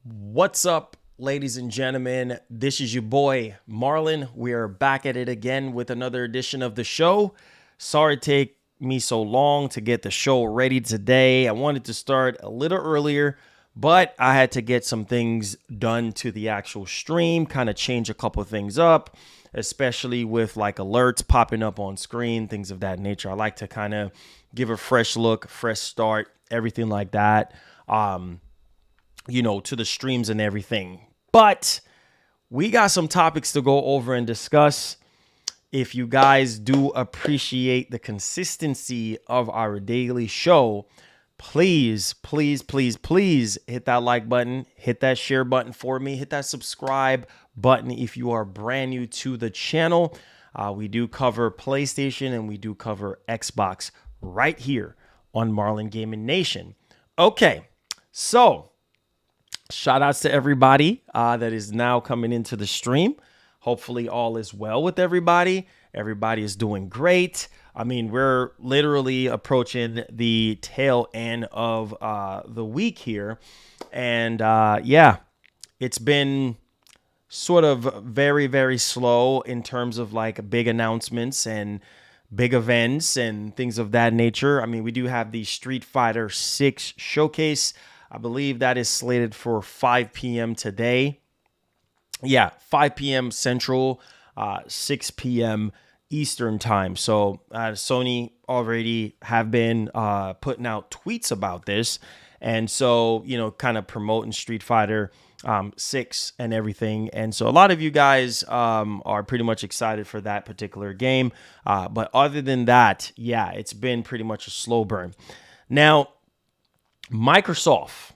What's up, ladies and gentlemen? This is your boy, Marlon. We are back at it again with another edition of the show. Sorry it take me so long to get the show ready today. I wanted to start a little earlier, but I had to get some things done to the actual stream, kind of change a couple of things up, especially with like alerts popping up on screen, things of that nature. I like to kind of give a fresh look, fresh start, everything like that. To the streams and everything. But we got some topics to go over and discuss. If you guys do appreciate the consistency of our daily show, please, please, please, please hit that like button, hit that share button for me, hit that subscribe button if you are brand new to the channel. We do cover PlayStation and we do cover Xbox right here on Marlon Gaming Nation. Okay, so shout outs to everybody that is now coming into the stream. Hopefully all is well with everybody. Everybody is doing great. I mean, we're literally approaching the tail end of the week here. And it's been sort of very, very slow in terms of like big announcements and big events and things of that nature. I mean, we do have the Street Fighter 6 showcase. I believe that is slated for 5 p.m. today. Yeah, 5 p.m. Central, 6 p.m. Eastern time. So Sony already have been putting out tweets about this. And so, kind of promoting Street Fighter 6 and everything. And so a lot of you guys are pretty much excited for that particular game. But other than that, yeah, it's been pretty much a slow burn. Now, Microsoft,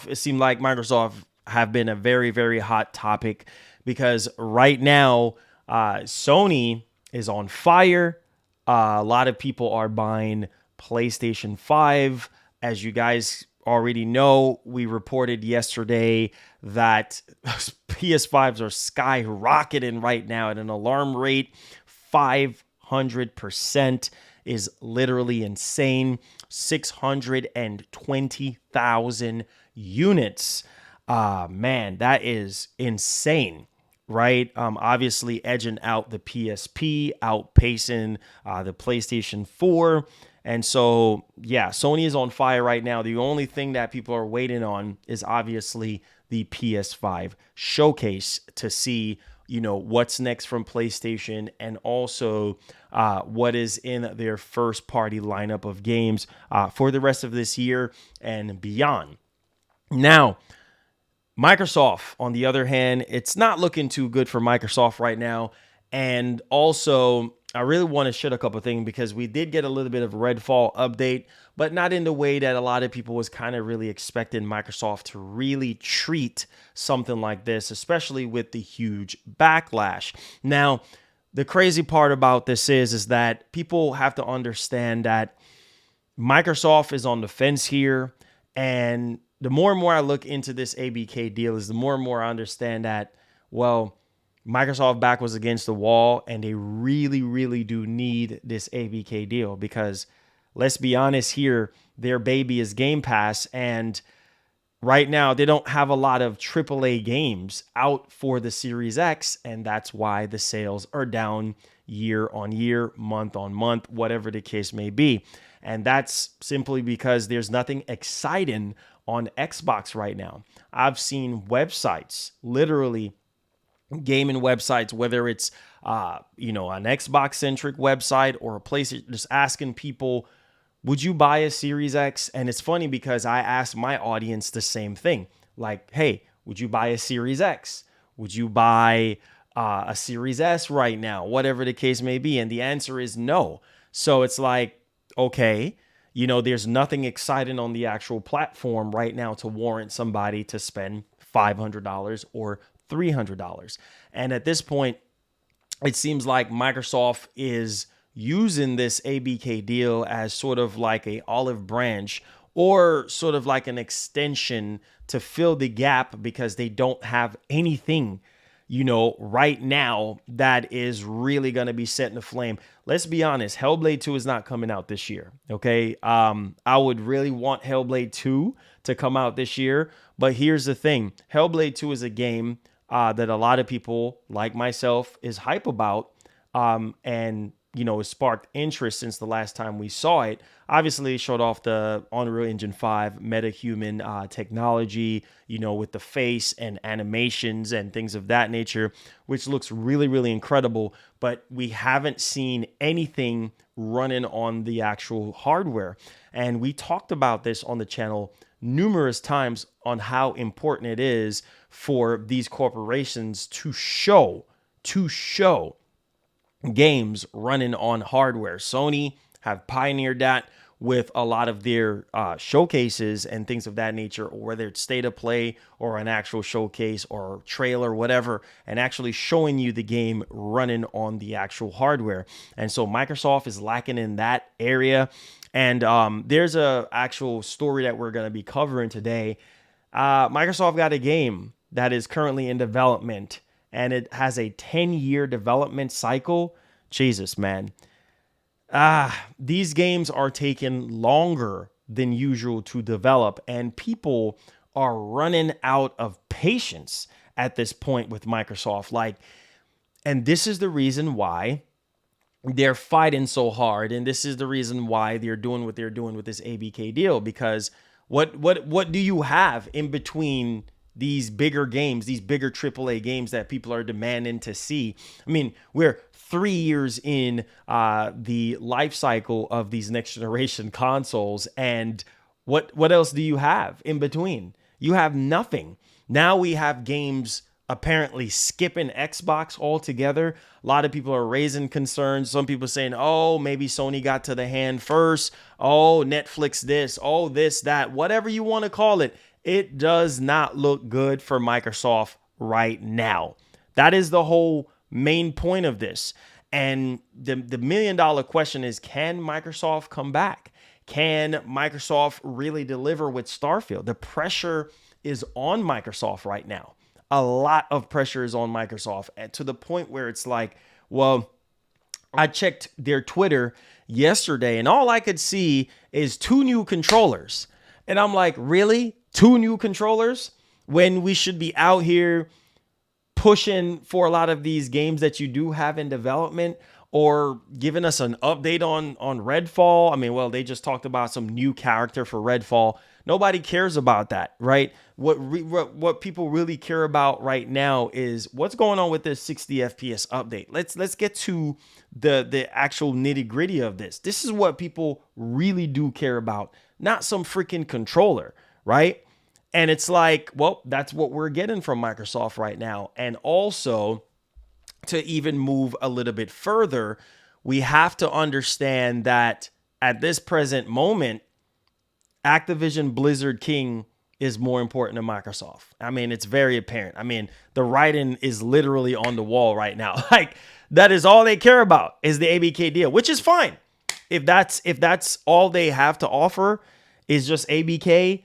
it seemed like Microsoft have been a very, very hot topic because right now, Sony is on fire. A lot of people are buying PlayStation 5. As you guys already know, we reported yesterday that PS5s are skyrocketing right now at an alarm rate. 500% is literally insane. 620,000 units. Man, that is insane, right? Obviously edging out the PSP, outpacing the PlayStation 4. And so, yeah, Sony is on fire right now. The only thing that people are waiting on is obviously the PS5 showcase to see, what's next from PlayStation and also what is in their first party lineup of games for the rest of this year and beyond. Now, Microsoft, on the other hand, it's not looking too good for Microsoft right now. And also, I really want to share a couple of things because we did get a little bit of Redfall update, but not in the way that a lot of people was kind of really expecting Microsoft to really treat something like this, especially with the huge backlash. Now, the crazy part about this is that people have to understand that Microsoft is on the fence here, and the more and more I look into this ABK deal is the more and more I understand that, well, Microsoft back was against the wall and they really, really do need this ABK deal because let's be honest here, their baby is Game Pass and right now they don't have a lot of AAA games out for the Series X and that's why the sales are down year on year, month on month, whatever the case may be. And that's simply because there's nothing exciting on Xbox right now. I've seen websites, literally gaming websites, whether it's an Xbox centric website or a place just asking people, would you buy a Series X? And it's funny because I asked my audience the same thing. Like, hey, would you buy a Series X? Would you buy a Series S right now? Whatever the case may be. And the answer is no. So it's like, okay, there's nothing exciting on the actual platform right now to warrant somebody to spend $500 or $300. And at this point, it seems like Microsoft is using this ABK deal as sort of like a olive branch or sort of like an extension to fill the gap because they don't have anything right now that is really going to be setting the flame. Let's be honest, Hellblade 2 is not coming out this year, okay? I would really want Hellblade 2 to come out this year. But here's the thing. Hellblade 2 is a game that a lot of people like myself is hype about. And it sparked interest since the last time we saw it. Obviously, it showed off the Unreal Engine 5 metahuman technology, with the face and animations and things of that nature, which looks really, really incredible. But we haven't seen anything running on the actual hardware. And we talked about this on the channel numerous times on how important it is for these corporations to show games running on hardware. Sony have pioneered that with a lot of their showcases and things of that nature, or whether it's state of play or an actual showcase or trailer, whatever, and actually showing you the game running on the actual hardware. And so Microsoft is lacking in that area. And there's a actual story that we're going to be covering today. Microsoft got a game that is currently in development, and it has a 10-year development cycle. Jesus, man. These games are taking longer than usual to develop, and people are running out of patience at this point with Microsoft. And this is the reason why they're fighting so hard, and this is the reason why they're doing what they're doing with this ABK deal, because what do you have in between these bigger games, these bigger AAA games that people are demanding to see? I mean, we're 3 years in the life cycle of these next generation consoles, and what else do you have in between? You have nothing. Now we have games apparently skipping Xbox altogether. A lot of people are raising concerns. Some people saying, oh, maybe Sony got to the hand first. Oh, Netflix this. Oh, this, that, whatever you want to call it. It does not look good for Microsoft right now. That is the whole main point of this. And the $1 million question is, can Microsoft come back? Can Microsoft really deliver with Starfield? The pressure is on Microsoft right now. A lot of pressure is on Microsoft, and to the point where it's like, well, I checked their Twitter yesterday and all I could see is 2 new controllers. And I'm like, really? 2 new controllers when we should be out here pushing for a lot of these games that you do have in development, or giving us an update on Redfall. I mean, well, they just talked about some new character for Redfall. Nobody cares about that, right? What people really care about right now is what's going on with this 60 FPS update. Let's get to the actual nitty gritty of this. This is what people really do care about, not some freaking controller, right? And it's like, well, that's what we're getting from Microsoft right now. And also, to even move a little bit further, we have to understand that at this present moment, Activision Blizzard King is more important to Microsoft. I mean, it's very apparent. I mean, the writing is literally on the wall right now. Like, that is all they care about is the ABK deal, which is fine. If that's all they have to offer is just ABK,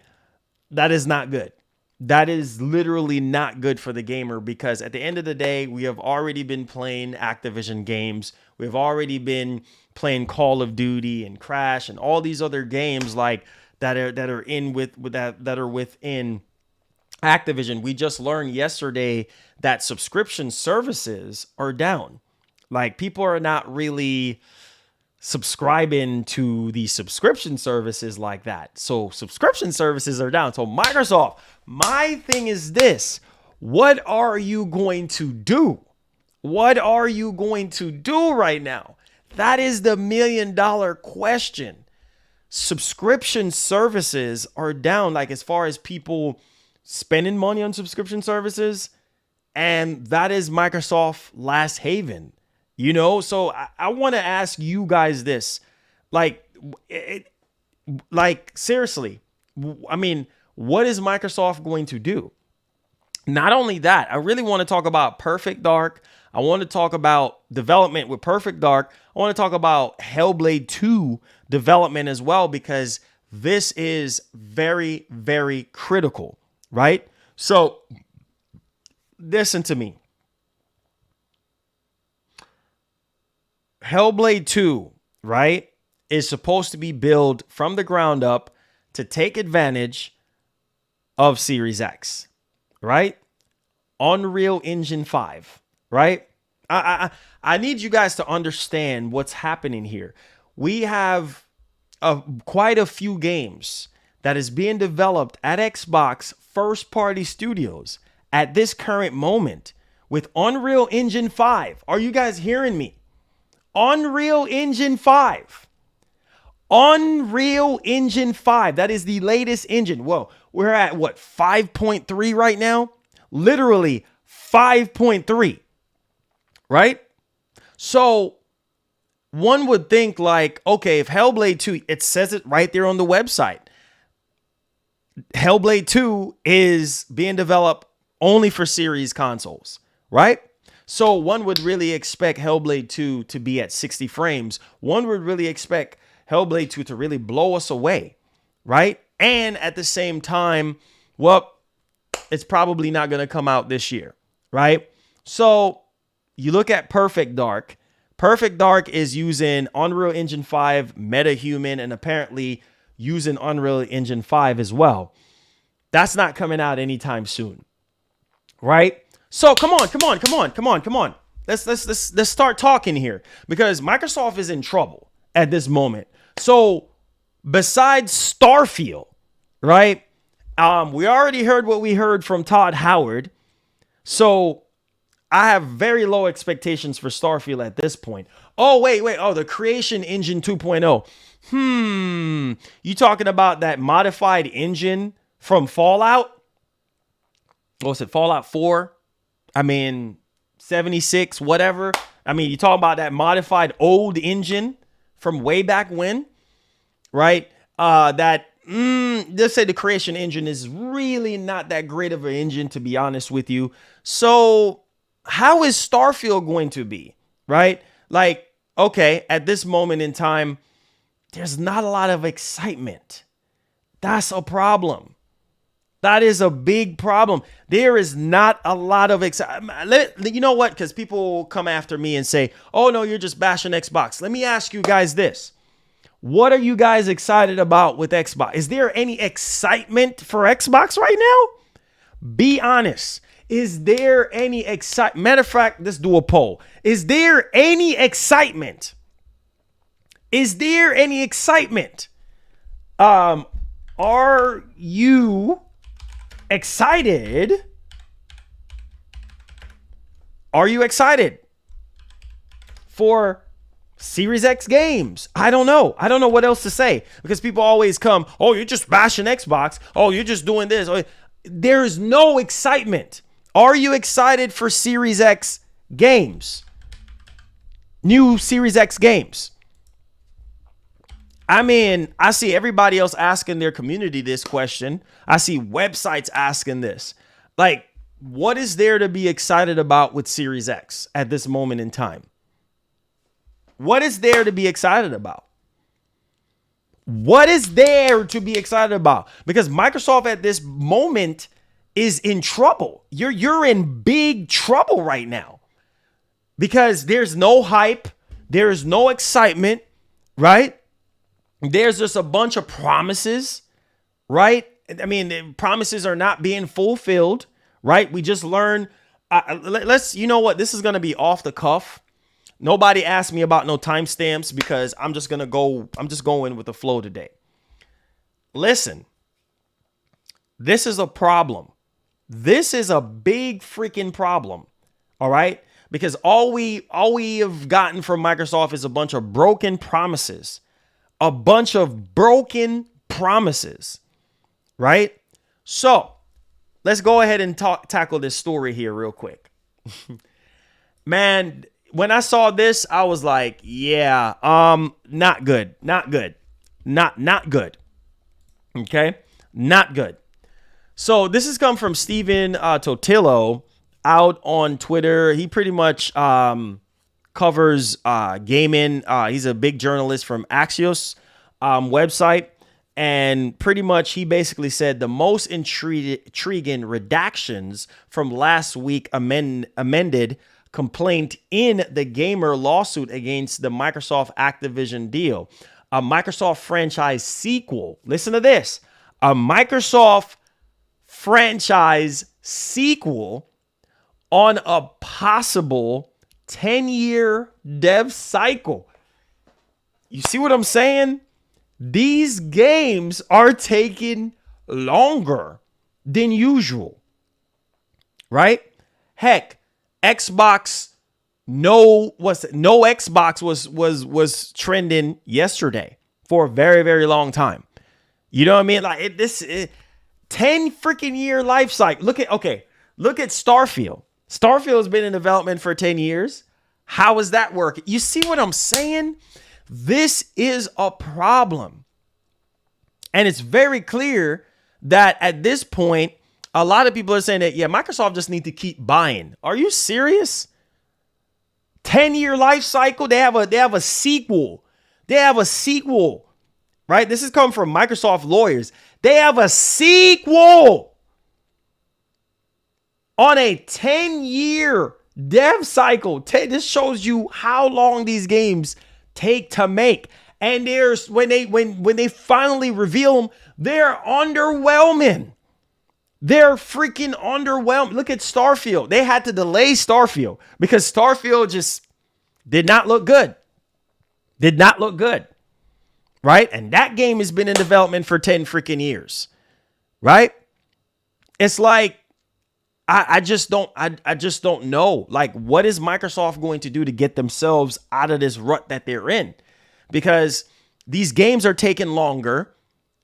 that is not good. That is literally not good for the gamer, because at the end of the day, we have already been playing Activision games. We've already been playing Call of Duty and Crash and all these other games like that are within Activision. We just learned yesterday that subscription services are down. Like, people are not really subscribing to the subscription services like that. So subscription services are down. So Microsoft, my thing is this: what are you going to do? What are you going to do right now? That is the $1 million question. Subscription services are down, like, as far as people spending money on subscription services, and that is Microsoft's last haven. So I want to ask you guys this, seriously, I mean, what is Microsoft going to do? Not only that, I really want to talk about Perfect Dark. I want to talk about development with Perfect Dark. I want to talk about Hellblade 2 development as well, because this is very, very critical, right? So listen to me. Hellblade 2, right, is supposed to be built from the ground up to take advantage of Series X, right? Unreal Engine 5, right? I need you guys to understand what's happening here. We have quite a few games that is being developed at Xbox first-party studios at this current moment with Unreal Engine 5. Are you guys hearing me? Unreal Engine 5. Unreal Engine 5. That is the latest engine. Whoa, we're at what, 5.3 right now? Literally 5.3, right? So one would think like, okay, if Hellblade 2, it says it right there on the website. Hellblade 2 is being developed only for series consoles, right? So one would really expect Hellblade 2 to be at 60 frames. One would really expect Hellblade 2 to really blow us away, right? And at the same time, well, it's probably not going to come out this year, right? So you look at Perfect Dark. Perfect Dark is using Unreal Engine 5, MetaHuman, and apparently using Unreal Engine 5 as well. That's not coming out anytime soon, right? So come on. Let's start talking here because Microsoft is in trouble at this moment. So besides Starfield, right? We already heard what we heard from Todd Howard. So I have very low expectations for Starfield at this point. Oh, wait. Oh, the Creation Engine 2.0. You talking about that modified engine from Fallout? What was it? Fallout 4? I mean, 76, whatever. I mean, you talk about that modified old engine from way back when, right? Let's say the Creation Engine is really not that great of an engine, to be honest with you. So how is Starfield going to be, right? Like, okay, at this moment in time, there's not a lot of excitement. That's a problem. That is a big problem. There is not a lot of excitement. You know what? Because people come after me and say, oh, no, you're just bashing Xbox. Let me ask you guys this. What are you guys excited about with Xbox? Is there any excitement for Xbox right now? Be honest. Is there any excitement? Matter of fact, let's do a poll. Is there any excitement? Is there any excitement? Are you excited? Are you excited for Series X games? I don't know. I don't know what else to say because people always come, oh, you're just bashing Xbox. Oh, you're just doing this. There is no excitement. Are you excited for Series X games? New Series X games. I mean, I see everybody else asking their community this question. I see websites asking this. Like, what is there to be excited about with Series X at this moment in time? What is there to be excited about? What is there to be excited about? Because Microsoft at this moment is in trouble. You're in big trouble right now. Because there's no hype. There is no excitement, right? There's just a bunch of promises, right? I mean, the promises are not being fulfilled, right? We just learned. You know what? This is going to be off the cuff. Nobody asked me about no timestamps because I'm just going with the flow today. Listen, this is a problem. This is a big freaking problem. All right? Because all we have gotten from Microsoft is a bunch of broken promises. A bunch of broken promises, right? So let's go ahead and tackle this story here real quick. Man, when I saw this, I was like, yeah, not good. Not good. Okay? Not good. So this has come from Steven Totillo out on Twitter. He pretty much covers gaming. He's a big journalist from Axios website. And pretty much he basically said the most intriguing redactions from last week amended complaint in the gamer lawsuit against the Microsoft Activision deal. A Microsoft franchise sequel. Listen to this. A Microsoft franchise sequel on a possible 10-year dev cycle. You see what I'm saying? These games are taking longer than usual, right? Heck, Xbox, no Xbox was trending yesterday for a very, very long time. You know what I mean? Like 10 freaking year life cycle. Look at Starfield. Starfield has been in development for 10 years. How is that working? You see what I'm saying? This is a problem. And it's very clear that at this point, a lot of people are saying that, yeah, Microsoft just need to keep buying. Are you serious? 10-year life cycle. They have a sequel. They have a sequel, right? This is coming from Microsoft lawyers. They have a sequel on a 10-year dev cycle. This shows you how long these games take to make. And there's when they finally reveal them, they're underwhelming. They're freaking underwhelmed. Look at Starfield. They had to delay Starfield because Starfield just did not look good. Did not look good. Right? And that game has been in development for 10 freaking years. Right? It's like, I just don't know. Like, what is Microsoft going to do to get themselves out of this rut that they're in? Because these games are taking longer,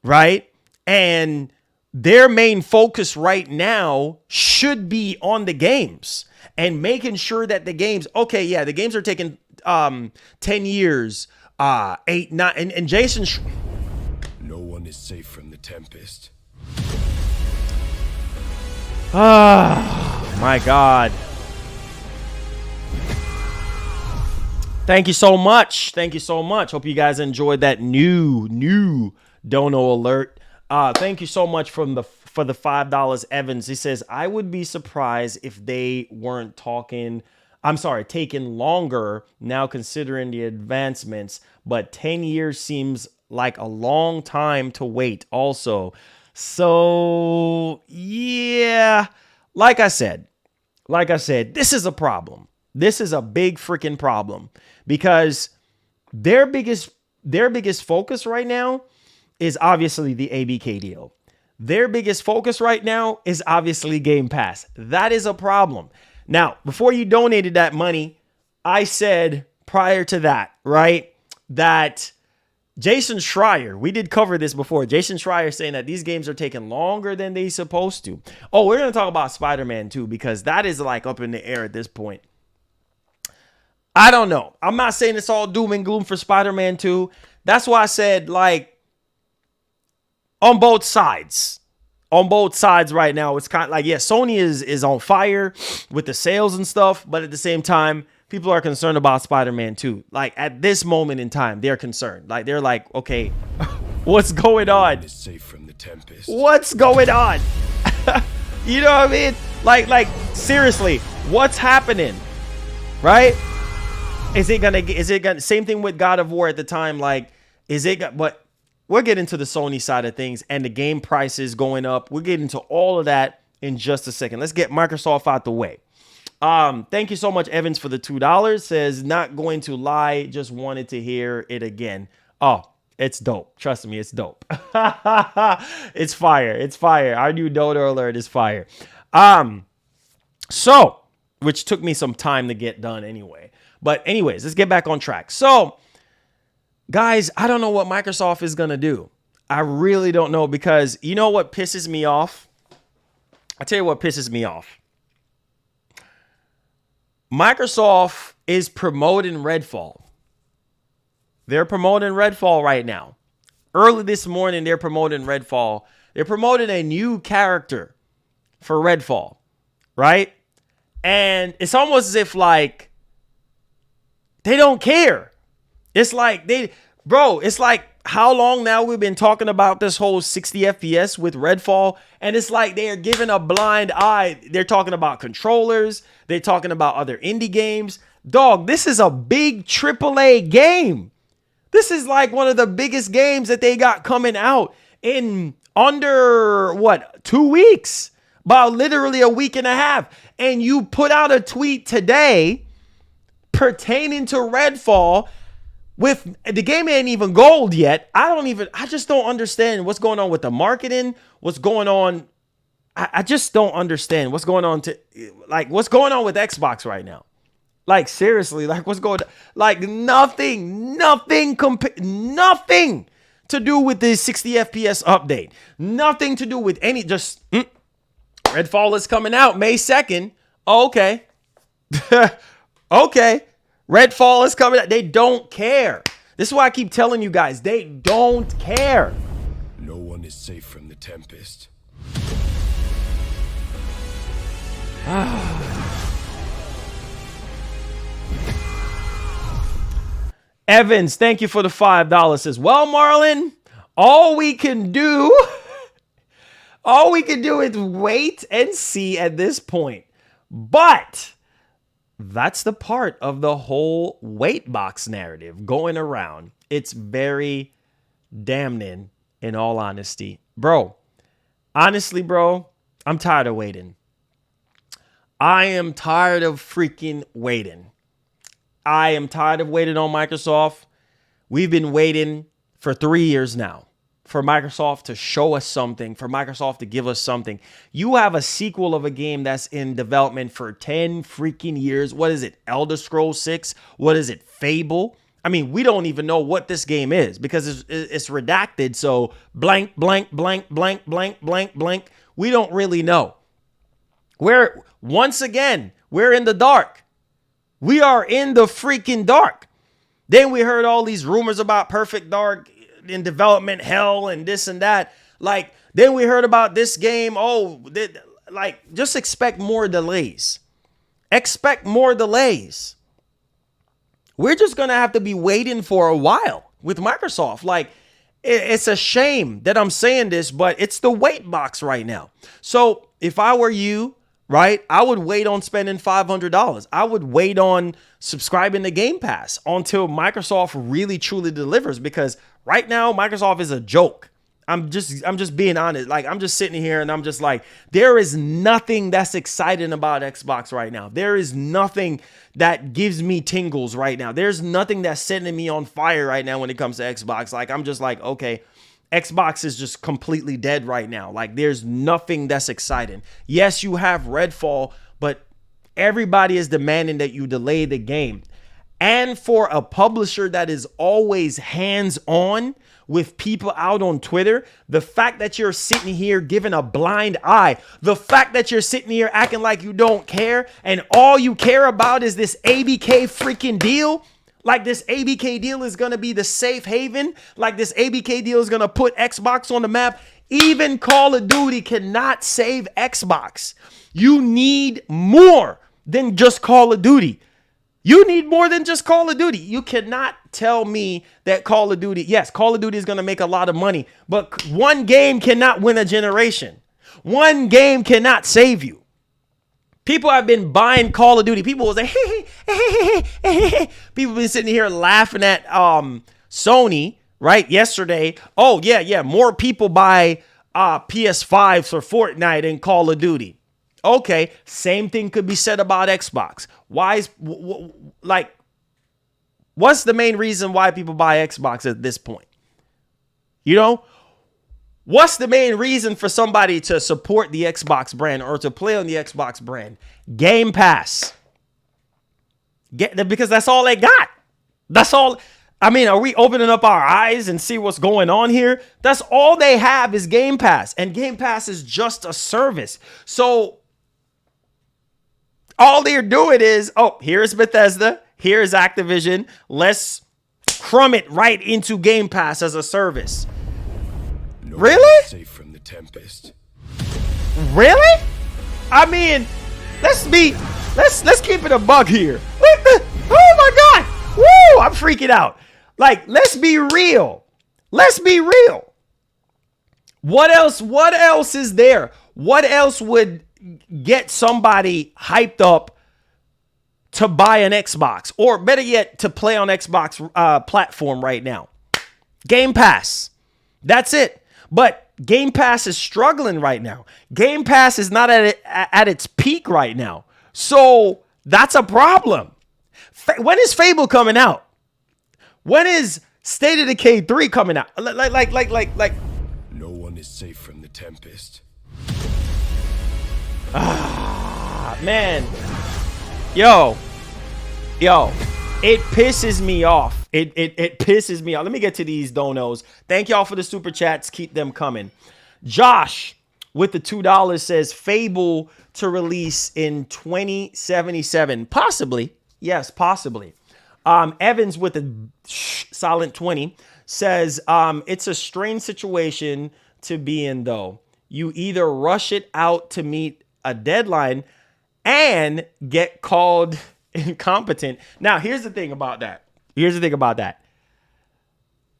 right? And their main focus right now should be on the games and making sure that the games, the games are taking 10 years, 8, 9, and Jason. No one is safe from the Tempest. Oh, my God. Thank you so much. Thank you so much. Hope you guys enjoyed that new dono alert. Thank you so much for the $5 Evans. He says, I would be surprised if they weren't taking longer now considering the advancements, but 10 years seems like a long time to wait also. So, yeah, like I said, this is a problem. This is a big freaking problem because their biggest focus right now is obviously the ABK deal. Their biggest focus right now is obviously Game Pass. That is a problem. Now, before you donated that money, I said prior to that, right, that Jason Schreier, we did cover this before. Jason Schreier saying that these games are taking longer than they're supposed to. Oh, we're going to talk about Spider-Man too, because that is like up in the air at this point. I don't know. I'm not saying it's all doom and gloom for Spider-Man 2. That's why I said, like, on both sides. On both sides right now, it's kind of like, yeah, Sony is on fire with the sales and stuff, but at the same time, people are concerned about Spider-Man 2. Like, at this moment in time, they're concerned. Like, they're like, okay, what's going on? Is safe from the Tempest. What's going on? You know what I mean? Like, seriously, what's happening? Right? Is it gonna, same thing with God of War at the time, like, but we'll get into the Sony side of things and the game prices going up. We'll get into all of that in just a second. Let's get Microsoft out the way. Thank you so much, Evans, for the $2. Says, not going to lie, just wanted to hear it again. Oh, it's dope. Trust me, it's dope. It's fire. It's fire. Our new dodo alert is fire. So, which took me some time to get done anyway. But anyways, let's get back on track. So, guys, I don't know what Microsoft is going to do. I really don't know, because you know what pisses me off? I'll tell you what pisses me off. Microsoft is promoting Redfall. They're promoting Redfall right now. Early this morning, they're promoting Redfall. They're promoting a new character for Redfall, right? And it's almost as if, like, they don't care. It's like it's like how long now we've been talking about this whole 60 FPS with Redfall, and it's like they are giving a blind eye. They're talking about controllers. They're talking about other indie games. Dog, this is a big AAA game. This is like one of the biggest games that they got coming out in under, 2 weeks? about literally a week and a half. And you put out a tweet today pertaining to Redfall with the game ain't even gold yet. I just don't understand what's going on with the marketing, what's going on. I just don't understand what's going on what's going on with Xbox right now. Like, seriously, like what's going on? Like nothing to do with the 60 FPS update. Nothing to do with Redfall is coming out May 2nd. Oh, okay. Okay. Redfall is coming out. They don't care. This is why I keep telling you guys, they don't care. No one is safe from the Tempest. Evans, thank you for the $5. Says, well, Marlon, all we can do is wait and see at this point. But that's the part of the whole weight box narrative going around. It's very damning, in all honesty. Bro, honestly, bro, I'm tired of waiting. I am tired of freaking waiting. I am tired of waiting on Microsoft. We've been waiting for 3 years now for Microsoft to show us something, for Microsoft to give us something. You have a sequel of a game that's in development for 10 freaking years. What is it? Elder Scrolls 6? What is it? Fable? I mean, we don't even know what this game is because it's redacted. So blank, blank, blank, blank, blank, blank, blank. We don't really know. Once again, we're in the dark. We are in the freaking dark. Then we heard all these rumors about Perfect Dark in development hell and this and that. Like, then we heard about this game. Just expect more delays. Expect more delays. We're just going to have to be waiting for a while with Microsoft. Like, it's a shame that I'm saying this, but it's the weight box right now. So if I were you, right, I would wait on spending $500. I would wait on subscribing to Game Pass until Microsoft really truly delivers, because right now Microsoft is a joke. I'm just being honest. Like, I'm just sitting here and I'm just like, there is nothing that's exciting about Xbox right now. There is nothing that gives me tingles right now. There's nothing that's setting me on fire right now when it comes to Xbox. Like, I'm just like, okay, Xbox is just completely dead right now. Like, there's nothing that's exciting. Yes, you have Redfall, but everybody is demanding that you delay the game. And for a publisher that is always hands-on with people out on Twitter, the fact that you're sitting here giving a blind eye, the fact that you're sitting here acting like you don't care, and all you care about is this ABK freaking deal, like this ABK deal is going to be the safe haven, like this ABK deal is going to put Xbox on the map. Even Call of Duty cannot save Xbox. You need more than just Call of Duty. You need more than just Call of Duty. You cannot tell me that Call of Duty, yes, Call of Duty is going to make a lot of money, but one game cannot win a generation. One game cannot save you. People have been buying Call of Duty. People was like, people been sitting here laughing at Sony, right? Yesterday. Oh, yeah. More people buy PS5s for Fortnite and Call of Duty. Okay, same thing could be said about Xbox. What's the main reason why people buy Xbox at this point? You know, what's the main reason for somebody to support the Xbox brand or to play on the Xbox brand? Game Pass. Because that's all they got. That's all. I mean, are we opening up our eyes and see what's going on here? That's all they have is Game Pass. And Game Pass is just a service. So all they're doing is, oh, here's Bethesda, here's Activision. Let's crumb it right into Game Pass as a service. No really? Safe from the Tempest. Really? I mean, let's keep it a bug here. Oh my God. Woo, I'm freaking out. Like, let's be real. Let's be real. What else is there? What else would get somebody hyped up to buy an Xbox, or better yet, to play on Xbox platform right now? Game Pass. That's it. But Game Pass is struggling right now. Game Pass is not at its peak right now. So that's a problem. When is Fable coming out? When is State of Decay 3 coming out? Like. No one is safe from the Tempest. Man. Yo. It pisses me off. It pisses me off. Let me get to these donos. Thank y'all for the super chats. Keep them coming. Josh with the $2 says Fable to release in 2077. Possibly. Yes, possibly. Evans with a silent 20 says it's a strange situation to be in, though. You either rush it out to meet a deadline and get called incompetent. Now, here's the thing about that.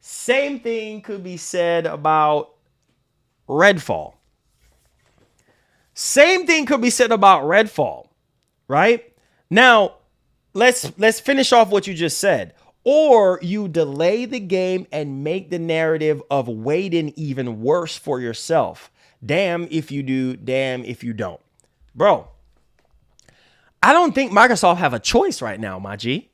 Same thing could be said about Redfall. Right? Now, let's finish off what you just said. Or you delay the game and make the narrative of waiting even worse for yourself. Damn if you do, damn if you don't. Bro, I don't think Microsoft have a choice right now, my G.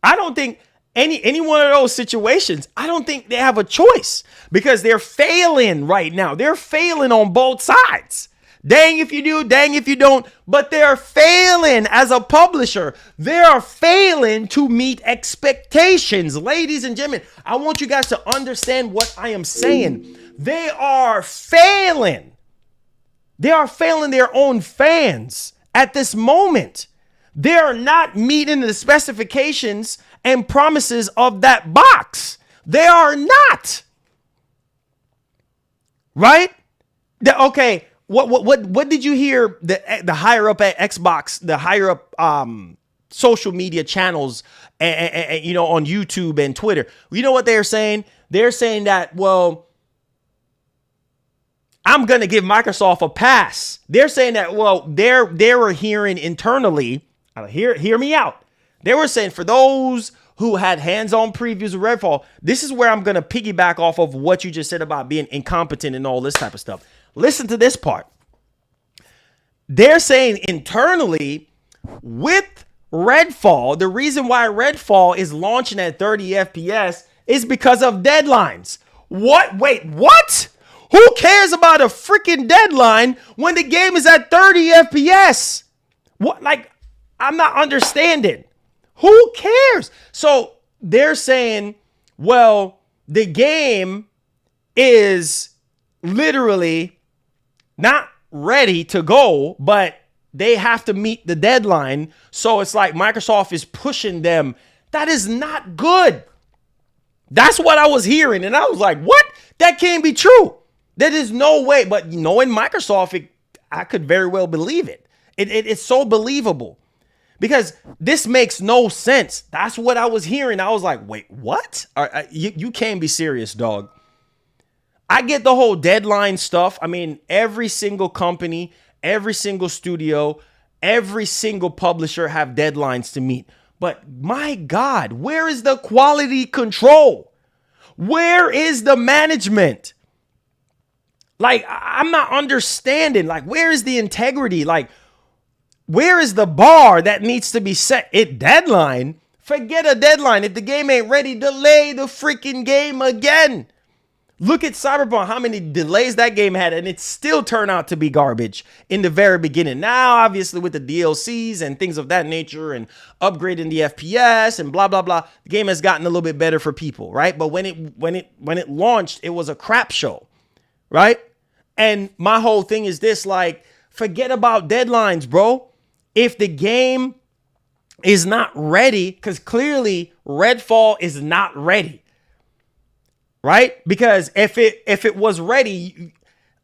I don't think any one of those situations, I don't think they have a choice because they're failing right now. They're failing on both sides. Dang if you do, dang if you don't, but they're failing as a publisher. They are failing to meet expectations. Ladies and gentlemen, I want you guys to understand what I am saying. They are failing. They are failing their own fans at this moment. They are not meeting the specifications and promises of that box. They are not. Right? Okay. What did you hear the higher up at Xbox, the higher up social media channels and you know, on YouTube and Twitter? You know what they're saying? They're saying that, well, I'm going to give Microsoft a pass. They're saying that, well, they were hearing internally, hear me out. They were saying for those who had hands-on previews of Redfall, this is where I'm going to piggyback off of what you just said about being incompetent and all this type of stuff. Listen to this part. They're saying internally with Redfall, the reason why Redfall is launching at 30 FPS is because of deadlines. What? Wait, what? Who cares about a freaking deadline when the game is at 30 FPS? What? Like, I'm not understanding. Who cares? So they're saying, well, the game is literally not ready to go, but they have to meet the deadline. So it's like Microsoft is pushing them. That is not good. That's what I was hearing. And I was like, what? That can't be true. There is no way. But knowing Microsoft, I could very well believe it. It's so believable because this makes no sense. That's what I was hearing. I was like, wait, what? You can't be serious, dog. I get the whole deadline stuff. I mean, every single company, every single studio, every single publisher have deadlines to meet. But my God, where is the quality control? Where is the management? Like, I'm not understanding. Like, where is the integrity? Like, where is the bar that needs to be set? Deadline? Forget a deadline. If the game ain't ready, delay the freaking game again. Look at Cyberpunk, how many delays that game had, and it still turned out to be garbage in the very beginning. Now, obviously, with the DLCs and things of that nature and upgrading the FPS and blah, blah, blah, the game has gotten a little bit better for people, right? But when it launched, it was a crap show, right? And my whole thing is this, like, forget about deadlines, bro. If the game is not ready, because clearly Redfall is not ready. Right? Because if it was ready,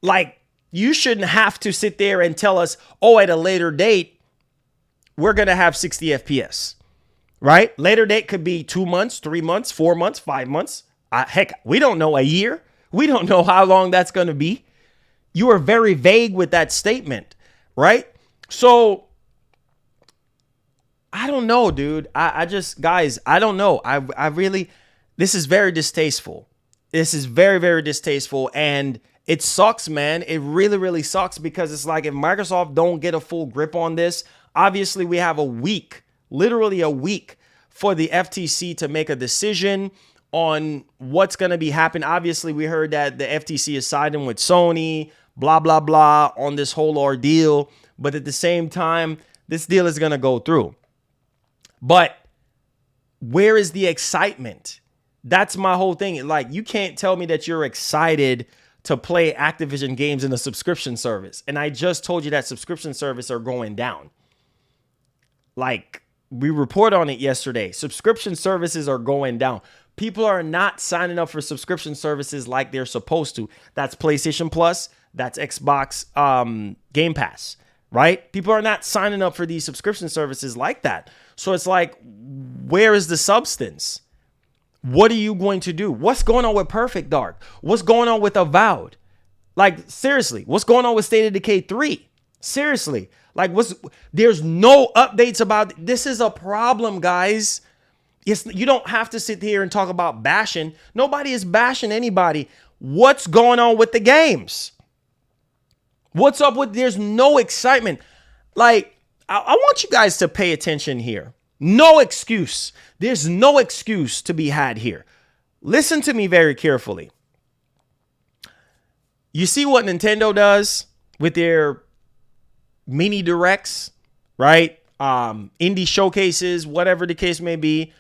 like, you shouldn't have to sit there and tell us, oh, at a later date, we're going to have 60 FPS. Right? Later date could be 2 months, 3 months, 4 months, 5 months. Heck, we don't know a year. We don't know how long that's going to be. You are very vague with that statement. Right? So, I don't know, dude. I just, guys, I don't know. I really, this is very distasteful. This is very, very distasteful, and it sucks, man. It really, really sucks because it's like if Microsoft don't get a full grip on this, obviously we have a week, literally a week for the FTC to make a decision on what's going to be happening. Obviously, we heard that the FTC is siding with Sony, blah, blah, blah, on this whole ordeal. But at the same time, this deal is going to go through. But where is the excitement? That's my whole thing. Like, you can't tell me that you're excited to play Activision games in a subscription service. And I just told you that subscription service are going down. Like, we report on it yesterday. Subscription services are going down. People are not signing up for subscription services like they're supposed to. That's PlayStation Plus. That's Xbox Game Pass, right? People are not signing up for these subscription services like that. So it's like, where is the substance? What are you going to do? What's going on with Perfect Dark? What's going on with Avowed? Like, seriously, what's going on with State of Decay 3? Seriously, like, there's no updates about this. Is a problem, guys. You don't have to sit here and talk about bashing. Nobody is bashing anybody. What's going on with the games? What's up with, there's no excitement. Like, I want you guys to pay attention here. No excuse. There's no excuse to be had here. Listen to me very carefully. You see what Nintendo does with their mini directs, right? Indie showcases, whatever the case may be.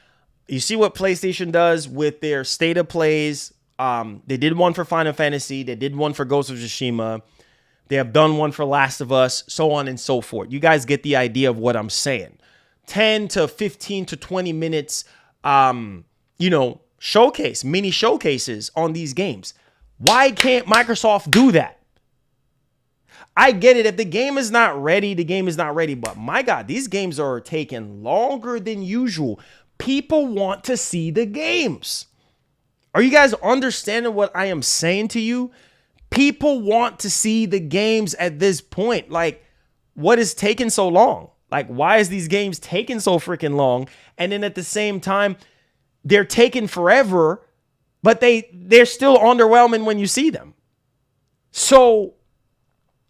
You see what PlayStation does with their state of plays. They did one for Final Fantasy. They did one for Ghost of Tsushima. They have done one for Last of Us, so on and so forth. You guys get the idea of what I'm saying. 10 to 15 to 20 minutes, showcase, mini showcases on these games. Why can't Microsoft do that? I get it. If the game is not ready, the game is not ready. But my God, these games are taking longer than usual. People want to see the games. Are you guys understanding what I am saying to you? People want to see the games at this point. Like, what is taking so long? Like, why is these games taking so freaking long? And then at the same time, they're taking forever, but they're still underwhelming when you see them. So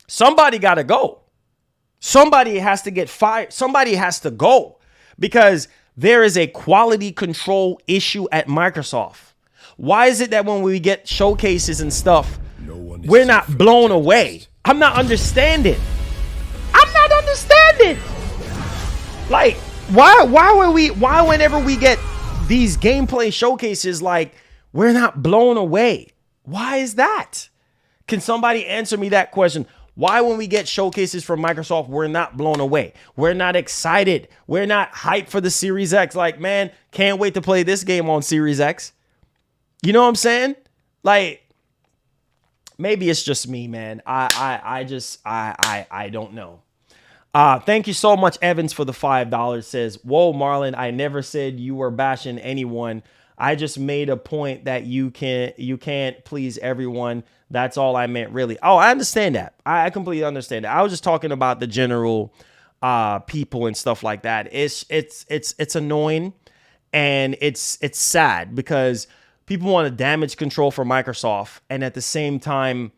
somebody got to go. Somebody has to get fired. Somebody has to go because there is a quality control issue at Microsoft. Why is it that when we get showcases and stuff, we're not blown away? I'm not understanding. Like, why whenever we get these gameplay showcases, like, we're not blown away? Why is that? Can somebody answer me that question? Why when we get showcases from Microsoft, we're not blown away? We're not excited. We're not hyped for the Series X. Like, man, can't wait to play this game on Series X. You know what I'm saying? Like, maybe it's just me, man. I don't know. Thank you so much, Evans, for the $5. Says, whoa, Marlon, I never said you were bashing anyone. I just made a point that you can't please everyone. That's all I meant, really. Oh, I understand that. I completely understand that. I was just talking about the general people and stuff like that. It's annoying and it's sad because people want to damage control for Microsoft, and at the same time,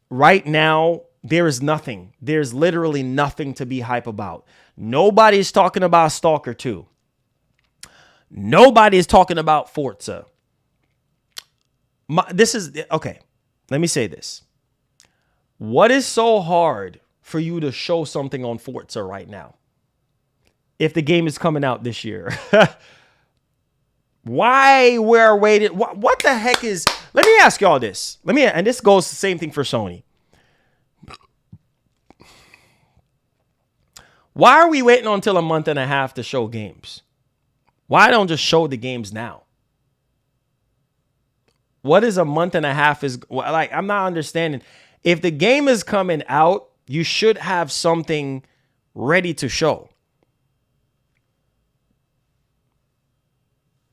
right now, there is nothing. There's literally nothing to be hype about. Nobody's talking about Stalker 2. Nobody is talking about Forza. Okay, let me say this. What is so hard for you to show something on Forza right now? If the game is coming out this year. Why we're waiting? What the heck is... Let me ask y'all this. And this goes the same thing for Sony. Why are we waiting until a month and a half to show games? Why don't just show the games now? What is a month and a half is like? I'm not understanding. If the game is coming out, you should have something ready to show.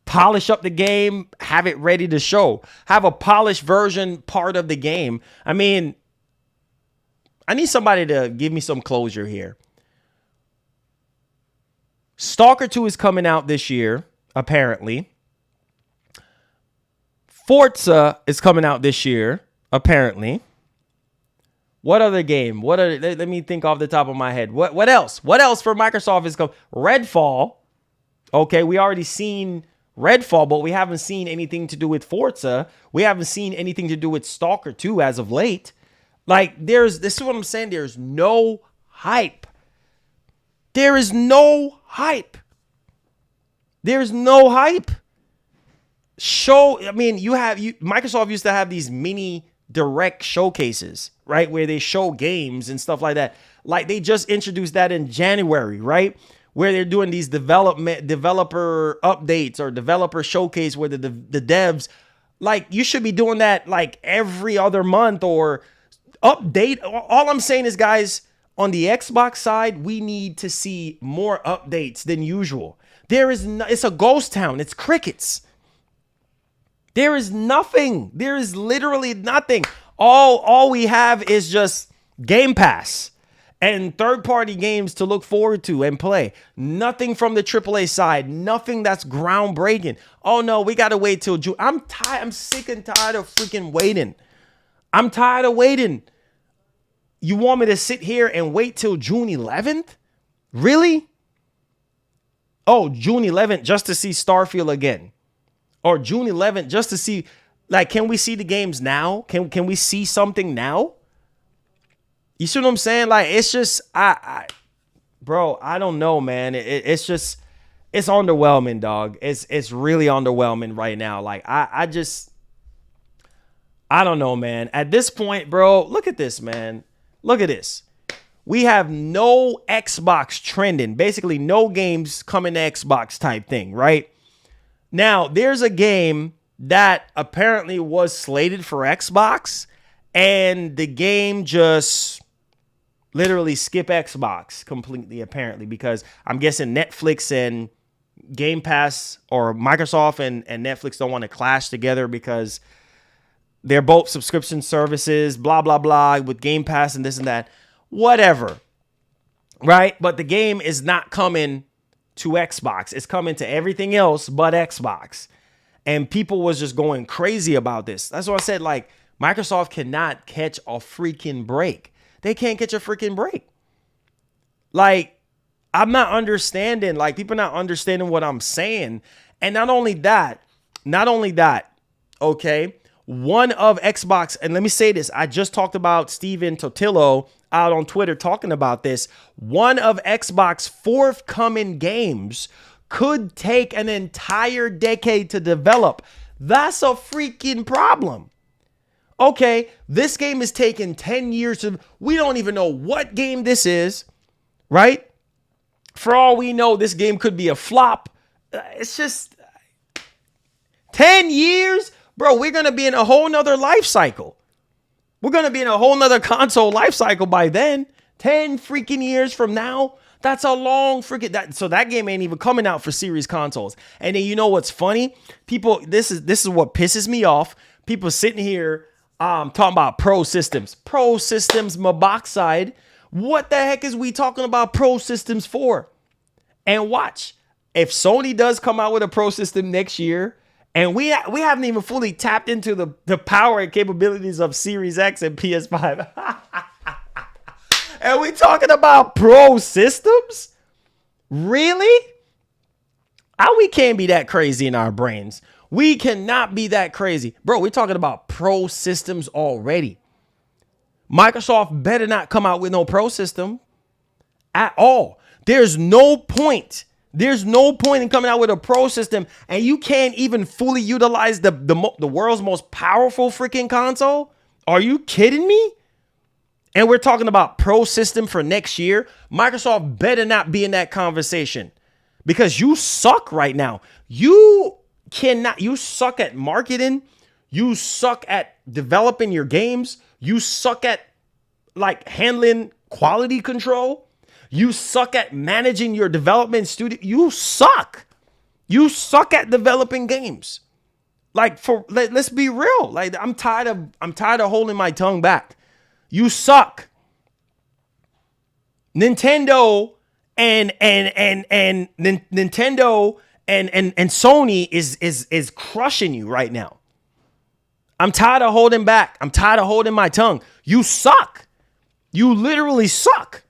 Polish up the game, have it ready to show. Have a polished version part of the game. I mean, I need somebody to give me some closure here. Stalker 2 is coming out this year, apparently. Forza is coming out this year, apparently. What other game? Let me think off the top of my head. What else? What else for Microsoft is coming? Redfall. Okay, we already seen Redfall, but we haven't seen anything to do with Forza. We haven't seen anything to do with Stalker 2 as of late. Like, this is what I'm saying. There's no hype. There is no hype. There's no hype. Microsoft used to have these mini direct showcases, right? Where they show games and stuff like that. Like, they just introduced that in January, right? Where they're doing these developer updates or developer showcase where the devs, like, you should be doing that like every other month or update. All I'm saying is, guys, on the Xbox side, we need to see more updates than usual. It's a ghost town. It's crickets. There is nothing. There is literally nothing. All we have is just Game Pass and third-party games to look forward to and play. Nothing from the AAA side. Nothing that's groundbreaking. Oh, no, we got to wait till June. I'm tired. I'm sick and tired of freaking waiting. I'm tired of waiting. You want me to sit here and wait till June 11th? Really? Oh, June 11th just to see Starfield again. Or June 11th just to see, like, can we see the games now? Can we see something now? You see what I'm saying? Like, it's just, bro, I don't know, man. It's just, it's underwhelming, dog. It's really underwhelming right now. Like, I don't know, man. At this point, bro, look at this, man. Look at this. We have no Xbox trending. Basically, no games coming to Xbox type thing, right? Now, there's a game that apparently was slated for Xbox, and the game just literally skip Xbox completely, apparently, because I'm guessing Netflix and Game Pass, or Microsoft and Netflix, don't want to clash together because they're both subscription services, blah, blah, blah, with Game Pass and this and that. Whatever, right? But the game is not coming to Xbox. It's coming to everything else but Xbox. And people was just going crazy about this. That's why I said, like, Microsoft cannot catch a freaking break. They can't catch a freaking break. Like, I'm not understanding. Like, people not understanding what I'm saying. And not only that, okay, one of Xbox, and let me say this, I just talked about Steven Totillo out on Twitter talking about this. One of Xbox forthcoming games could take an entire decade to develop. That's a freaking problem. Okay, this game is taking 10 years to, we don't even know what game this is, right? For all we know, this game could be a flop. It's just 10 years, bro. We're going to be in a whole nother life cycle. We're going to be in a whole nother console life cycle by then. 10 freaking years from now. That's a long freaking, so that game ain't even coming out for series consoles. And then you know what's funny? People, this is what pisses me off. People sitting here talking about pro systems. Pro systems, my box side. What the heck is we talking about pro systems for? And watch, if Sony does come out with a pro system next year, and we haven't even fully tapped into the power and capabilities of Series X and PS5. And we talking about pro systems? Really? We can't be that crazy in our brains. We cannot be that crazy. Bro, we're talking about pro systems already. Microsoft better not come out with no pro system at all. There's no point. There's no point in coming out with a pro system, and you can't even fully utilize the world's most powerful freaking console. Are you kidding me? And we're talking about pro system for next year. Microsoft better not be in that conversation because you suck right now. You suck at marketing. You suck at developing your games. You suck at like handling quality control. You suck at managing your development studio. You suck. You suck at developing games. Like, let's be real. Like, I'm tired of holding my tongue back. You suck. Nintendo and Nintendo and Sony is crushing you right now. I'm tired of holding back. I'm tired of holding my tongue. You suck. You literally suck.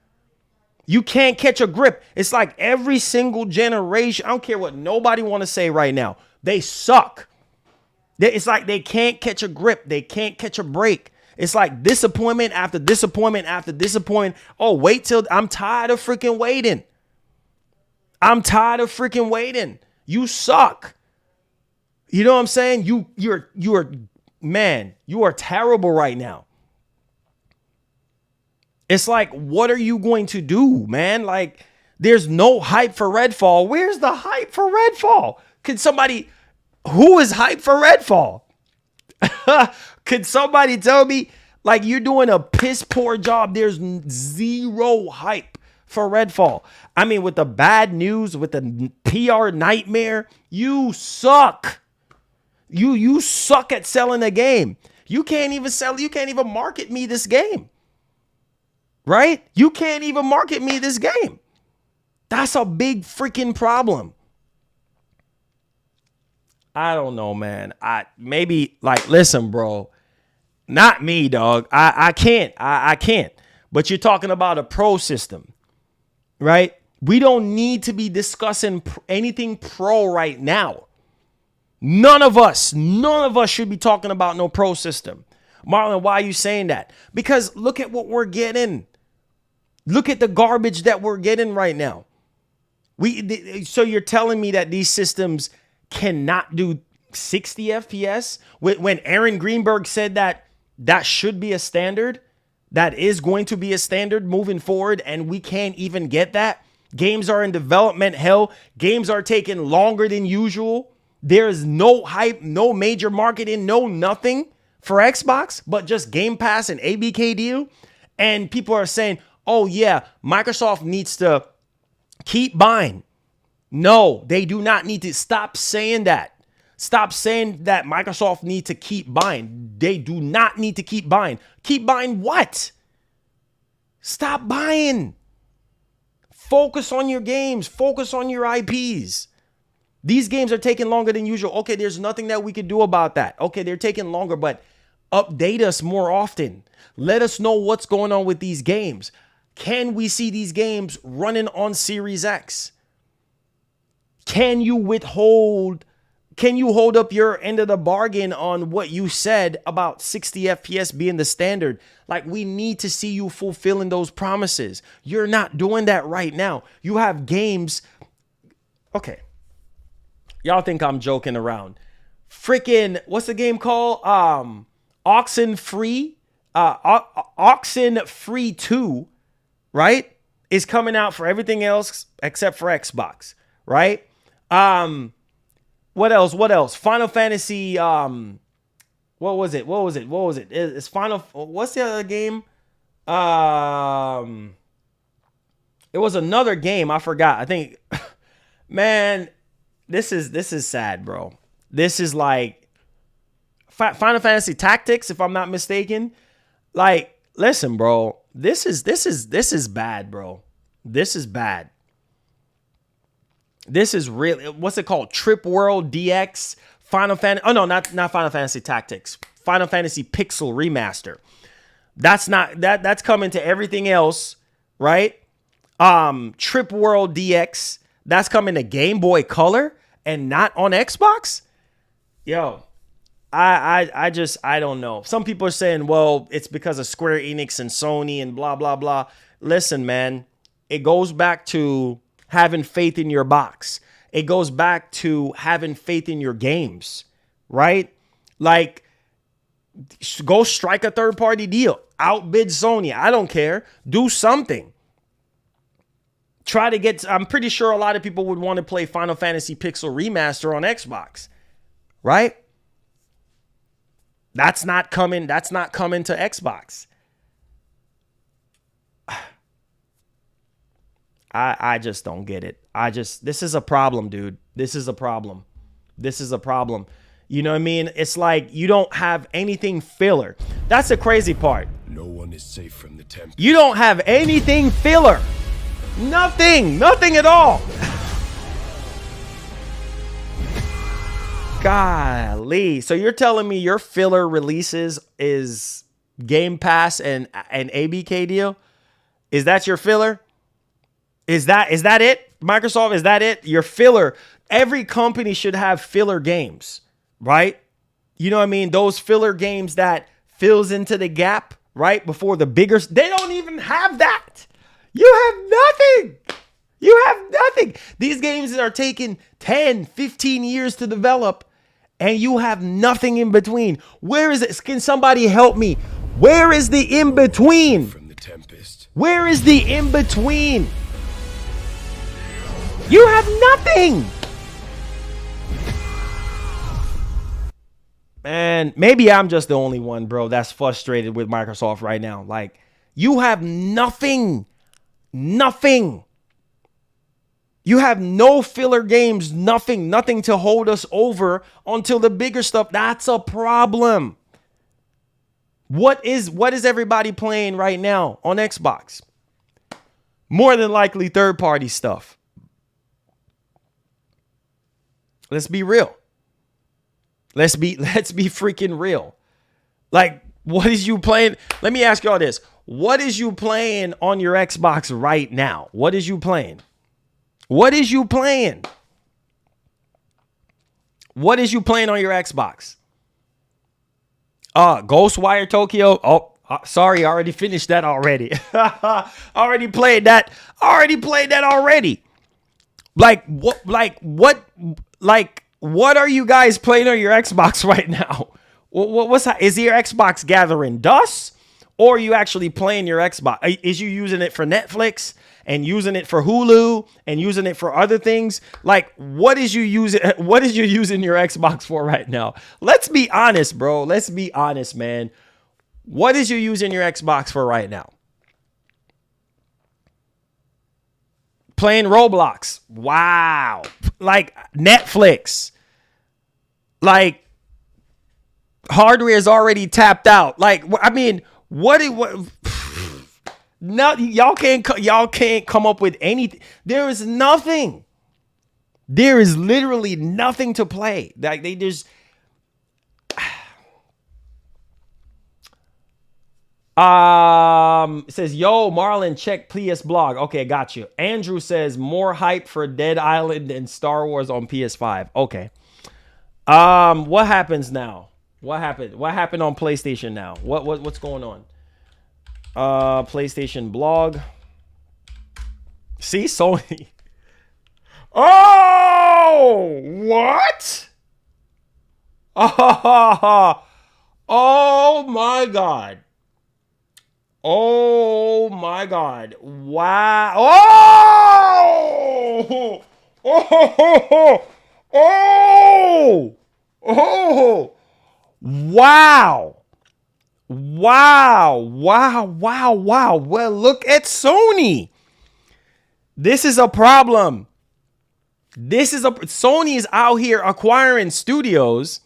You can't catch a grip. It's like every single generation. I don't care what nobody want to say right now. They suck. It's like they can't catch a grip. They can't catch a break. It's like disappointment after disappointment after disappointment. Oh, wait till I'm tired of freaking waiting. I'm tired of freaking waiting. You suck. You know what I'm saying? You are terrible right now. It's like, what are you going to do, man? Like, there's no hype for Redfall. Where's the hype for Redfall? Who is hype for Redfall? Could somebody tell me, like, you're doing a piss poor job? There's zero hype for Redfall. I mean, with the bad news, with the PR nightmare, you suck. You suck at selling a game. You can't even market me this game. Right? You can't even market me this game. That's a big freaking problem. I don't know, man. Listen, bro. Not me, dog. I can't. I can't. But you're talking about a pro system, right? We don't need to be discussing anything pro right now. None of us should be talking about no pro system. Marlon, why are you saying that? Because look at what we're getting. Look at the garbage that we're getting right now. So you're telling me that these systems cannot do 60 FPS? When Aaron Greenberg said that should be a standard, that is going to be a standard moving forward, and we can't even get that. Games are in development hell. Games are taking longer than usual. There is no hype, no major marketing, no nothing for Xbox, but just Game Pass and ABK deal. And people are saying, oh yeah, Microsoft needs to keep buying. No, they do not need to. Stop saying that. Stop saying that Microsoft needs to keep buying. They do not need to keep buying. Keep buying what? Stop buying. Focus on your games. Focus on your IPs. These games are taking longer than usual. Okay, there's nothing that we could do about that. Okay, they're taking longer, but update us more often. Let us know what's going on with these games. Can we see these games running on Series X? Can you hold up your end of the bargain on what you said about 60 FPS being the standard? Like, we need to see you fulfilling those promises. You're not doing that right now. You have games. Okay. Y'all think I'm joking around. Freaking, what's the game called? Oxenfree 2, right? Is coming out for everything else except for Xbox, right? What else? Final Fantasy, what was it? It's Final, what's the other game? It was another game, I forgot. I think, man, this is sad, bro. This is like Final Fantasy Tactics, if I'm not mistaken. Like, listen, bro, this is bad, bro. This is bad. This is really, what's it called? Trip World DX, Final Fantasy. Oh no, not Final Fantasy Tactics. Final Fantasy Pixel Remaster. That's coming to everything else, right? Trip World DX, that's coming to Game Boy Color and not on Xbox. Yo, I don't know. Some people are saying, well, it's because of Square Enix and Sony and blah, blah, blah. Listen, man, it goes back to having faith in your box. It goes back to having faith in your games, right? Like, go strike a third-party deal. Outbid Sony. I don't care. Do something. Try to get, I'm pretty sure a lot of people would want to play Final Fantasy Pixel Remaster on Xbox, right? That's not coming to Xbox. I just don't get it. This is a problem, dude. This is a problem. You know what I mean? It's like you don't have anything filler. That's the crazy part. No one is safe from the Tempest. You don't have anything filler. Nothing at all. Golly. So you're telling me your filler releases is Game Pass and an ABK deal? Is that your filler? Is that it? Microsoft, is that it? Your filler. Every company should have filler games, right? You know what I mean? Those filler games that fills into the gap, right? Before the bigger, they don't even have that. You have nothing. You have nothing. These games are taking 10, 15 years to develop, and you have nothing in between. Where is it? Can somebody help me? Where is the in between? From the Tempest. Where is the in between? You have nothing. Man, maybe I'm just the only one, bro, that's frustrated with Microsoft right now. Like, you have nothing. Nothing. You have no filler games, nothing to hold us over until the bigger stuff. That's a problem. What is everybody playing right now on Xbox? More than likely third-party stuff. Let's be real. Let's be freaking real. Like, what is you playing? Let me ask y'all this. What is you playing on your Xbox right now? What is you playing? What is you playing? What is you playing on your Xbox? Ghostwire Tokyo. Oh, sorry, I already finished that already. Already played that already. Like what are you guys playing on your Xbox right now? What's that? Is your Xbox gathering dust, or are you actually playing your Xbox? Is you using it for Netflix and using it for Hulu and using it for other things? Like, what is you using? What is you using your Xbox for right now? Let's be honest, bro. Let's be honest, man. What is you using your Xbox for right now? Playing Roblox. Wow. Like Netflix. Like, hardware is already tapped out. Like, I mean, what no, y'all can't come up with anything. There is nothing. There is literally nothing to play. Like, they just it says, yo, Marlon, check PS blog. Okay, got you. Andrew says more hype for Dead Island and Star Wars on PS5. Okay. What happens now? What happened on PlayStation now? What's going on? PlayStation blog. See, Sony. Oh, what? Oh my God. Oh my God. Wow. Oh! Oh! Oh! Oh! Wow. Wow. Wow. Wow. Wow. Well, look at Sony. This is a problem. Sony is out here acquiring studios,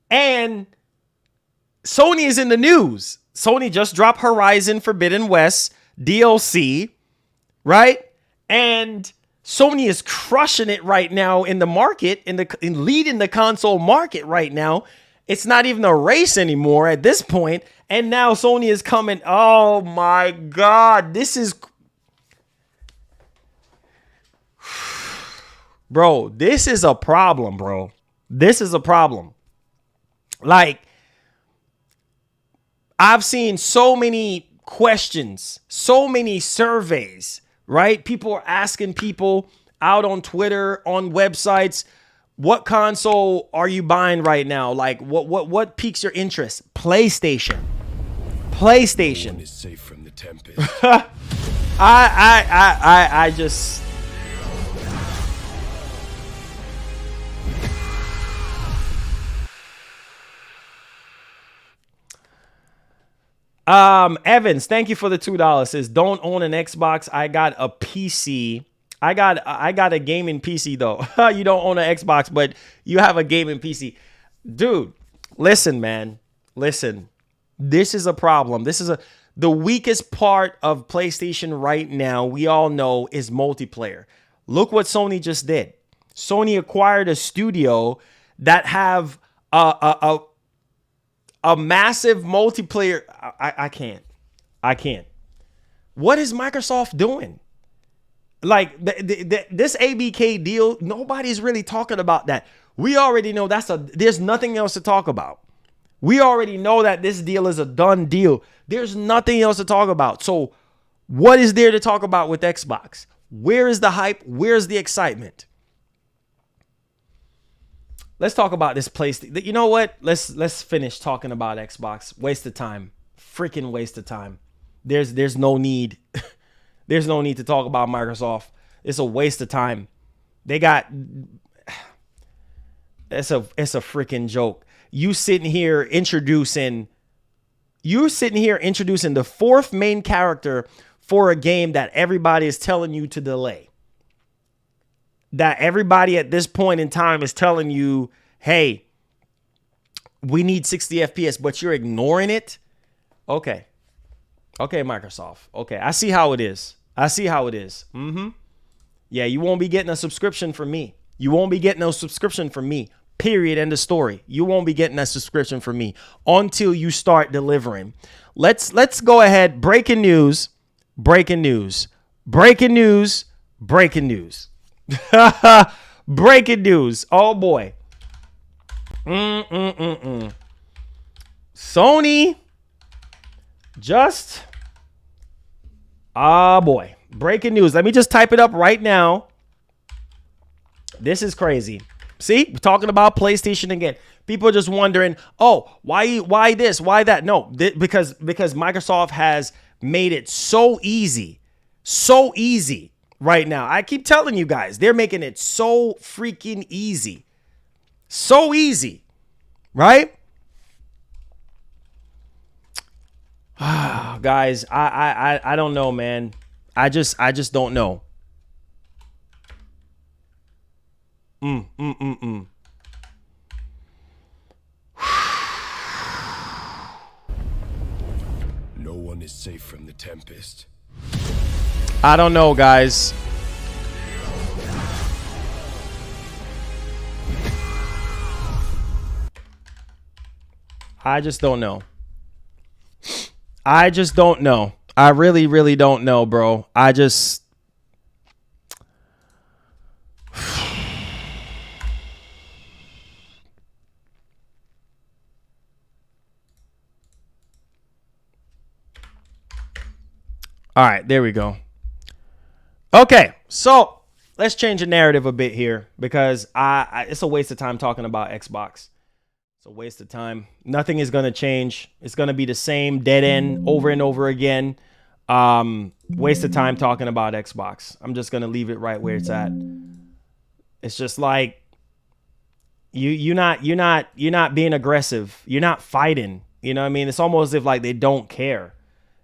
and Sony is in the news. Sony just dropped Horizon Forbidden West DLC, right? And Sony is crushing it right now in the market, in leading the console market right now. It's not even a race anymore at this point. And now Sony is coming. Oh my God. This is, bro, this is a problem, bro. This is a problem. Like, I've seen so many questions, so many surveys, right? People are asking people out on Twitter, on websites, what console are you buying right now? Like, what piques your interest? PlayStation. No one is safe from the Tempest. I just. Evans, thank you for the $2. Says, don't own an Xbox. I got a PC. I got a gaming PC though. You don't own an Xbox, but you have a gaming PC. Dude, listen, man. Listen. This is a problem. The weakest part of PlayStation right now, we all know, is multiplayer. Look what Sony just did. Sony acquired a studio that have a A massive multiplayer. I can't. I can't. What is Microsoft doing? Like this ABK deal, nobody's really talking about that. We already know there's nothing else to talk about. We already know that this deal is a done deal. There's nothing else to talk about. So what is there to talk about with Xbox? Where is the hype? Where's the excitement? Let's talk about this PlayStation. You know what? Let's finish talking about Xbox. Waste of time. Freaking waste of time. There's no need. There's no need to talk about Microsoft. It's a waste of time. It's a freaking joke. You sitting here introducing the fourth main character for a game that everybody is telling you to delay. That everybody at this point in time is telling you, hey, we need 60 FPS, but you're ignoring it. Okay, Microsoft. Okay, I see how it is. Yeah, you won't be getting a subscription from me. You won't be getting a subscription from me. Period. End of story. You won't be getting that subscription from me until you start delivering. Let's go ahead. Breaking news. Breaking news. Breaking news. Breaking news. Breaking news. Oh boy. Sony just boy. Breaking news. Let me just type it up right now. This is crazy. See, we're talking about PlayStation again. People are just wondering, oh, why this? Why that? No, because Microsoft has made it so easy right now. I keep telling you guys, they're making it so freaking easy. So easy, right? Guys, I don't know, man. I just don't know. No one is safe from the Tempest. I don't know, guys. I just don't know. I just don't know. I really, really don't know, bro. I just... All right, there we go. Okay, so let's change the narrative a bit here because it's a waste of time talking about Xbox. It's a waste of time. Nothing is going to change. It's going to be the same dead end over and over again. Waste of time talking about Xbox. I'm just going to leave it right where it's at. It's just like you're not being aggressive. You're not fighting. You know what I mean? It's almost as if like they don't care.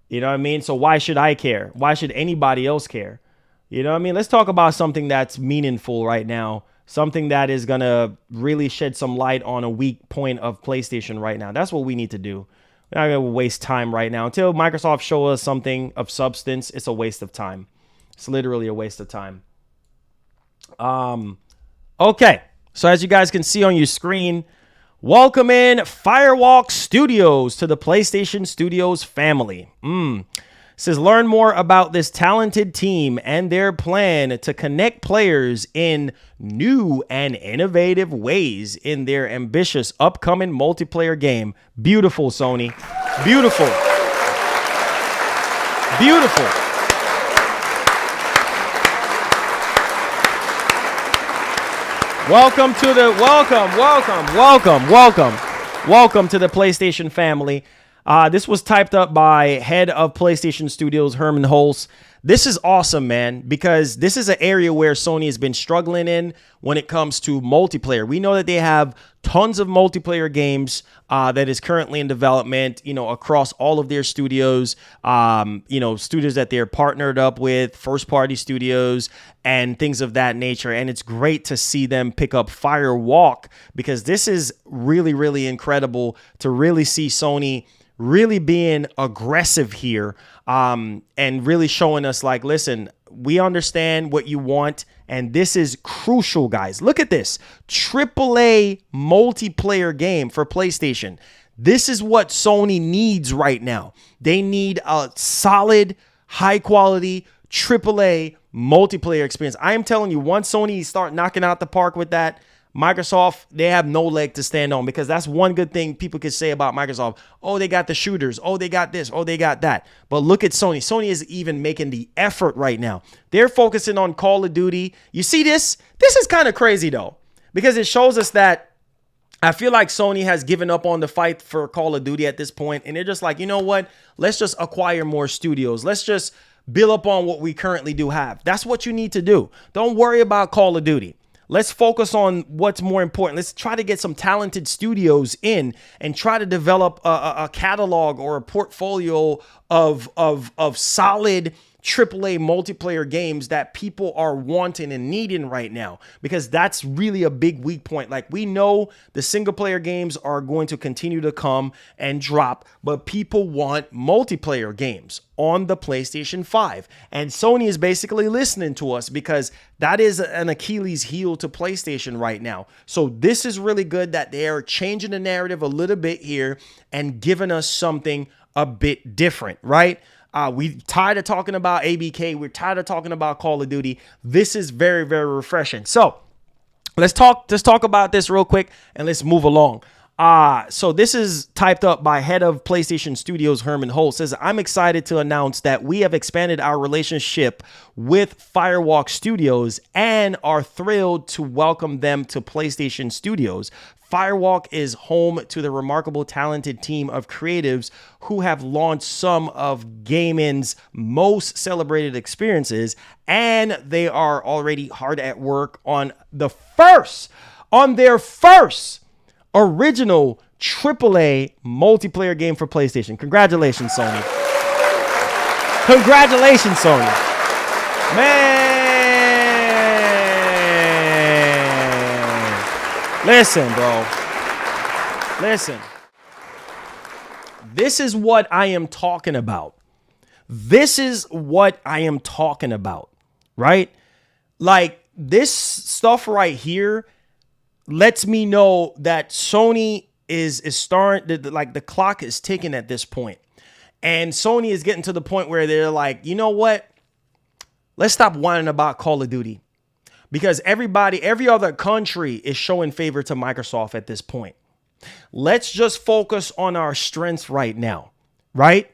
You know what I mean? So why should I care? Why should anybody else care? You know what I mean? Let's talk about something that's meaningful right now. Something that is going to really shed some light on a weak point of PlayStation right now. That's what we need to do. We're not going to waste time right now. Until Microsoft show us something of substance, it's a waste of time. It's literally a waste of time. Okay. So as you guys can see on your screen, welcome in Firewalk Studios to the PlayStation Studios family. It says learn more about this talented team and their plan to connect players in new and innovative ways in their ambitious upcoming multiplayer game. Beautiful, Sony. Beautiful. Beautiful. Welcome to the welcome to the PlayStation family. This was typed up by head of PlayStation Studios, Herman Hulse. This is awesome, man, because this is an area where Sony has been struggling in when it comes to multiplayer. We know that they have tons of multiplayer games that is currently in development, across all of their studios, studios that they're partnered up with, first-party studios, and things of that nature. And it's great to see them pick up Firewalk because this is really, really incredible to really see Sony really being aggressive here, and really showing us like, listen, we understand what you want, and this is crucial, guys. Look at this AAA multiplayer game for PlayStation. This is what Sony needs right now. They need a solid, high quality, AAA multiplayer experience. I am telling you, once Sony start knocking out the park with that, Microsoft, they have no leg to stand on, because that's one good thing people could say about Microsoft. Oh, they got the shooters. Oh, they got this. Oh, they got that. But look at Sony. Sony is even making the effort right now. They're focusing on Call of Duty. You see this? This is kind of crazy, though, because it shows us that I feel like Sony has given up on the fight for Call of Duty at this point, and they're just like, you know what? Let's just acquire more studios. Let's just build up on what we currently do have. That's what you need to do. Don't worry about Call of Duty. Let's focus on what's more important. Let's try to get some talented studios in and try to develop a catalog or a portfolio of solid AAA multiplayer games that people are wanting and needing right now, because that's really a big weak point. Like, we know the single player games are going to continue to come and drop, but people want multiplayer games on the PlayStation 5. And Sony is basically listening to us, because that is an Achilles heel to PlayStation right now. So this is really good that they are changing the narrative a little bit here and giving us something a bit different, right? We tired of talking about ABK. We're tired of talking about Call of Duty. This is very, very refreshing. So let's talk about this real quick and let's move along. So this is typed up by head of PlayStation Studios, Herman Holt. Says, I'm excited to announce that we have expanded our relationship with Firewalk Studios and are thrilled to welcome them to PlayStation Studios. Firewalk is home to the remarkable, talented team of creatives who have launched some of gaming's most celebrated experiences, and they are already hard at work on their first original AAA multiplayer game for PlayStation. Congratulations, Sony. Congratulations, Sony. Man. Listen, bro. Listen. This is what I am talking about. This is what I am talking about, right? Like, this stuff right here lets me know that Sony is starting, like, the clock is ticking at this point. And Sony is getting to the point where they're like, you know what? Let's stop whining about Call of Duty. Because every other country is showing favor to Microsoft at this point. Let's just focus on our strengths right now, right?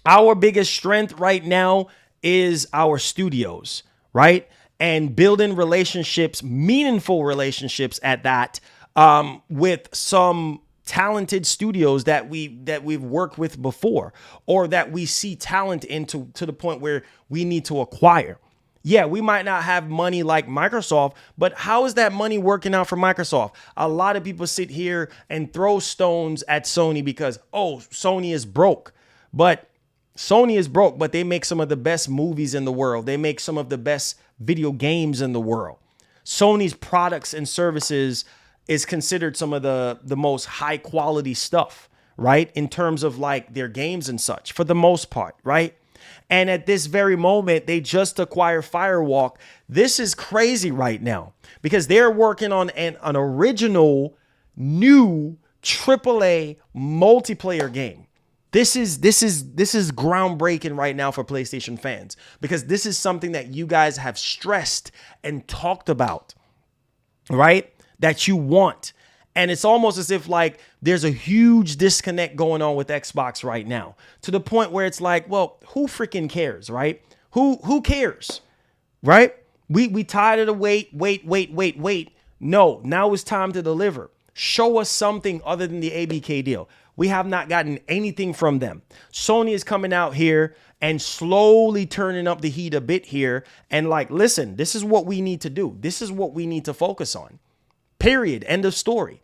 Our biggest strength right now is our studios, right? And building relationships, meaningful relationships at that, with some talented studios that we've worked with before, or that we see talent into to the point where we need to acquire. Yeah, we might not have money like Microsoft, but how is that money working out for Microsoft? A lot of people sit here and throw stones at Sony because, oh, Sony is broke. But Sony is broke, but they make some of the best movies in the world. They make some of the best video games in the world. Sony's products and services is considered some of the most high quality stuff, right? In terms of like their games and such, for the most part, right? And at this very moment, they just acquired Firewalk. This is crazy right now because they're working on an original new AAA multiplayer game. This is groundbreaking right now for PlayStation fans, because this is something that you guys have stressed and talked about, right? That you want. And it's almost as if like there's a huge disconnect going on with Xbox right now, to the point where it's like, well, who freaking cares, right? Who cares, right? We tired of the wait. No, now it's time to deliver. Show us something other than the ABK deal. We have not gotten anything from them. Sony is coming out here and slowly turning up the heat a bit here. And like, listen, this is what we need to do. This is what we need to focus on. Period. End of story.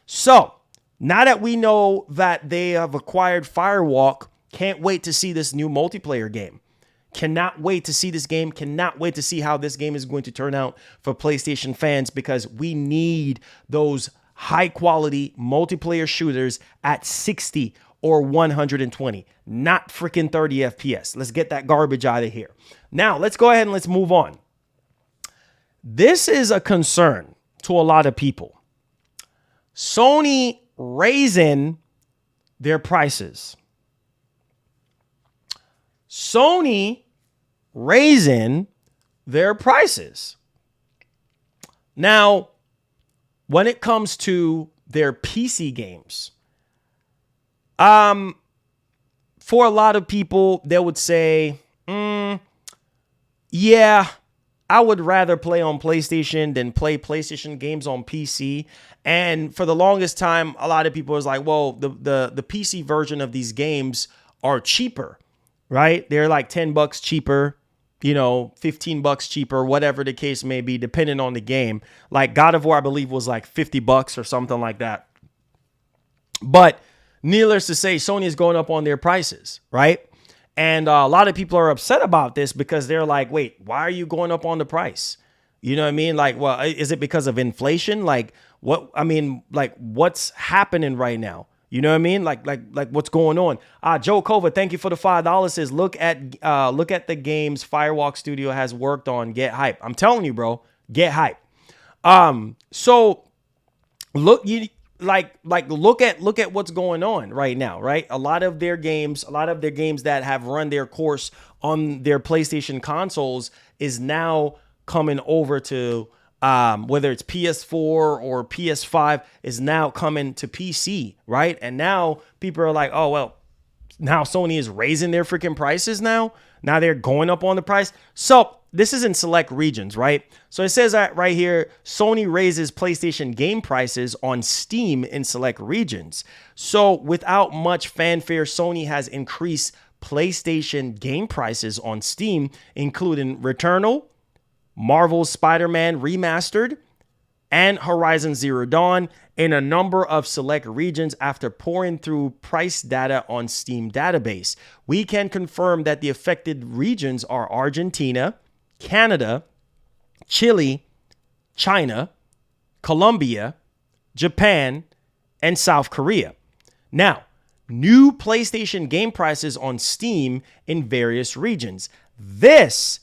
So now that we know that they have acquired Firewalk, can't wait to see this new multiplayer game. Cannot wait to see this game. Cannot wait to see how this game is going to turn out for PlayStation fans, because we need those high quality multiplayer shooters at 60 or 120, not freaking 30 FPS. Let's get that garbage out of here. Now let's go ahead and let's move on. This is a concern to a lot of people. Sony raising their prices. Sony raising their prices. Now, when it comes to their PC games, for a lot of people, they would say, yeah, I would rather play on PlayStation than play PlayStation games on PC. And for the longest time, a lot of people was like, well, the PC version of these games are cheaper, right? They're like $10 cheaper, 15 bucks cheaper, whatever the case may be, depending on the game. Like God of War, I believe, was like $50 or something like that. But needless to say, Sony is going up on their prices, right? And a lot of people are upset about this because they're like, wait, why are you going up on the price? You know what I mean? Like, well, is it because of inflation? Like, what? I mean, like, what's happening right now? You know what I mean? Like what's going on? Joe Kova, thank you for the $5. Says, look at the games Firewalk Studio has worked on. Get hype. I'm telling you, bro, get hype. So look, look at what's going on right now, right? A lot of their games that have run their course on their PlayStation consoles is now coming over to whether it's PS4 or PS5 is now coming to PC, right? And now people are like, oh, well, now Sony is raising their freaking prices now. Now they're going up on the price. So this is in select regions, right? So it says that right here, Sony raises PlayStation game prices on Steam in select regions. So without much fanfare, Sony has increased PlayStation game prices on Steam, including Returnal, Marvel's Spider-Man Remastered, and Horizon Zero Dawn in a number of select regions after pouring through price data on Steam database. We can confirm that the affected regions are Argentina, Canada, Chile, China, Colombia, Japan, and South Korea. Now, new PlayStation game prices on Steam in various regions. This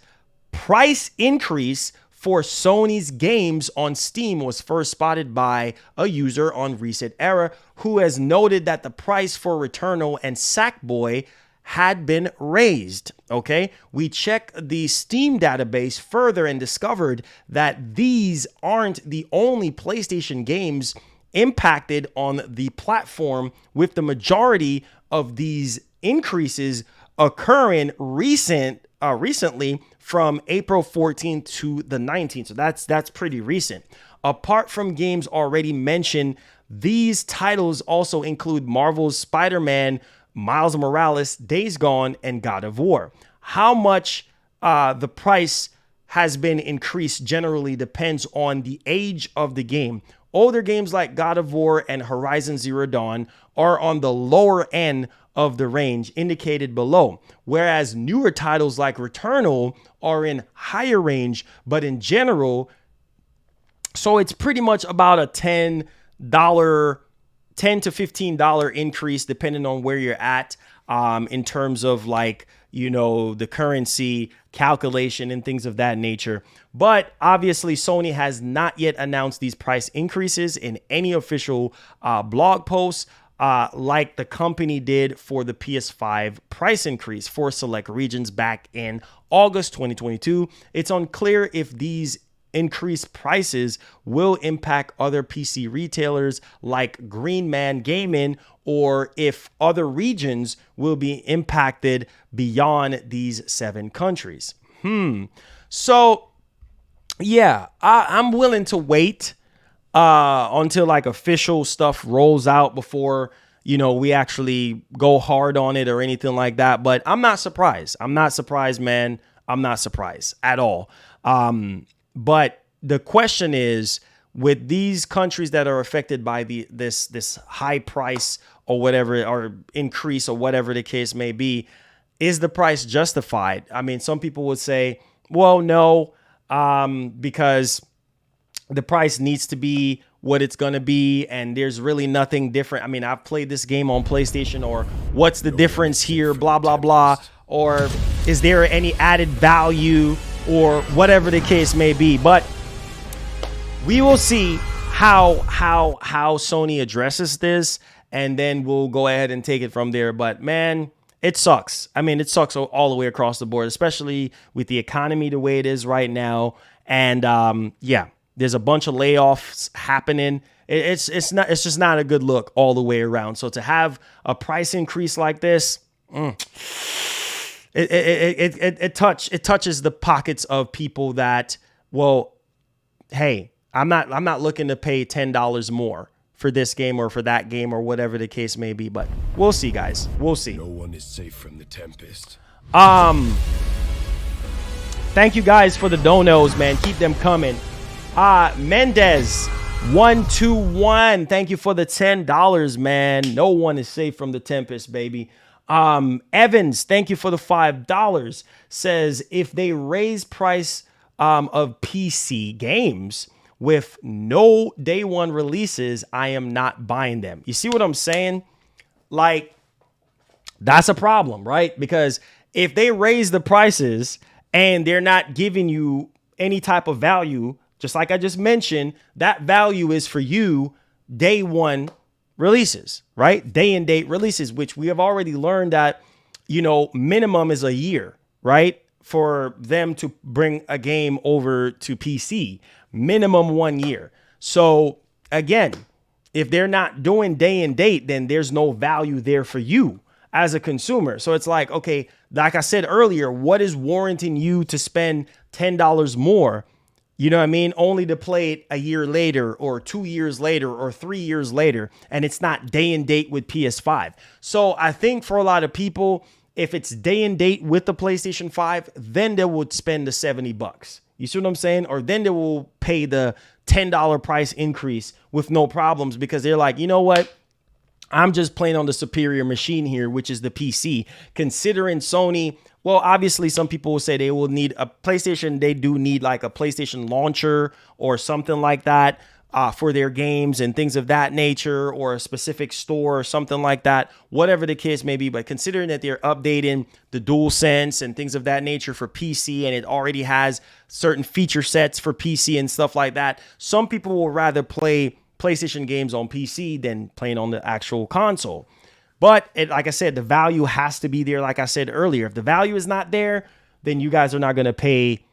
price increase for Sony's games on Steam was first spotted by a user on Reset Era who has noted that the price for Returnal and Sackboy had been raised. Okay, we checked the Steam database further and discovered that these aren't the only PlayStation games impacted on the platform, with the majority of these increases occurring recently from April 14th to the 19th. So that's pretty recent. Apart from games already mentioned, these titles also include Marvel's Spider-Man, Miles Morales, Days Gone, and God of War. How much the price has been increased generally depends on the age of the game. Older games like God of War and Horizon Zero Dawn are on the lower end of the range indicated below, whereas newer titles like Returnal are in higher range, but in general, so it's pretty much about a $10 to $15 increase depending on where you're at in terms of the currency calculation and things of that nature. But obviously Sony has not yet announced these price increases in any official blog posts like the company did for the PS5 price increase for select regions back in August 2022. It's unclear if these increased prices will impact other PC retailers like Green Man Gaming, or if other regions will be impacted beyond these 7 countries. So yeah, I'm willing to wait until official stuff rolls out before we actually go hard on it or anything like that. But I'm not surprised. I'm not surprised, man. I'm not surprised at all. But the question is, with these countries that are affected by this high price or whatever, or increase or whatever the case may be, is the price justified? I mean, some people would say, well, no, because the price needs to be what it's going to be, and there's really nothing different. I mean, I've played this game on PlayStation, or what's the difference here, blah, blah, blah, or is there any added value, or whatever the case may be. But we will see how Sony addresses this, and then we'll go ahead and take it from there. But man, it sucks. I mean, it sucks all the way across the board, especially with the economy the way it is right now. And yeah, there's a bunch of layoffs happening. It's just not a good look all the way around. So to have a price increase like this, it touches the pockets of people that, well, hey, I'm not looking to pay $10 more for this game or for that game or whatever the case may be, but we'll see, guys. We'll see. No one is safe from the Tempest. Thank you guys for the donos, man. Keep them coming. Mendez 121. Thank you for the $10, man. No one is safe from the Tempest, baby. Evans, thank you for the $5. Says if they raise price of PC games with no day one releases, I am not buying them. You see what I'm saying? Like, that's a problem, right? Because if they raise the prices and they're not giving you any type of value, just like I just mentioned, that value is for you day one releases, right? Day and date releases, which we have already learned that, you know, minimum is a year, right? For them to bring a game over to PC, minimum 1 year. So again, if they're not doing day and date, then there's no value there for you as a consumer. So it's like, okay, like I said earlier, what is warranting you to spend $10 more? You know what I mean? Only to play it a year later or 2 years later or 3 years later. And it's not day and date with PS5. So I think for a lot of people, if it's day and date with the PlayStation 5, then they would spend the $70. You see what I'm saying? Or then they will pay the $10 price increase with no problems because they're like, you know what? I'm just playing on the superior machine here, which is the PC. Considering Sony, well, obviously some people will say they will need a PlayStation. They do need like a PlayStation launcher or something like that for their games and things of that nature, or a specific store or something like that, whatever the case may be. But considering that they're updating the DualSense and things of that nature for PC, and it already has certain feature sets for PC and stuff like that, some people will rather play PlayStation games on PC than playing on the actual console. But like I said, the value has to be there. Like I said earlier, if the value is not there, then you guys are not going to pay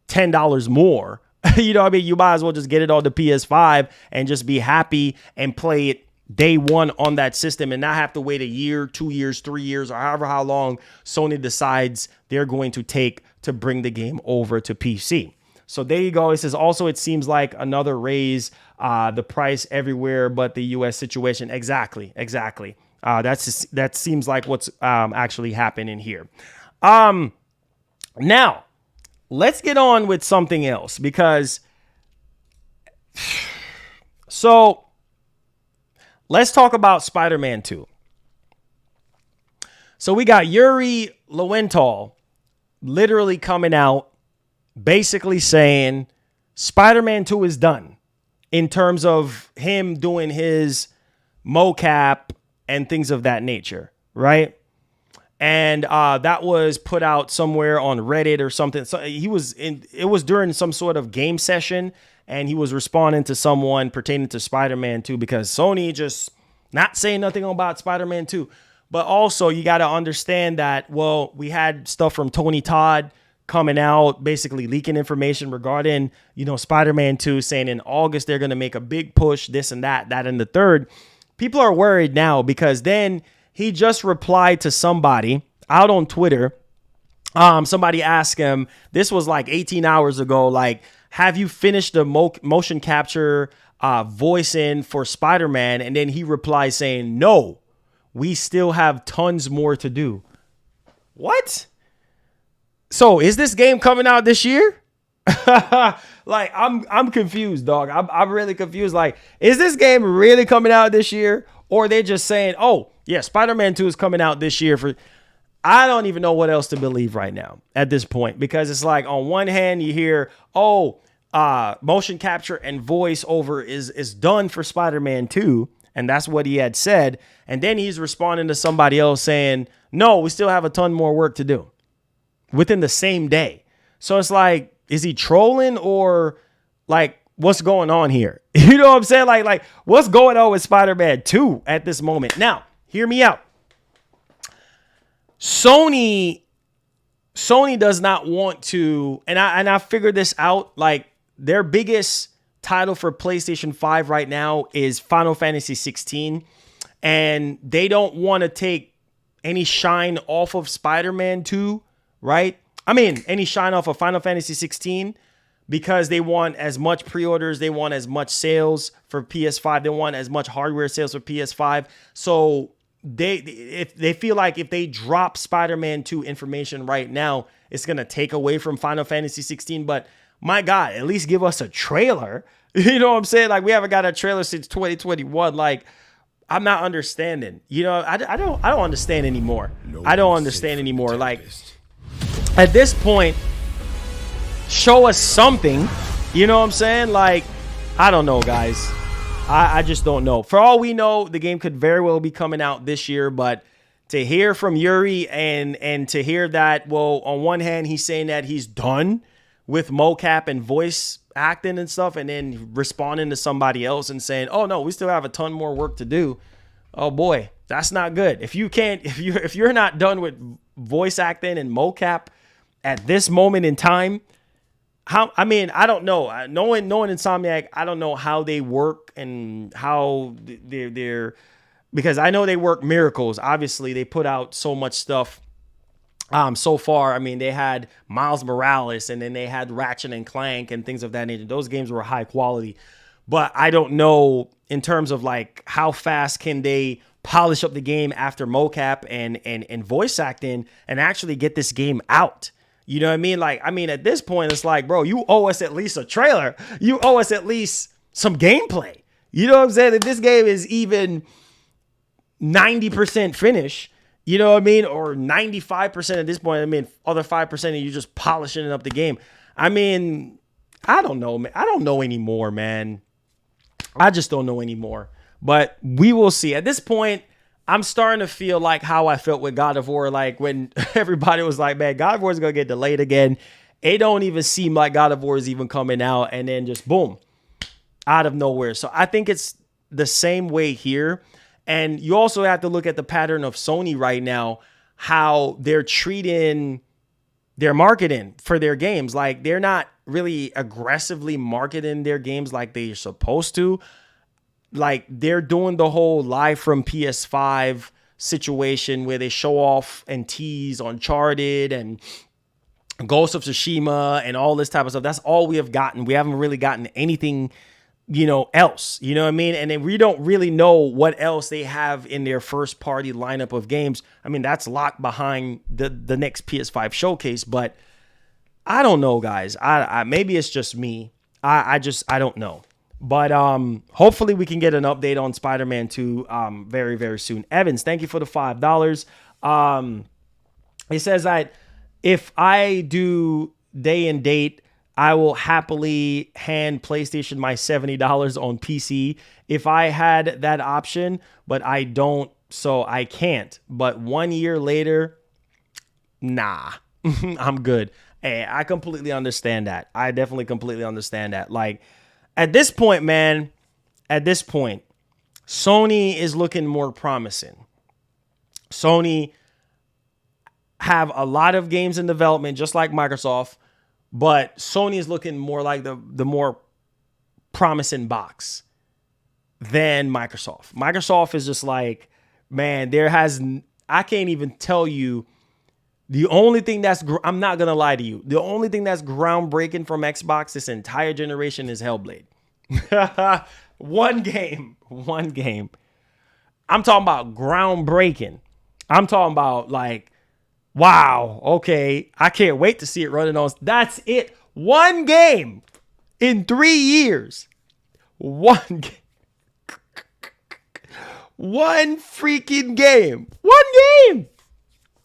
$10 more. You know what I mean? You might as well just get it on the PS5 and just be happy and play it day one on that system and not have to wait a year, 2 years, 3 years, or however how long Sony decides they're going to take to bring the game over to PC. So there you go. It says also, it seems like another raise the price everywhere but the US situation. Exactly. That seems like what's actually happening here. Now, let's get on with something else, because so let's talk about Spider-Man 2. So we got Yuri Lowenthal literally coming out basically saying Spider-Man 2 is done in terms of him doing his mocap and things of that nature, right? And that was put out somewhere on Reddit or something. So it was during some sort of game session, and he was responding to someone pertaining to Spider-Man 2, because Sony just not saying nothing about Spider-Man 2. But also you got to understand that, well, we had stuff from Tony Todd coming out, basically leaking information regarding, you know, Spider-Man 2, saying in August they're going to make a big push, this and that and the third. People are worried now because then he just replied to somebody out on Twitter. Somebody asked him, this was like 18 hours ago, like, have you finished the motion capture voice in for Spider-Man? And then he replies saying, no, we still have tons more to do. What? So is this game coming out this year? Like, I'm confused, dog. I'm really confused. Like, is this game really coming out this year? Or they're just saying, oh, yeah, Spider-Man 2 is coming out this year. I don't even know what else to believe right now at this point, because it's like, on one hand, you hear, motion capture and voice over is done for Spider-Man 2. And that's what he had said. And then he's responding to somebody else saying, no, we still have a ton more work to do within the same day. So it's like, is he trolling, or like, what's going on here. You know what I'm saying? Like what's going on with Spider-Man 2 at this moment? Now, hear me out. Sony does not want to, and I figured this out, like their biggest title for PlayStation 5 right now is Final Fantasy 16, and they don't want to take any shine off of Spider-Man 2, right? I mean, any shine off of Final Fantasy 16 because they want as much pre-orders, they want as much sales for PS5, they want as much hardware sales for PS5. So they feel like if they drop Spider-Man 2 information right now, it's going to take away from Final Fantasy 16. But my God, at least give us a trailer. You know what I'm saying? Like we haven't got a trailer since 2021. Like I'm not understanding. You know, I don't understand anymore. I don't understand anymore. Like at this point, show us something. You know what I'm saying? Like I don't know, guys. I just don't know. For all we know, the game could very well be coming out this year, but to hear from Yuri and to hear that, well, on one hand, he's saying that he's done with mocap and voice acting and stuff, and then responding to somebody else and saying, oh no, we still have a ton more work to do. Oh boy, that's not good. If you're not done with voice acting and mocap at this moment in time, I don't know. Knowing Insomniac, I don't know how they work and how they're because I know they work miracles. Obviously, they put out so much stuff so far. I mean, they had Miles Morales and then they had Ratchet and Clank and things of that nature. Those games were high quality. But I don't know in terms of like how fast can they polish up the game after mocap and voice acting and actually get this game out. You know what I mean? Like, I mean, at this point, it's like, bro, you owe us at least a trailer. You owe us at least some gameplay. You know what I'm saying? If this game is even 90% finished, you know what I mean? Or 95% at this point, I mean, other 5% of you just polishing up the game. I mean, I don't know, man. I don't know anymore, man. I just don't know anymore. But we will see. At this point, I'm starting to feel like how I felt with God of War. Like when everybody was like, man, God of War is going to get delayed again. It don't even seem like God of War is even coming out. And then just boom, out of nowhere. So I think it's the same way here. And you also have to look at the pattern of Sony right now, how they're treating their marketing for their games. Like they're not really aggressively marketing their games like they're supposed to. Like they're doing the whole live from PS5 situation where they show off and tease Uncharted and Ghost of Tsushima and all this type of stuff. That's all we have gotten. We haven't really gotten anything, you know, else, you know what I mean? And then we don't really know what else they have in their first party lineup of games. I mean, that's locked behind the next PS5 showcase, but I don't know, guys. I maybe it's just me. I don't know. But hopefully we can get an update on Spider-Man 2 very, very soon. Evans, thank you for the $5. It says that if I do day and date, I will happily hand PlayStation my $70 on PC if I had that option, but I don't, so I can't. But 1 year later, nah, I'm good. Hey, I completely understand that. I definitely completely understand that. Like, at this point, man, Sony is looking more promising. Sony have a lot of games in development, just like Microsoft, but Sony is looking more like the more promising box than Microsoft. Microsoft is just like, man, I can't even tell you. The only thing I'm not going to lie to you. The only thing that's groundbreaking from Xbox this entire generation is Hellblade. One game. I'm talking about groundbreaking. I'm talking about like, wow, okay. I can't wait to see it running on. That's it. One game in 3 years. One freaking game.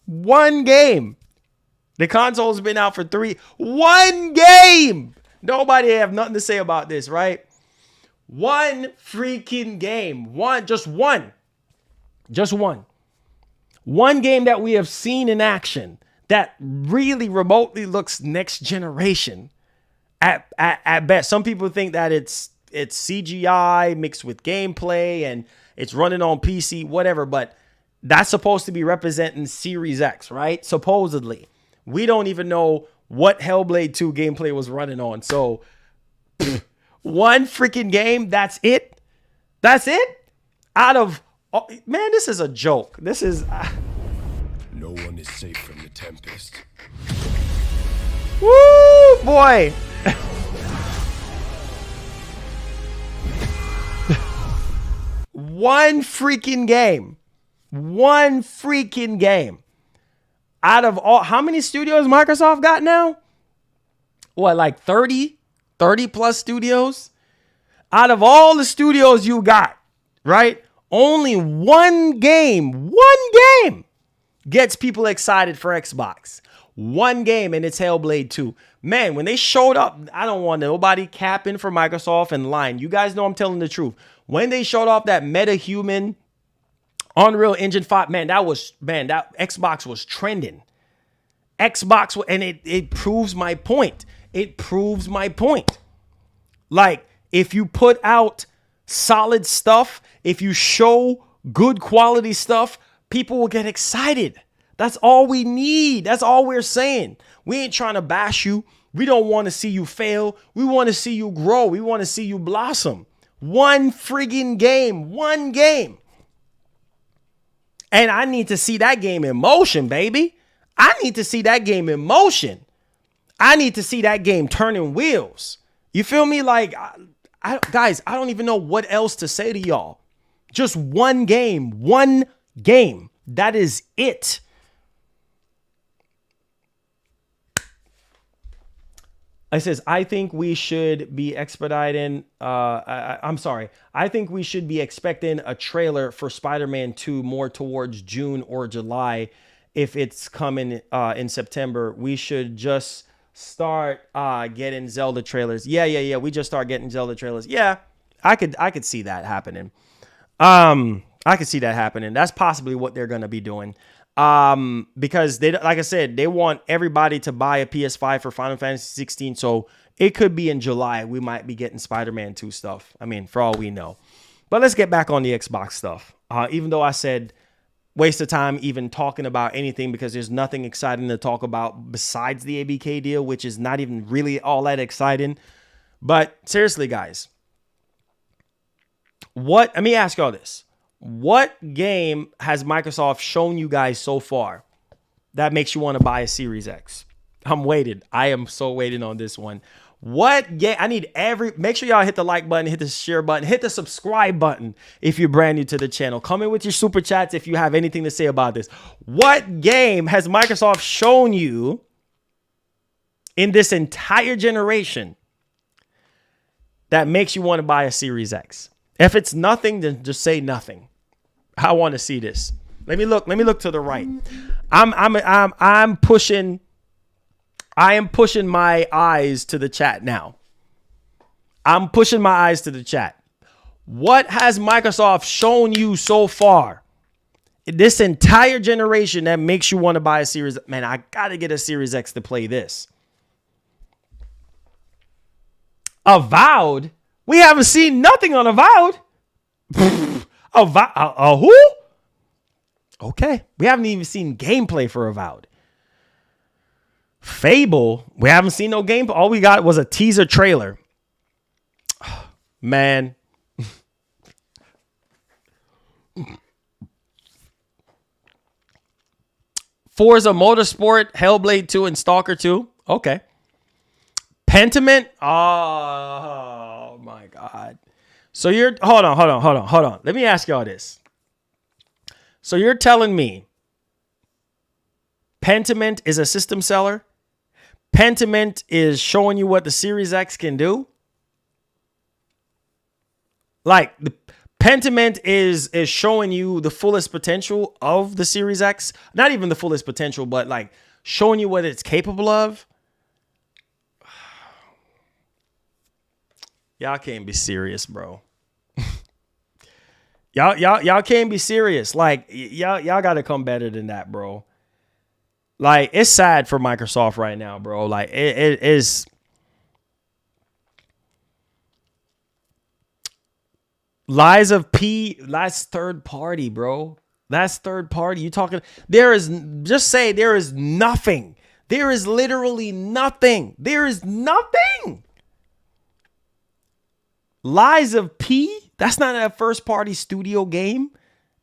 One game. The console's been out for 3. One game. Nobody have nothing to say about this, right? One freaking game. Just one. One game that we have seen in action that really remotely looks next generation. At best. Some people think that it's CGI mixed with gameplay and it's running on PC, whatever, but that's supposed to be representing Series X, right? Supposedly. We don't even know what Hellblade 2 gameplay was running on. So one freaking game, that's it. That's it. Out of man, this is a joke. This is No one is safe from the Tempest. woo, boy. One freaking game. One freaking game. Out of all, how many studios Microsoft got now? What, like 30? 30 plus studios? Out of all the studios you got, right? Only one game gets people excited for Xbox. One game, and it's Hellblade 2. Man, when they showed up, I don't want nobody capping for Microsoft and lying. You guys know I'm telling the truth. When they showed off that metahuman Unreal Engine 5, that Xbox was trending. Xbox, and it proves my point. It proves my point. Like, if you put out solid stuff, if you show good quality stuff, people will get excited. That's all we need. That's all we're saying. We ain't trying to bash you. We don't want to see you fail. We want to see you grow. We want to see you blossom. One friggin' game. One game. And I need to see that game in motion, baby. I need to see that game in motion. I need to see that game turning wheels. You feel me? Like, guys, I don't even know what else to say to y'all. Just one game. One game. That is it. It says, I think we should be expediting. I'm sorry. I think we should be expecting a trailer for Spider-Man 2 more towards June or July. If it's coming in September, we should just start getting Zelda trailers. Yeah. We just start getting Zelda trailers. Yeah, I could see that happening. I could see that happening. That's possibly what they're gonna be doing. Because they, like I said, they want everybody to buy a PS5 for Final Fantasy 16. So it could be in July. We might be getting Spider-Man 2 stuff. I mean, for all we know. But let's get back on the Xbox stuff. Even though I said waste of time even talking about anything because there's nothing exciting to talk about besides the ABK deal, which is not even really all that exciting. But seriously, guys, let me ask y'all this. What game has Microsoft shown you guys so far that makes you want to buy a Series X? I'm waiting. I am so waiting on this one. What game? I need make sure y'all hit the like button, hit the share button, hit the subscribe button if you're brand new to the channel. Come in with your super chats if you have anything to say about this. What game has Microsoft shown you in this entire generation that makes you want to buy a Series X? If it's nothing, then just say nothing. I want to see this. Let me look to the right. I am pushing my eyes to the chat now. I'm pushing my eyes to the chat. What has Microsoft shown you so far in this entire generation that makes you want to buy a Series? Man, I got to get a Series X to play this. Avowed? We haven't seen nothing on Avowed. Who? Okay. We haven't even seen gameplay for Avowed. Fable, we haven't seen no gameplay. All we got was a teaser trailer. Man. Forza Motorsport, Hellblade 2, and Stalker 2. Okay. Pentiment. Oh my God. So you're, hold on. Let me ask y'all this. So you're telling me Pentiment is a system seller? Pentiment is showing you what the Series X can do? Like, the Pentiment is showing you the fullest potential of the Series X. Not even the fullest potential, but like showing you what it's capable of. Y'all can't be serious, bro. Y'all can't be serious. Like, y'all got to come better than that, bro. Like, it's sad for Microsoft right now, bro. Like, it is. Lies of P, that's third party, bro. That's third party. You talking, there is, just say there is nothing. There is literally nothing. There is nothing. Lies of P, that's not a first party studio game.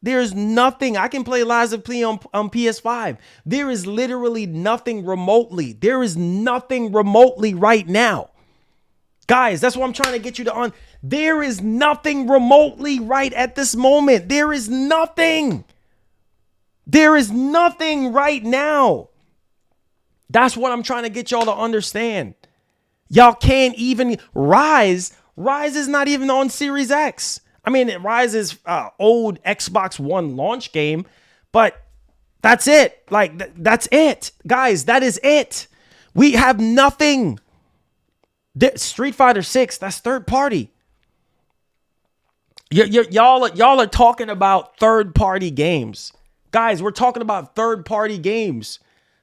There's nothing. I can play Lies of P on PS5. There is literally nothing remotely. There is nothing remotely right now. Guys, that's what I'm trying to get you to on. There is nothing remotely right at this moment. There is nothing. There is nothing right now. That's what I'm trying to get y'all to understand. Y'all can't even Rise. Rise is not even on Series X. I mean, Rise is old Xbox One launch game, but that's it. Like, that's it. Guys, that is it. We have nothing. Street Fighter 6, that's third party. Y'all are talking about third party games. Guys, we're talking about third party games.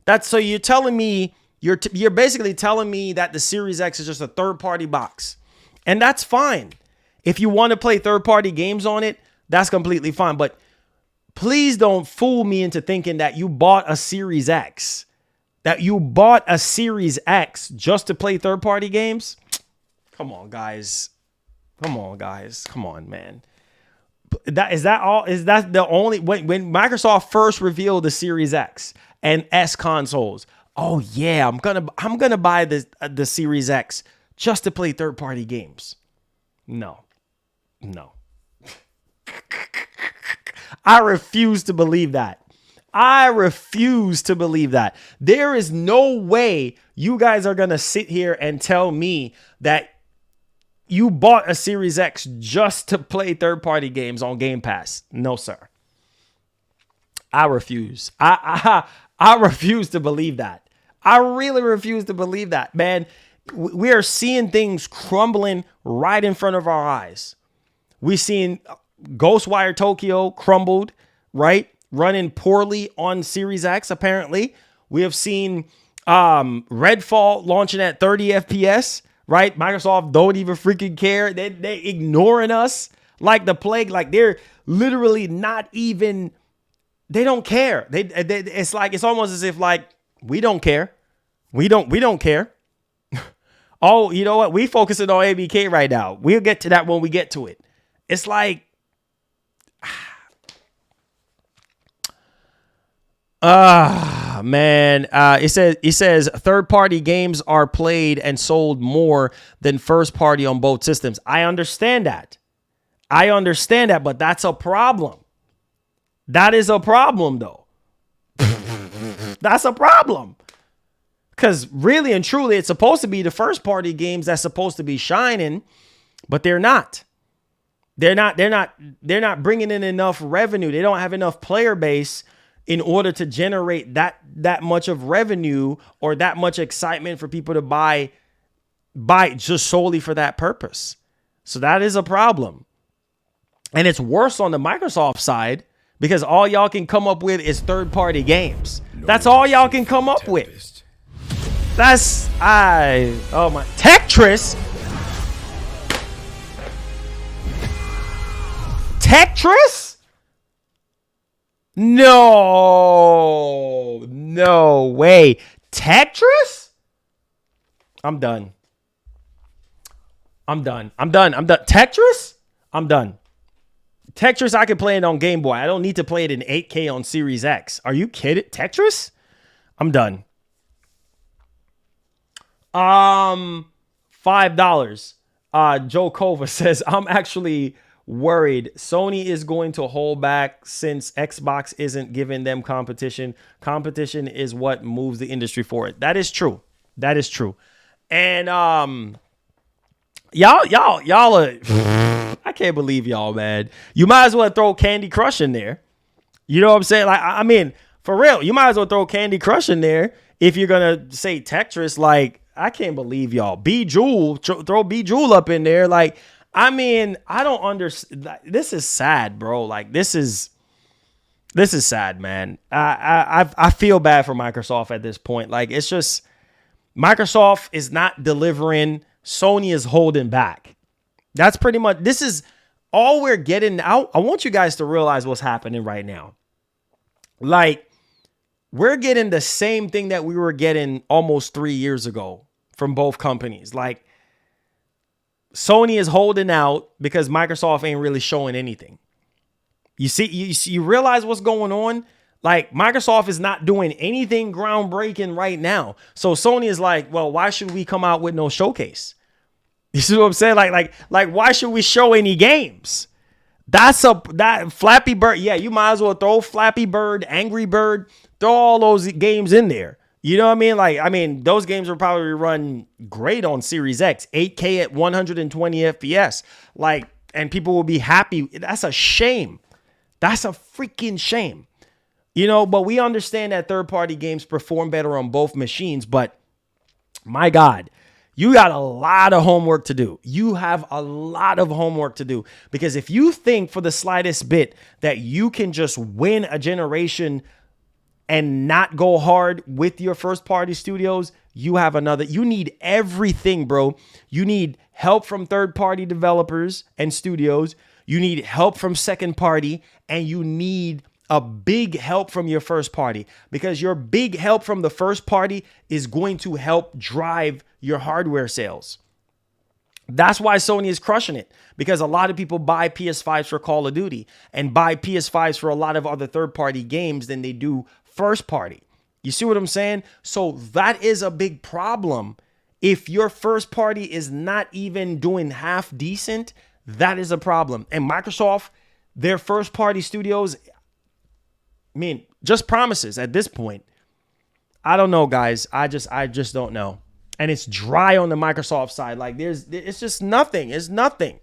That's so you're telling me, you're basically telling me that the Series X is just a third party box. And that's fine. If you want to play third party games on it, that's completely fine. But please don't fool me into thinking that you bought a Series X. That you bought a Series X just to play third party games. Come on, guys. Come on, guys. Come on, man. Is that the only when Microsoft first revealed the Series X and S consoles? Oh yeah, I'm gonna buy the Series X just to play third party games. No. I refuse to believe that. I refuse to believe that. There is no way you guys are going to sit here and tell me that you bought a Series X just to play third-party games on Game Pass. No, sir. I refuse. I refuse to believe that. I really refuse to believe that, man. We are seeing things crumbling right in front of our eyes. We've seen Ghostwire Tokyo crumbled, right? Running poorly on Series X, apparently. We have seen Redfall launching at 30 FPS, right? Microsoft don't even freaking care. They ignoring us like the plague. Like they're literally not even, they don't care. It's like, it's almost as if like, we don't care. We don't care. Oh, you know what? We focusing on ABK right now. We'll get to that when we get to it. It's like, man. It says third-party games are played and sold more than first-party on both systems. I understand that. But that's a problem. That is a problem, though. That's a problem. Because really and truly, it's supposed to be the first-party games that's supposed to be shining, but they're not. They're not bringing in enough revenue. They don't have enough player base in order to generate that much of revenue or that much excitement for people to buy just solely for that purpose. So that is a problem. And it's worse on the Microsoft side because all y'all can come up with is third-party games. That's all y'all can come up with. Oh my, Tetris? Tetris? No way. Tetris? I'm done. Tetris? I'm done. Tetris, I can play it on Game Boy. I don't need to play it in 8K on Series X. Are you kidding? Tetris? I'm done. $5. Joe Kova says, I'm actually worried Sony is going to hold back since Xbox isn't giving them competition. Competition is what moves the industry forward. That is true. And y'all are, I can't believe y'all, man. You might as well throw Candy Crush in there. You know what I'm saying? Like, I mean, for real, you might as well throw Candy Crush in there if you're gonna say Tetris. Like, I can't believe y'all. Bejeweled, throw Bejeweled up in there. Like, I mean, I don't understand. This is sad, bro. Like, this is sad, man. I feel bad for Microsoft at this point. Like, it's just Microsoft is not delivering. Sony is holding back. That's pretty much, this is all we're getting out, I want you guys to realize what's happening right now. Like, we're getting the same thing that we were getting almost 3 years ago from both companies. Like, Sony is holding out because Microsoft ain't really showing anything. You see, you realize what's going on? Like, Microsoft is not doing anything groundbreaking right now. So Sony is like, well, why should we come out with no showcase? You see what I'm saying? Like, why should we show any games? That Flappy Bird. Yeah, you might as well throw Flappy Bird, Angry Bird, throw all those games in there. You know what I mean? Like, I mean, those games will probably run great on Series X, 8K at 120 FPS. Like, and people will be happy. That's a shame. That's a freaking shame. You know, but we understand that third-party games perform better on both machines. But my God, you got a lot of homework to do. You have a lot of homework to do. Because if you think for the slightest bit that you can just win a generation and not go hard with your first party studios, you need everything, bro. You need help from third party developers and studios. You need help from second party, and you need a big help from your first party, because your big help from the first party is going to help drive your hardware sales. That's why Sony is crushing it, because a lot of people buy PS5s for Call of Duty and buy PS5s for a lot of other third party games than they do first party. You see what I'm saying? So that is a big problem. If your first party is not even doing half decent, that is a problem. And Microsoft, their first party studios, I mean, just promises at this point. I don't know, guys. I just don't know. And it's dry on the Microsoft side. Like, it's just nothing. It's nothing.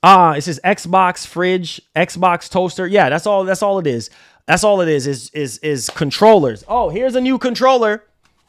It says Xbox fridge, Xbox toaster. Yeah, that's all it is. That's all it is controllers. Oh, here's a new controller.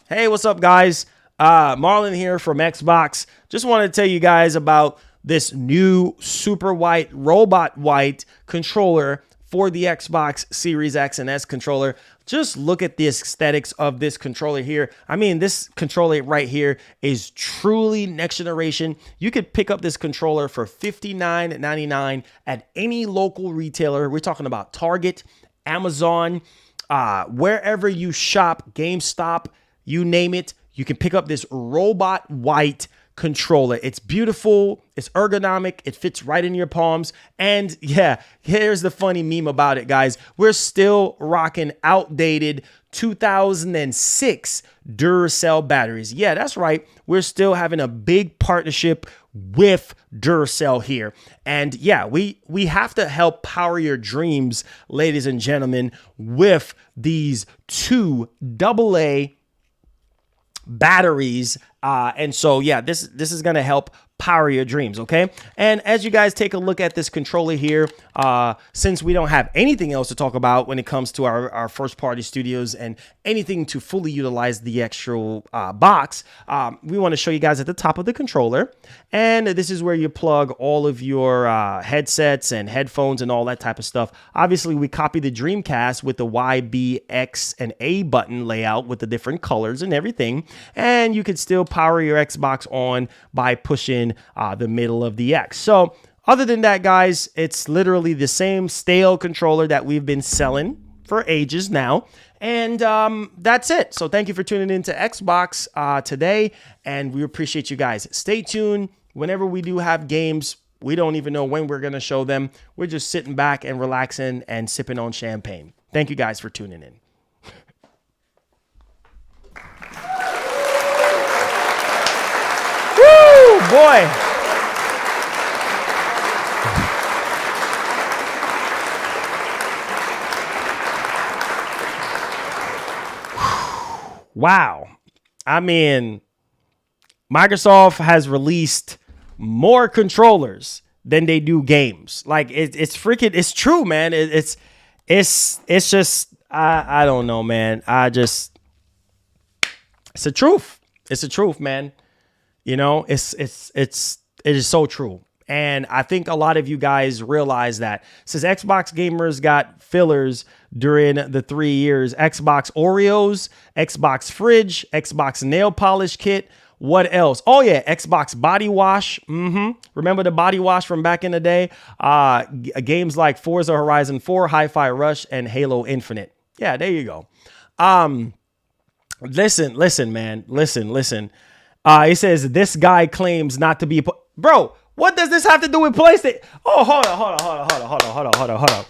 Hey, what's up, guys? Marlon here from Xbox. Just wanted to tell you guys about this new super white, robot white controller for the Xbox Series X and S controller. Just look at the aesthetics of this controller here. I mean, this controller right here is truly next generation. You could pick up this controller for $59.99 at any local retailer. We're talking about Target, Amazon, wherever you shop, GameStop, you name it. You can pick up this robot white controller. It's beautiful. It's ergonomic. It fits right in your palms. And yeah, here's the funny meme about it, guys. We're still rocking outdated 2006 Duracell batteries. Yeah, that's right. We're still having a big partnership with Duracell here. And yeah, we have to help power your dreams, ladies and gentlemen, with these two AA batteries. And so, yeah, this is going to help power your dreams. Okay. And as you guys take a look at this controller here, since we don't have anything else to talk about when it comes to our first party studios and anything to fully utilize the extra box, we want to show you guys at the top of the controller. And this is where you plug all of your headsets and headphones and all that type of stuff. Obviously, we copy the Dreamcast with the Y, B, X, and A button layout with the different colors and everything. And you can still power your Xbox on by pushing the middle of the X. So other than that, guys, it's literally the same stale controller that we've been selling for ages now. And that's it. So thank you for tuning in to Xbox today. And we appreciate you guys. Stay tuned. Whenever we do have games, we don't even know when we're going to show them. We're just sitting back and relaxing and sipping on champagne. Thank you guys for tuning in. Woo, boy. Wow. I mean, Microsoft has released more controllers than they do games. Like, it's freaking, it's true, man. It's just, I don't know, man. It's the truth. It's the truth, man. You know, it is so true. And I think a lot of you guys realize that since Xbox gamers got fillers during the 3 years, Xbox Oreos, Xbox Fridge, Xbox Nail Polish Kit, What else? Oh yeah, Xbox body wash. Remember the body wash from back in the day? Games like Forza Horizon 4, Hi-Fi Rush, and Halo Infinite. Yeah, there you go. Listen, man. Listen. He says this guy claims not to be bro. What does this have to do with PlayStation? Oh, hold on.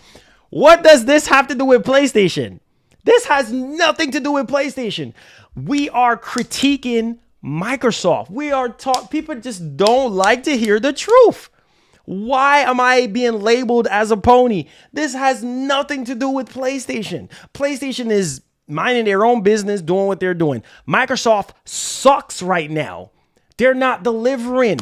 What does this have to do with PlayStation? This has nothing to do with PlayStation. We are critiquing Microsoft. People just don't like to hear the truth. Why am I being labeled as a pony? This has nothing to do with PlayStation. PlayStation is minding their own business, doing what they're doing. Microsoft sucks right now. They're not delivering.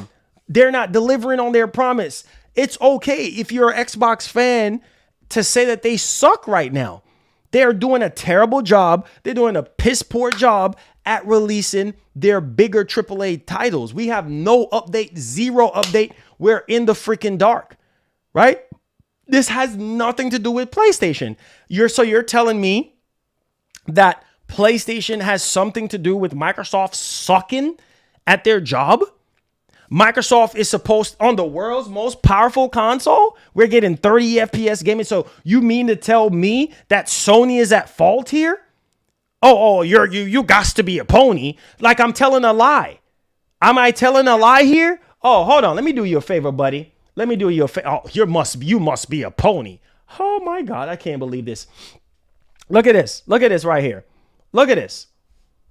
They're not delivering on their promise. It's okay if you're an Xbox fan to say that they suck right now. They're doing a terrible job. They're doing a piss poor job at releasing their bigger AAA titles. We have no update, zero update. We're in the freaking dark, right? This has nothing to do with PlayStation. You're telling me that PlayStation has something to do with Microsoft sucking at their job? Microsoft is supposed on the world's most powerful console. We're getting 30 FPS gaming. So you mean to tell me that Sony is at fault here? Oh, you got to be a pony. Like I'm telling a lie. Am I telling a lie here? Oh, hold on. Let me do you a favor, buddy. Let me do you a favor. Oh, you must be a pony. Oh my God, I can't believe this. Look at this. Look at this right here. Look at this.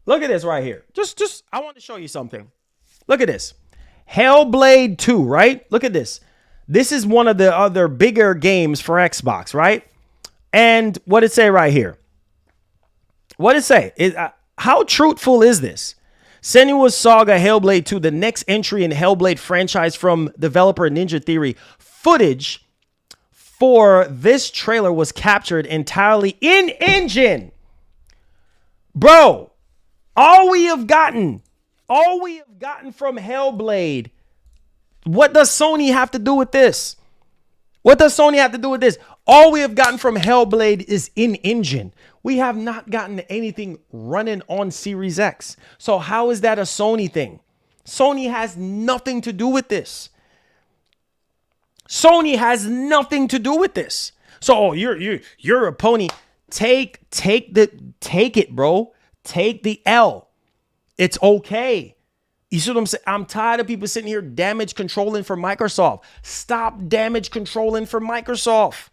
Look at this right here. Just I want to show you something. Look at this. Hellblade 2, right? Look at this. This is one of the other bigger games for Xbox, right? And what it say right here? What it say? How truthful is this? Senua's Saga Hellblade 2, the next entry in Hellblade franchise from developer Ninja Theory. Footage for this trailer was captured entirely in engine. Bro, all we have gotten from Hellblade. What does Sony have to do with this? What does Sony have to do with this? All we have gotten from Hellblade is in-engine. We have not gotten anything running on Series X. So how is that a Sony thing? Sony has nothing to do with this. Sony has nothing to do with this. So you're a pony. Take it, bro. Take the L. It's okay. You see what I'm saying? I'm tired of people sitting here damage controlling for Microsoft. Stop damage controlling for Microsoft.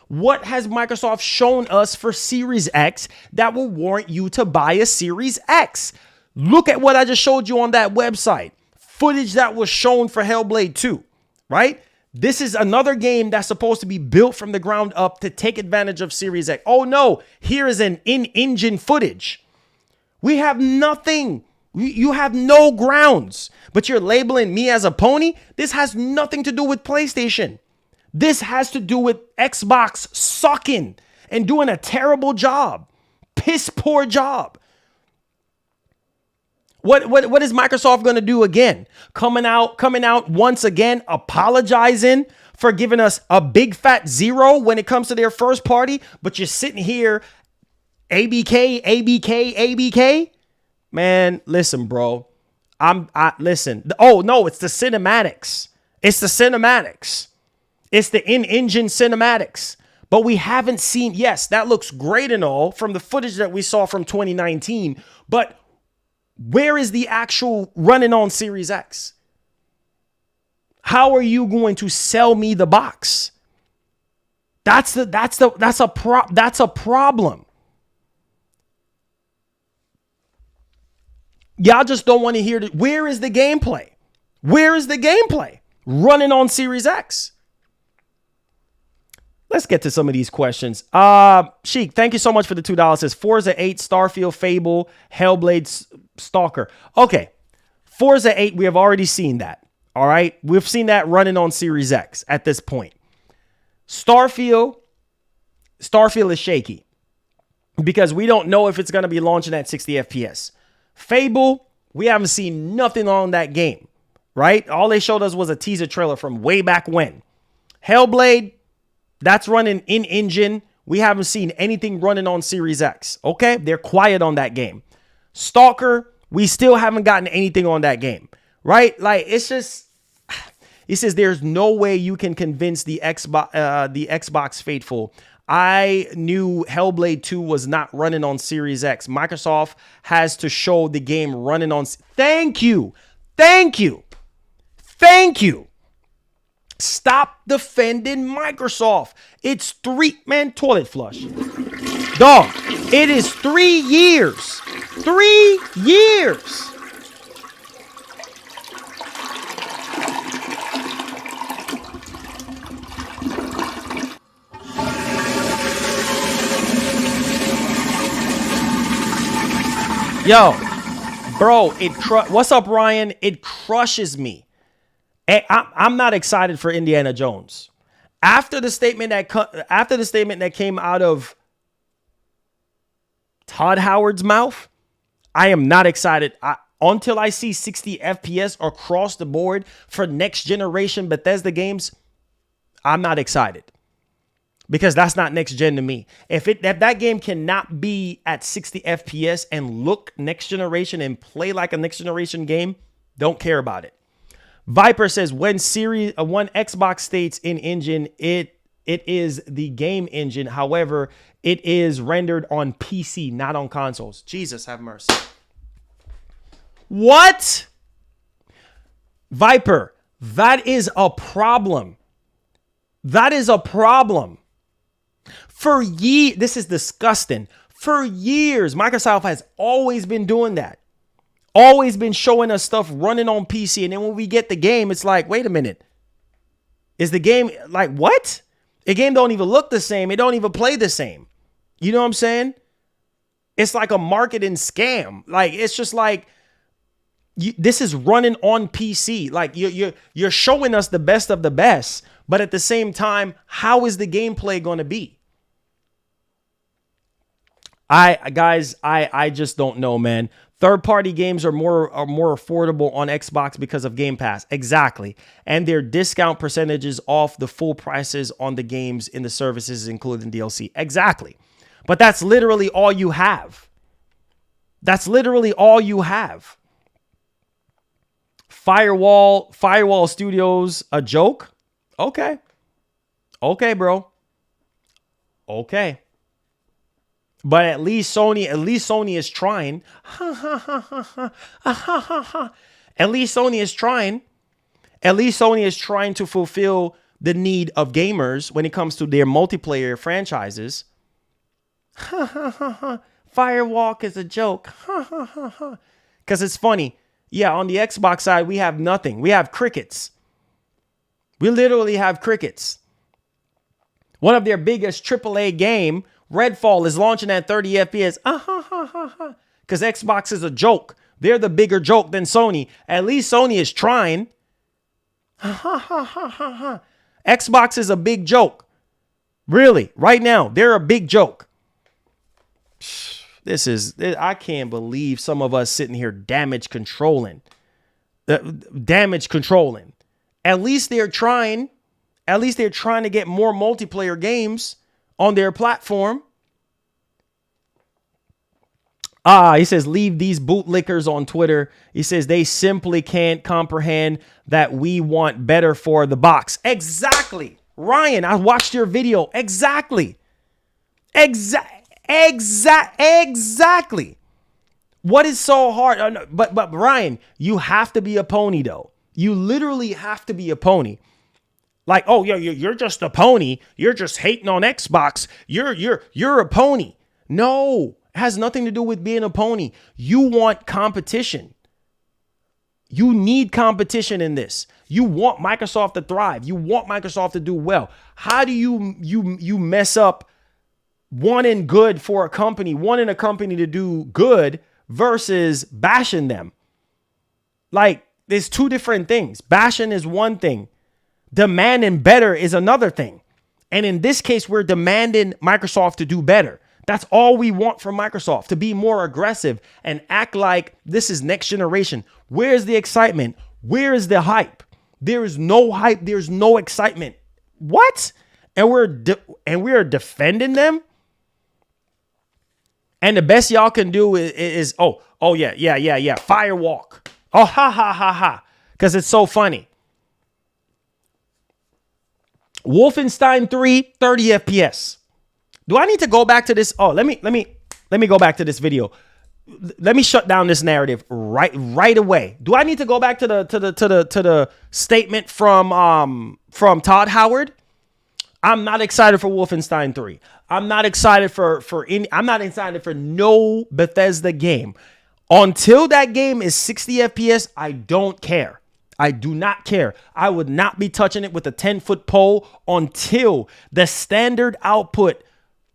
What has Microsoft shown us for Series X that will warrant you to buy a Series X? Look at what I just showed you on that website. Footage that was shown for Hellblade 2, right? This is another game that's supposed to be built from the ground up to take advantage of Series X. Oh no, here is an in-engine footage. We have nothing. You have no grounds, but you're labeling me as a pony. This has nothing to do with PlayStation. This has to do with Xbox sucking and doing a terrible job. Piss poor job. What is Microsoft going to do again? Coming out once again, apologizing for giving us a big fat zero when it comes to their first party, but you're sitting here, ABK. Man, listen, bro. Listen. Oh no, it's the cinematics. It's the cinematics. It's the in-engine cinematics. But we haven't seen, yes, that looks great and all from the footage that we saw from 2019, but where is the actual running on Series X? How are you going to sell me the box? That's a problem. Y'all just don't want to hear it. Where is the gameplay? Where is the gameplay running on Series X? Let's get to some of these questions. Sheik, thank you so much for the $2. Says Forza 8, Starfield, Fable, Hellblade, Stalker. Okay, Forza 8, we have already seen that. All right, we've seen that running on Series X at this point. Starfield is shaky because we don't know if it's going to be launching at 60 FPS. Fable, we haven't seen nothing on that game, right? All they showed us was a teaser trailer from way back when. Hellblade, that's running in engine. We haven't seen anything running on Series X. Okay, they're quiet on that game. Stalker, We still haven't gotten anything on that game, right? Like, it's just, he says there's no way you can convince the Xbox faithful. I knew Hellblade 2 was not running on Series X. Microsoft has to show the game running on. Thank you. Thank you. Thank you. Stop defending Microsoft. It's man, toilet flush. Dog, it is 3 years. 3 years. Yo, bro, what's up, Ryan? It crushes me. I'm not excited for Indiana Jones. After the statement that came out of Todd Howard's mouth, I am not excited. Until I see 60 FPS across the board for next generation Bethesda games, I'm not excited. Because that's not next gen to me. If that game cannot be at 60 FPS and look next generation and play like a next generation game, don't care about it. Viper says when Xbox states in engine, it is the game engine. However, it is rendered on PC, not on consoles. Jesus have mercy. What? Viper, that is a problem. That is a problem. For years, this is disgusting. For years, Microsoft has always been doing that. Always been showing us stuff running on PC. And then when we get the game, it's like, wait a minute. Is the game like what? The game don't even look the same. It don't even play the same. You know what I'm saying? It's like a marketing scam. Like, it's just like, this is running on PC. Like you're showing us the best of the best. But at the same time, how is the gameplay going to be? I just don't know, man. Third-party games are more affordable on Xbox because of Game Pass. Exactly. And their discount percentages off the full prices on the games in the services, including DLC. Exactly. But that's literally all you have. That's literally all you have. Firewall Studios, a joke? Okay. Okay, bro. Okay. But at least Sony is trying. At least Sony is trying. At least Sony is trying to fulfill the need of gamers when it comes to their multiplayer franchises. Firewalk is a joke. Because it's funny. Yeah, on the Xbox side, we have nothing. We have crickets. We literally have crickets. One of their biggest AAA game, Redfall, is launching at 30 FPS. Because Xbox is a joke. They're the bigger joke than Sony. At least Sony is trying. Xbox is a big joke. Really, right now, they're a big joke. I can't believe some of us sitting here damage controlling. Damage controlling. At least they're trying. At least they're trying to get more multiplayer games on their platform. He says, leave these bootlickers on Twitter. He says they simply can't comprehend that we want better for the box. Exactly. Ryan, I watched your video. Exactly. Exactly. What is so hard? But Ryan, you have to be a pony, though. You literally have to be a pony. Like, oh, you're just a pony. You're just hating on Xbox. You're a pony. No, it has nothing to do with being a pony. You want competition. You need competition in this. You want Microsoft to thrive. You want Microsoft to do well. How do you mess up wanting good for a company, wanting a company to do good versus bashing them? Like, there's two different things. Bashing is one thing. Demanding better is another thing. And in this case, we're demanding Microsoft to do better. That's all we want from Microsoft, to be more aggressive and act like this is next generation. Where's the excitement? Where is the hype? There is no hype. There's no excitement. What? And we're defending them? And the best y'all can do is Oh, yeah. Firewalk. Oh, ha, ha, ha, ha. Because it's so funny. Wolfenstein 3, 30 FPS. Do I need to go back to this? Oh, let me go back to this video. Let me shut down this narrative right away. Do I need to go back to the statement from Todd Howard? I'm not excited for Wolfenstein 3. I'm not excited I'm not excited for no Bethesda game. Until that game is 60 FPS, I don't care. I do not care. I would not be touching it with a 10-foot pole until the standard output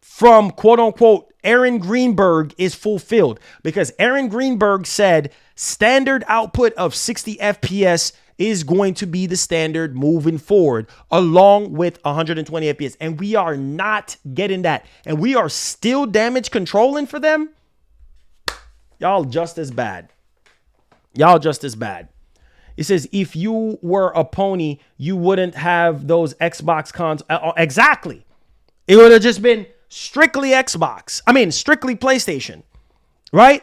from quote unquote Aaron Greenberg is fulfilled. Because Aaron Greenberg said standard output of 60 FPS is going to be the standard moving forward, along with 120 FPS. And we are not getting that. And we are still damage controlling for them. Y'all just as bad. It says, if you were a pony, you wouldn't have those Xbox cons. Exactly. It would have just been strictly strictly PlayStation. Right?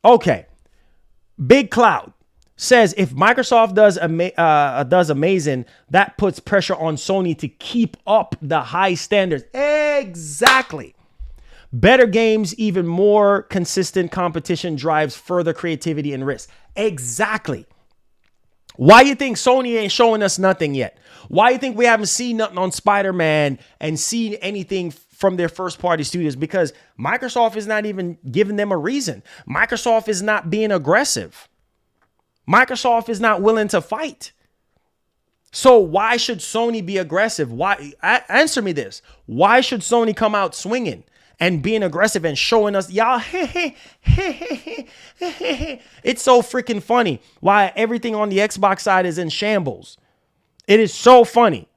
Okay. Big Cloud says, if Microsoft does amazing, that puts pressure on Sony to keep up the high standards. Exactly. Better games, even more consistent competition drives further creativity and risk. Exactly. Why you think Sony ain't showing us nothing yet? Why you think we haven't seen nothing on Spiderman and seen anything from their first party studios? Because Microsoft is not even giving them a reason. Microsoft is not being aggressive. Microsoft is not willing to fight. So why should Sony be aggressive? Why? Answer me this. Why should Sony come out swinging and being aggressive and showing us, y'all, it's so freaking funny why everything on the Xbox side is in shambles. It is so funny.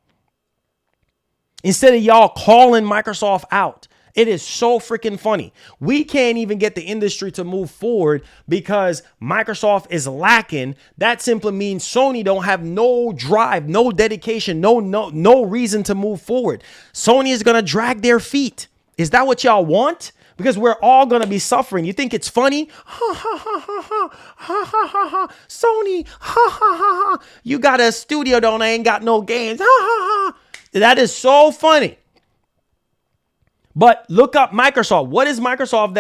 Instead of y'all calling Microsoft out, it is so freaking funny. We can't even get the industry to move forward because Microsoft is lacking. That simply means Sony don't have no drive, no dedication, no reason to move forward. Sony is going to drag their feet. Is that what y'all want? Because we're all going to be suffering. You think it's funny? Ha, ha, ha, ha, ha, ha, ha, ha, ha. Sony, ha, ha, ha, ha. You got a studio, don't I? Ain't got no games. Ha, ha, ha. That is so funny. But look up Microsoft. What is Microsoft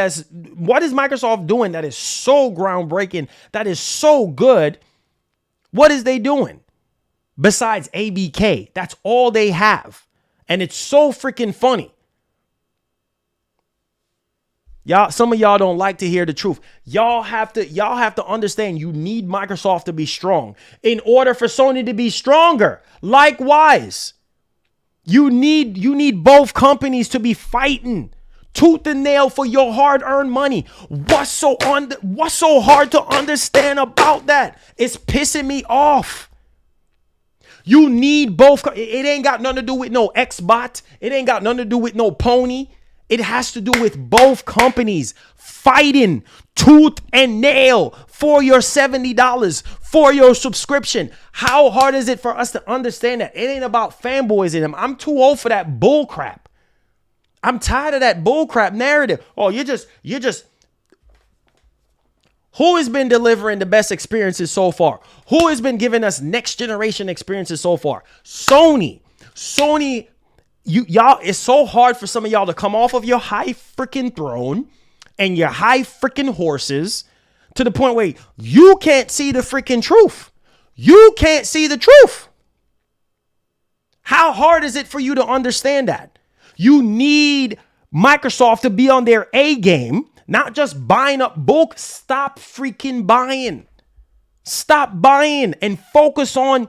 doing that is so groundbreaking, that is so good? What is they doing? Besides ABK. That's all they have. And it's so freaking funny. Y'all, some of y'all don't like to hear the truth. Y'all have to understand you need Microsoft to be strong in order for Sony to be stronger. Likewise, you need both companies to be fighting tooth and nail for your hard-earned money. What's so hard to understand about that? It's pissing me off. You need both. It ain't got nothing to do with no Xbot. It ain't got nothing to do with no pony. It has to do with both companies fighting tooth and nail for your $70 for your subscription. How hard is it for us to understand that? It ain't about fanboys in them. I'm too old for that bull crap. I'm tired of that bull crap narrative. Oh, you're just. Who has been delivering the best experiences so far? Who has been giving us next generation experiences so far? Sony. Y'all, it's so hard for some of y'all to come off of your high freaking throne and your high freaking horses to the point where you can't see the freaking truth. You can't see the truth. How hard is it for you to understand that? You need Microsoft to be on their A game, not just buying up bulk. Stop freaking buying. Stop buying and focus on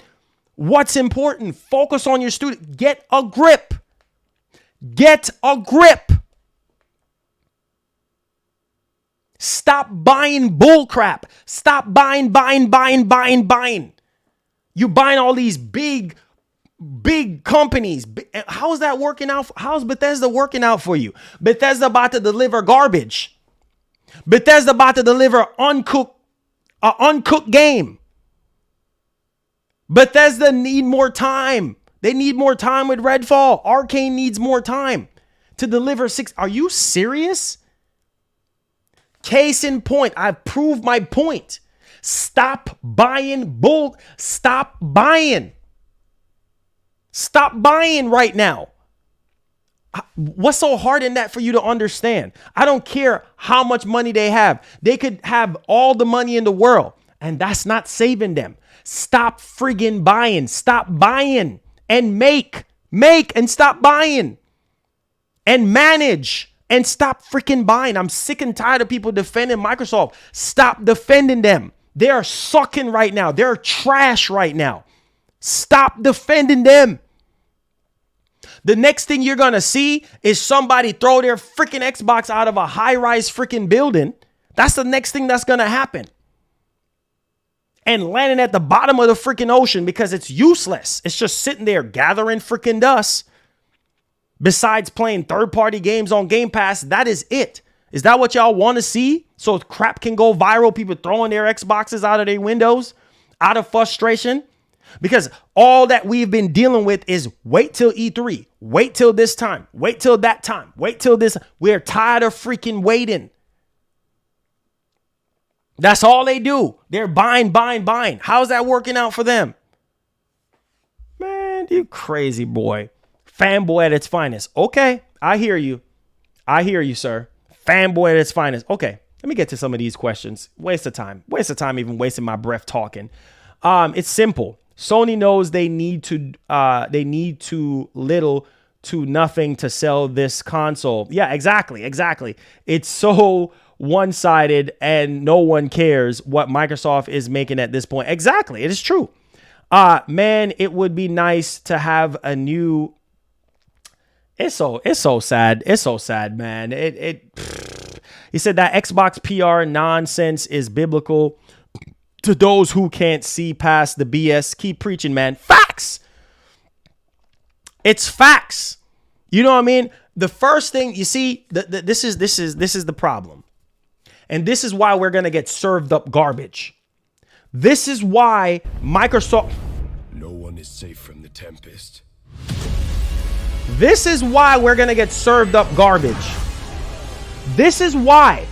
what's important. Focus on your student. Get a grip. Get a grip. Stop buying bull crap. Stop buying. You buying all these big companies. How's that working out? How's Bethesda working out for you? Bethesda about to deliver garbage. Bethesda about to deliver uncooked game. Bethesda need more time. They need more time with Redfall. Arcane needs more time to deliver 6. Are you serious? Case in point, I've proved my point. Stop buying bull. Stop buying. Stop buying right now. What's so hard in that for you to understand? I don't care how much money they have. They could have all the money in the world, and that's not saving them. Stop friggin' buying. Stop buying and make and stop buying and manage and stop freaking buying. I'm sick and tired of people defending Microsoft. Stop defending them. They are sucking right now. They're trash right now. Stop defending them. The next thing you're going to see is somebody throw their freaking Xbox out of a high-rise freaking building. That's the next thing that's going to happen. And landing at the bottom of the freaking ocean because it's useless. It's just sitting there gathering freaking dust. Besides playing third-party games on Game Pass, that is it. Is that what y'all want to see? So crap can go viral, people throwing their Xboxes out of their windows out of frustration? Because all that we've been dealing with is wait till E3, wait till this time, wait till that time, wait till this. We're tired of freaking waiting. That's all they do. They're buying. How's that working out for them? Man, you crazy boy. Fanboy at its finest. Okay, I hear you. I hear you, sir. Fanboy at its finest. Okay, let me get to some of these questions. Waste of time. Waste of time even wasting my breath talking. It's simple. Sony knows they need too little to nothing to sell this console. Yeah, exactly. It's so one-sided and no one cares what Microsoft is making at this point. Exactly. It is true. Man, it would be nice to have a new. It's so sad. It's so sad, man. He said that Xbox PR nonsense is biblical. To those who can't see past the BS, keep preaching, man. Facts. It's facts. You know what I mean? The first thing you see, this is the problem. And this is why we're going to get served up garbage. This is why Microsoft. No one is safe from the Tempest. This is why we're going to get served up garbage. This is why.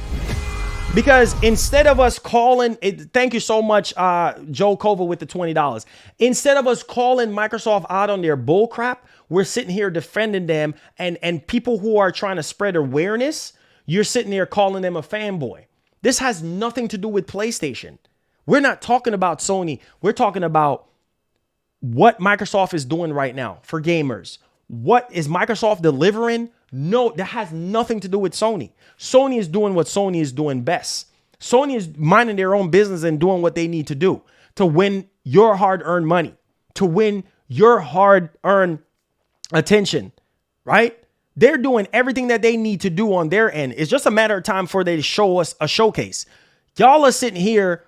Because instead of us calling, thank you so much, Joe Kova with the $20. Instead of us calling Microsoft out on their bull crap, we're sitting here defending them. And people who are trying to spread awareness, you're sitting there calling them a fanboy. This has nothing to do with PlayStation. We're not talking about Sony. We're talking about what Microsoft is doing right now for gamers. What is Microsoft delivering? No, that has nothing to do with Sony. Sony is doing what Sony is doing best. Sony is minding their own business and doing what they need to do to win your hard-earned money, to win your hard-earned attention, right? They're doing everything that they need to do on their end. It's just a matter of time before they show us a showcase. Y'all are sitting here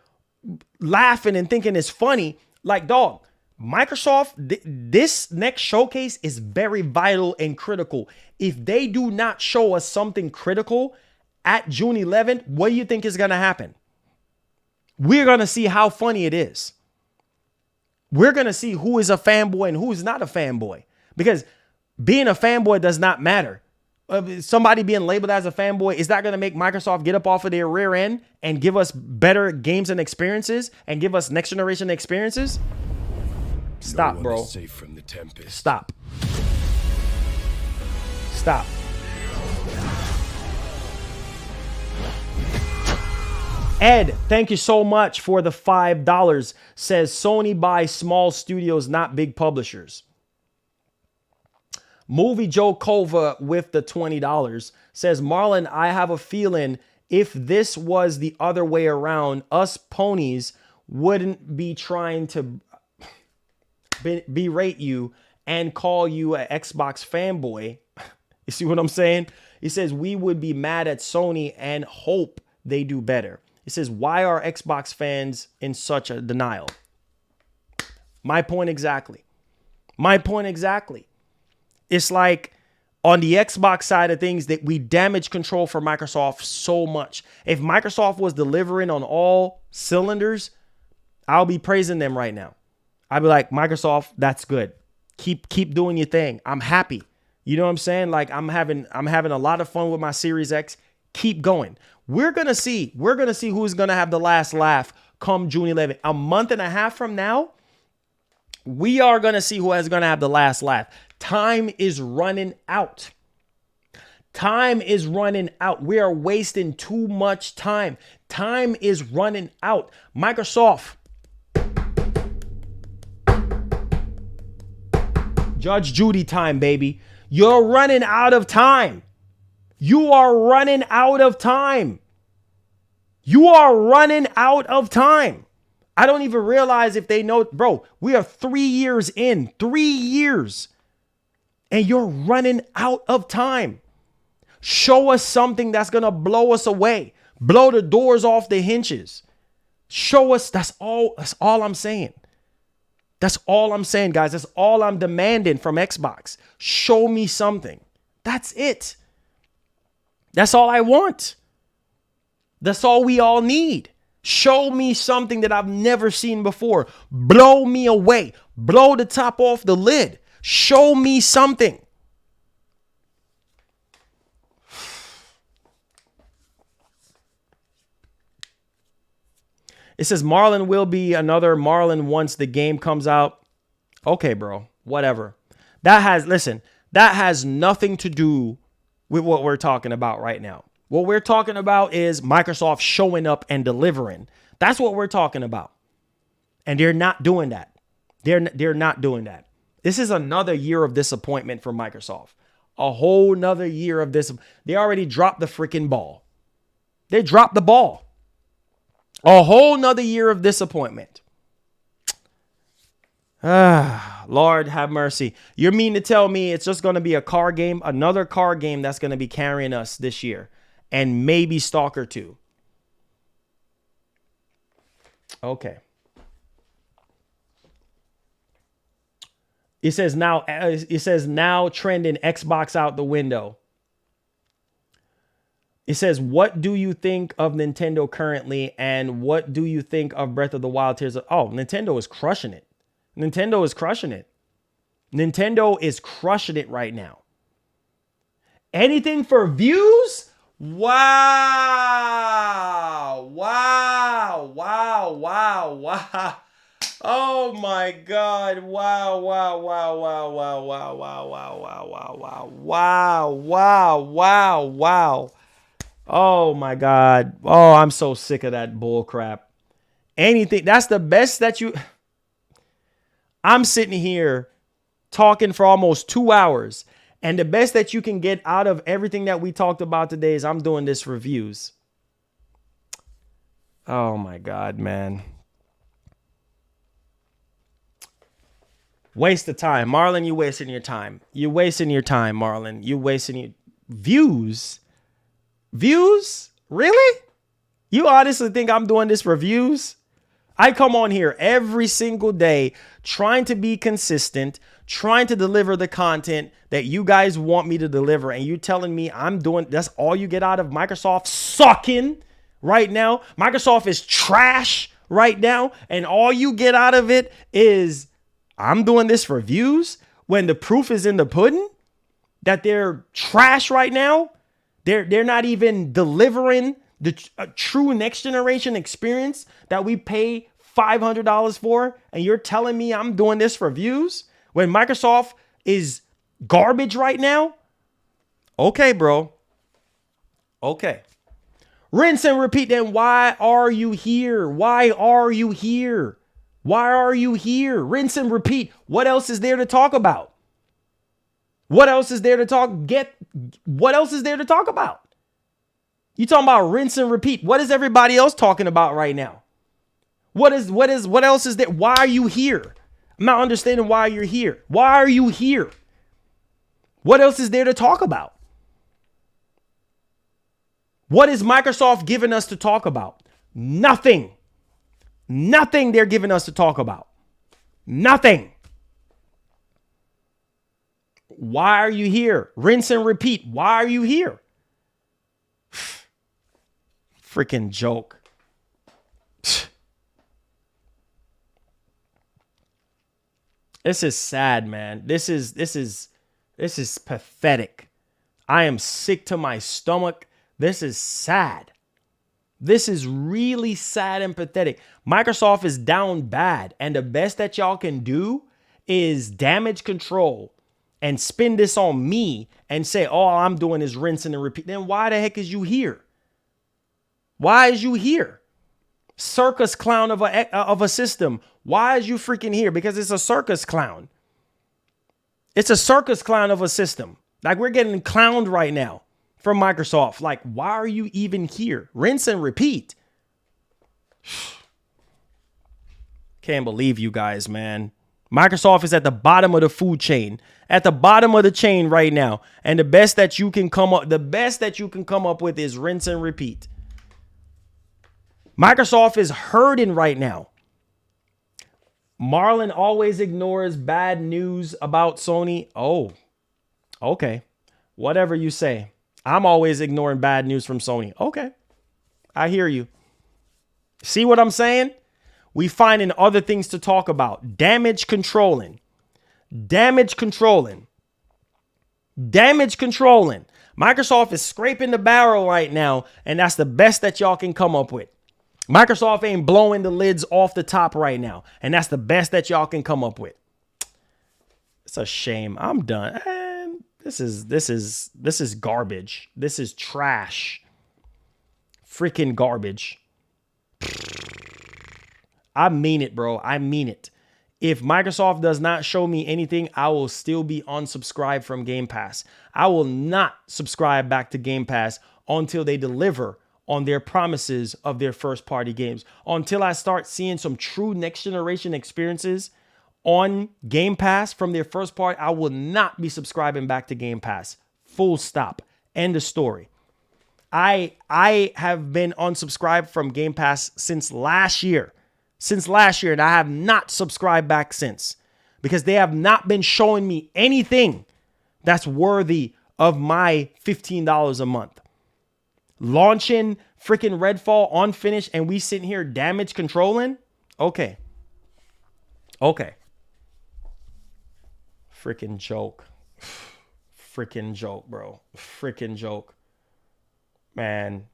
laughing and thinking it's funny. Like, dog, Microsoft, this next showcase is very vital and critical. If they do not show us something critical at June 11th, what do you think is going to happen? We're going to see how funny it is. We're going to see who is a fanboy and who is not a fanboy. Because being a fanboy does not matter. Somebody being labeled as a fanboy, is that going to make Microsoft get up off of their rear end and give us better games and experiences and give us next generation experiences? Stop, bro. Safe from the Tempest. Stop. Ed, thank you so much for the $5. Says Sony buys small studios, not big publishers. Movie Joe Kova with the $20 says, Marlon, I have a feeling if this was the other way around, us ponies wouldn't be trying to berate you and call you an Xbox fanboy. You see what I'm saying? He says, we would be mad at Sony and hope they do better. He says, why are Xbox fans in such a denial? My point exactly. It's like on the Xbox side of things that we damage control for Microsoft so much. If Microsoft was delivering on all cylinders, I'll be praising them right now. I'd be like, Microsoft, that's good. Keep doing your thing. I'm happy. You know what I'm saying? Like I'm having a lot of fun with my Series X. Keep going. We're going to see who's going to have the last laugh come June 11th. A month and a half from now, we are going to see who is going to have the last laugh. Time is running out. Time is running out. We are wasting too much time. Time is running out. Microsoft, Judge Judy time, baby. You're running out of time. You are running out of time. You are running out of time. I don't even realize if they know, bro, we are 3 years in, 3 years, and you're running out of time. Show us something that's going to blow us away, blow the doors off the hinges. Show us. That's all I'm saying. That's all I'm saying, guys. That's all I'm demanding from Xbox. Show me something. That's it. That's all I want. That's all we all need. Show me something that I've never seen before. Blow me away. Blow the top off the lid. Show me something. It says Marlon will be another Marlon once the game comes out. Okay, bro. Whatever. That has nothing to do with what we're talking about right now. What we're talking about is Microsoft showing up and delivering. That's what we're talking about. And they're not doing that. They're not doing that. This is another year of disappointment for Microsoft. A whole nother year of this. They already dropped the freaking ball. They dropped the ball. A whole nother year of disappointment. Lord have mercy. You mean to tell me it's just going to be a car game, another car game that's going to be carrying us this year, and maybe Stalker 2. Okay. It says now trending Xbox out the window. It says, what do you think of Nintendo currently? And what do you think of Breath of the Wild Tears of... Oh, Nintendo is crushing it. Nintendo is crushing it. Nintendo is crushing it right now. Anything for views? Wow. Wow. Wow. Wow. Wow. Oh my God. Wow. Wow. Wow. Wow. Wow. Wow. Wow. Wow. Wow. Wow. Wow. Wow. Wow. Wow. Oh my God. Oh, I'm so sick of that bull crap. Anything. That's the best that you... I'm sitting here talking for almost 2 hours. And the best that you can get out of everything that we talked about today is I'm doing this for views. Oh my God, man. Waste of time. Marlon, you wasting your time. You're wasting your time, Marlon. You wasting your... Views? Views? Really? You honestly think I'm doing this for views? I come on here every single day trying to be consistent, trying to deliver the content that you guys want me to deliver. And you telling me I'm doing, that's all you get out of Microsoft sucking right now. Microsoft is trash right now. And all you get out of it is I'm doing this for views when the proof is in the pudding that they're trash right now. They're not even delivering the true next generation experience that we pay $500 for. And you're telling me I'm doing this for views when Microsoft is garbage right now? Okay, bro. Okay. Rinse and repeat then. Why are you here? Why are you here? Why are you here? Rinse and repeat. What else is there to talk about? What else is there to talk? What else is there to talk about? You talking about rinse and repeat. What is everybody else talking about right now? What else is there? Why are you here? I'm not understanding why you're here. Why are you here? What else is there to talk about? What is Microsoft giving us to talk about? Nothing. Nothing they're giving us to talk about. Nothing. Why are you here? Rinse and repeat. Why are you here? Freaking joke. This is sad, man. This is pathetic. I am sick to my stomach. This is sad. This is really sad and pathetic. Microsoft is down bad, and the best that y'all can do is damage control and spin this on me and say, all I'm doing is rinsing and repeat. Then why the heck is you here? Why is you here? Circus clown of a system. Why is you freaking here? Because it's a circus clown. It's a circus clown of a system. Like, we're getting clowned right now from Microsoft. Like, why are you even here? Rinse and repeat. Can't believe you guys, man. Microsoft is at the bottom of the food chain, at the bottom of the chain right now. And the best that you can come up with is rinse and repeat. Microsoft is hurting right now. Marlon always ignores bad news about Sony. Oh, okay. Whatever you say. I'm always ignoring bad news from Sony. Okay. I hear you. See what I'm saying? We finding other things to talk about. Damage controlling. Damage controlling. Damage controlling. Microsoft is scraping the barrel right now, and that's the best that y'all can come up with. Microsoft ain't blowing the lids off the top right now, and that's the best that y'all can come up with. It's a shame. I'm done. And this is garbage. This is trash. Freaking garbage. I mean it, bro. I mean it. If Microsoft does not show me anything, I will still be unsubscribed from Game Pass. I will not subscribe back to Game Pass until they deliver on their promises of their first party games. Until I start seeing some true next generation experiences on Game Pass from their first party, I will not be subscribing back to Game Pass. Full stop. End of story. I have been unsubscribed from Game Pass since last year. And I have not subscribed back since, because they have not been showing me anything that's worthy of my $15 a month. Launching freaking Redfall unfinished, and we sitting here damage controlling? Okay. Freaking joke. Freaking joke, bro. Freaking joke. Man,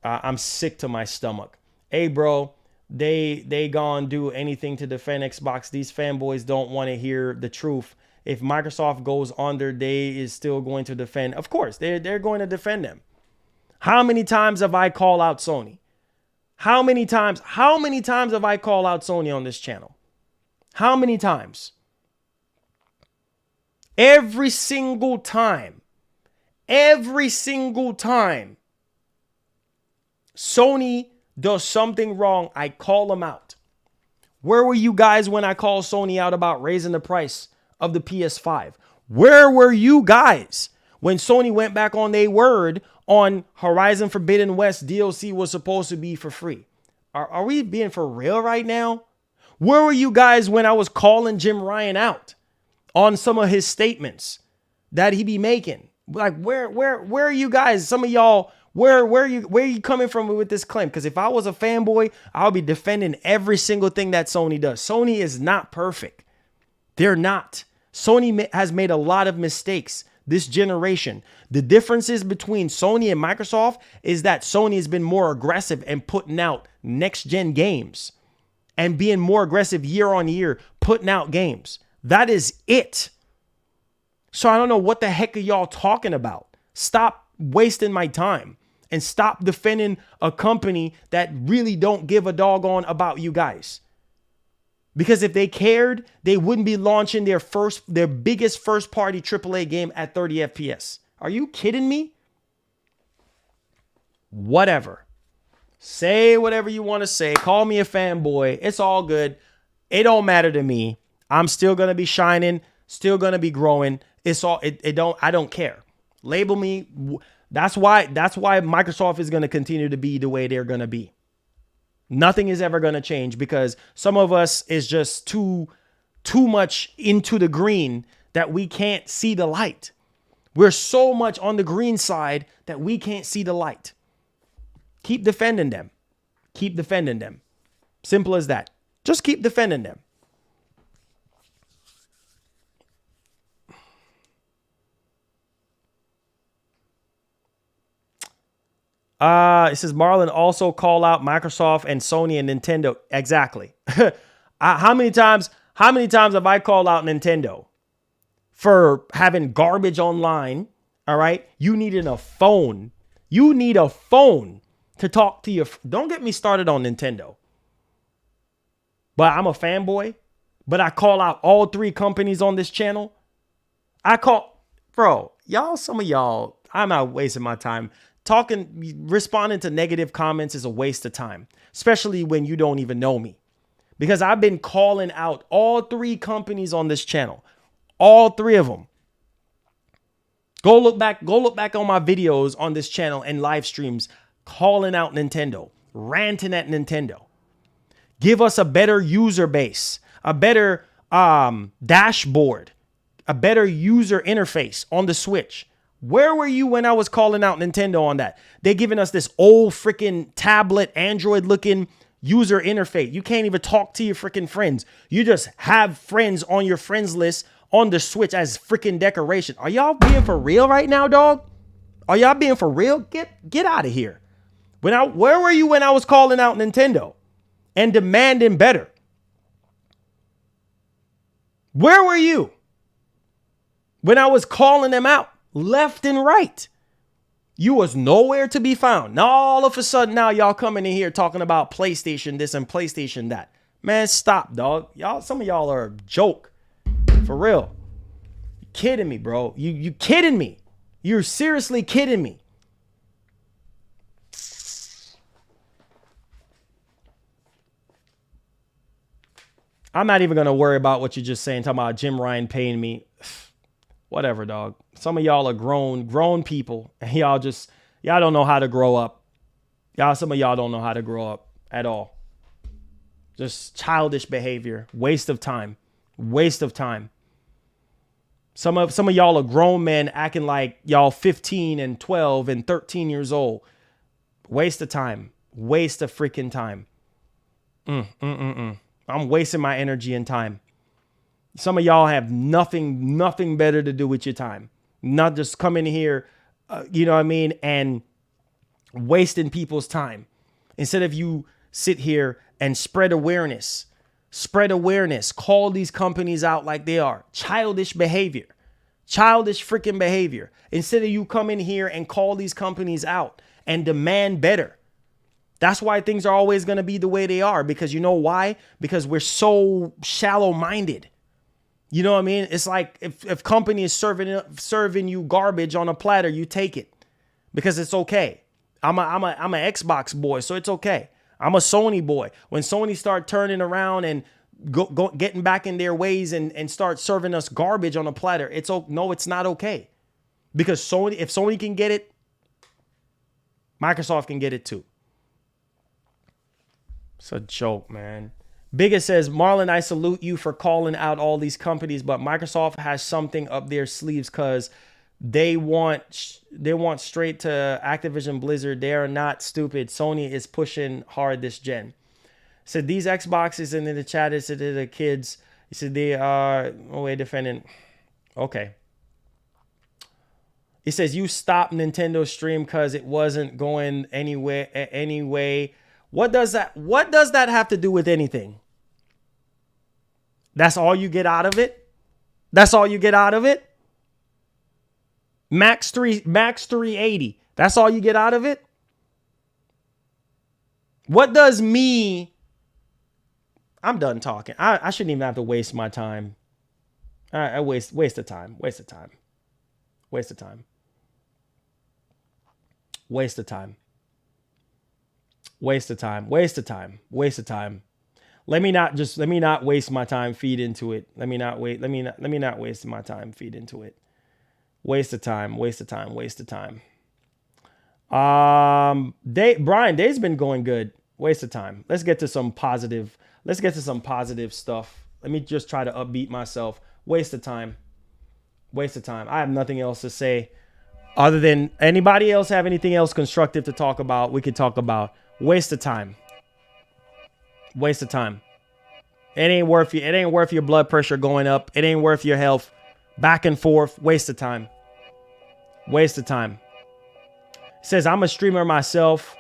I'm sick to my stomach. Hey, bro, they gonna do anything to defend Xbox. These fanboys don't want to hear the truth. If Microsoft goes under, they is still going to defend. Of course, they're going to defend them. How many times have I called out Sony? How many times have I called out Sony on this channel? How many times? Every single time. Every single time Sony does something wrong, I call them out. Where were you guys when I called Sony out about raising the price of the PS5? Where were you guys when Sony went back on their word on Horizon Forbidden West DLC was supposed to be for free? Are we being for real right now? Where were you guys when I was calling Jim Ryan out on some of his statements that he be making? Like, where are you guys? Some of y'all, where are you coming from with this claim? Because if I was a fanboy, I'll be defending every single thing that Sony does. Sony is not perfect. They're not. Sony has made a lot of mistakes this generation. The differences between Sony and Microsoft is that Sony has been more aggressive and putting out next gen games and being more aggressive year on year, putting out games. That is it. So I don't know what the heck are y'all talking about. Stop wasting my time and stop defending a company that really don't give a doggone about you guys. Because if they cared, they wouldn't be launching their biggest first party AAA game at 30 FPS. Are you kidding me? Whatever. Say whatever you want to say. Call me a fanboy. It's all good. It don't matter to me. I'm still going to be shining, still going to be growing. I don't care. Label me. That's why Microsoft is going to continue to be the way they're going to be. Nothing is ever going to change because some of us is just too much into the green that we can't see the light. We're so much on the green side that we can't see the light. Keep defending them. Keep defending them. Simple as that. Just keep defending them. It says Marlon also call out Microsoft and Sony and Nintendo. Exactly. How many times have I called out Nintendo for having garbage online? All right. You needed a phone. You need a phone to talk to your. Don't get me started on Nintendo. But I'm a fanboy. But I call out all three companies on this channel. Bro, some of y'all, I'm not wasting my time. Responding to negative comments is a waste of time, especially when you don't even know me. Because I've been calling out all three companies on this channel. All three of them. Go look back on my videos on this channel and live streams calling out Nintendo, ranting at Nintendo. Give us a better user base, a better dashboard, a better user interface on the Switch. Where were you when I was calling out Nintendo on that? They're giving us this old freaking tablet, Android looking user interface. You can't even talk to your freaking friends. You just have friends on your friends list on the Switch as freaking decoration. Are y'all being for real right now, dog? Are y'all being for real? Get out of here. Where were you when I was calling out Nintendo and demanding better? Where were you when I was calling them out left and right? You was nowhere to be found. Now all of a sudden now y'all coming in here talking about PlayStation this and PlayStation that. Man, stop, dog. Some of y'all are a joke. For real. You kidding me, bro. You kidding me. You're seriously kidding me. I'm not even going to worry about what you're just saying. Talking about Jim Ryan paying me. Whatever, dog. Some of y'all are grown people. And y'all don't know how to grow up. Some of y'all don't know how to grow up at all. Just childish behavior. Waste of time. Waste of time. Some of y'all are grown men acting like y'all 15 and 12 and 13 years old. Waste of time. Waste of freaking time. I'm wasting my energy and time. Some of y'all have nothing better to do with your time. Not just coming here, you know what I mean, and wasting people's time. Instead of you sit here and spread awareness. Call these companies out like they are. Childish behavior. Childish freaking behavior. Instead of you come in here and call these companies out and demand better. That's why things are always going to be the way they are. Because you know why? Because we're so shallow-minded. You know what I mean? It's like if company is serving you garbage on a platter, you take it because it's okay. I'm an Xbox boy, so it's okay. I'm a Sony boy. When Sony start turning around and getting back in their ways and start serving us garbage on a platter, it's not okay. Because if Sony can get it, Microsoft can get it too. It's a joke, man. Biggest says, Marlon, I salute you for calling out all these companies, but Microsoft has something up their sleeves because they want straight to Activision Blizzard. They are not stupid. Sony is pushing hard this gen. Said these Xboxes, and in the chat it said the kids. He said they are defending. Okay. He says you stopped Nintendo stream because it wasn't going anywhere anyway. What does that have to do with anything? That's all you get out of it? That's all you get out of it? Max 380. That's all you get out of it? What does me... I'm done talking. I shouldn't even have to waste my time. I waste of time. Waste of time. Waste of time. Waste of time. Waste of time. Waste of time. Waste of time. Let me not waste my time. Feed into it. Let me not waste my time. Feed into it. Waste of time. Waste of time. Waste of time. Brian, day's been going good. Waste of time. Let's get to some positive. Let's get to some positive stuff. Let me just try to upbeat myself. Waste of time. Waste of time. I have nothing else to say other than anybody else have anything else constructive to talk about. We could talk about. Waste of time. Waste of time. It ain't worth your blood pressure going up. It ain't worth your health. Back and forth. Waste of time. Waste of time. Says, I'm a streamer myself.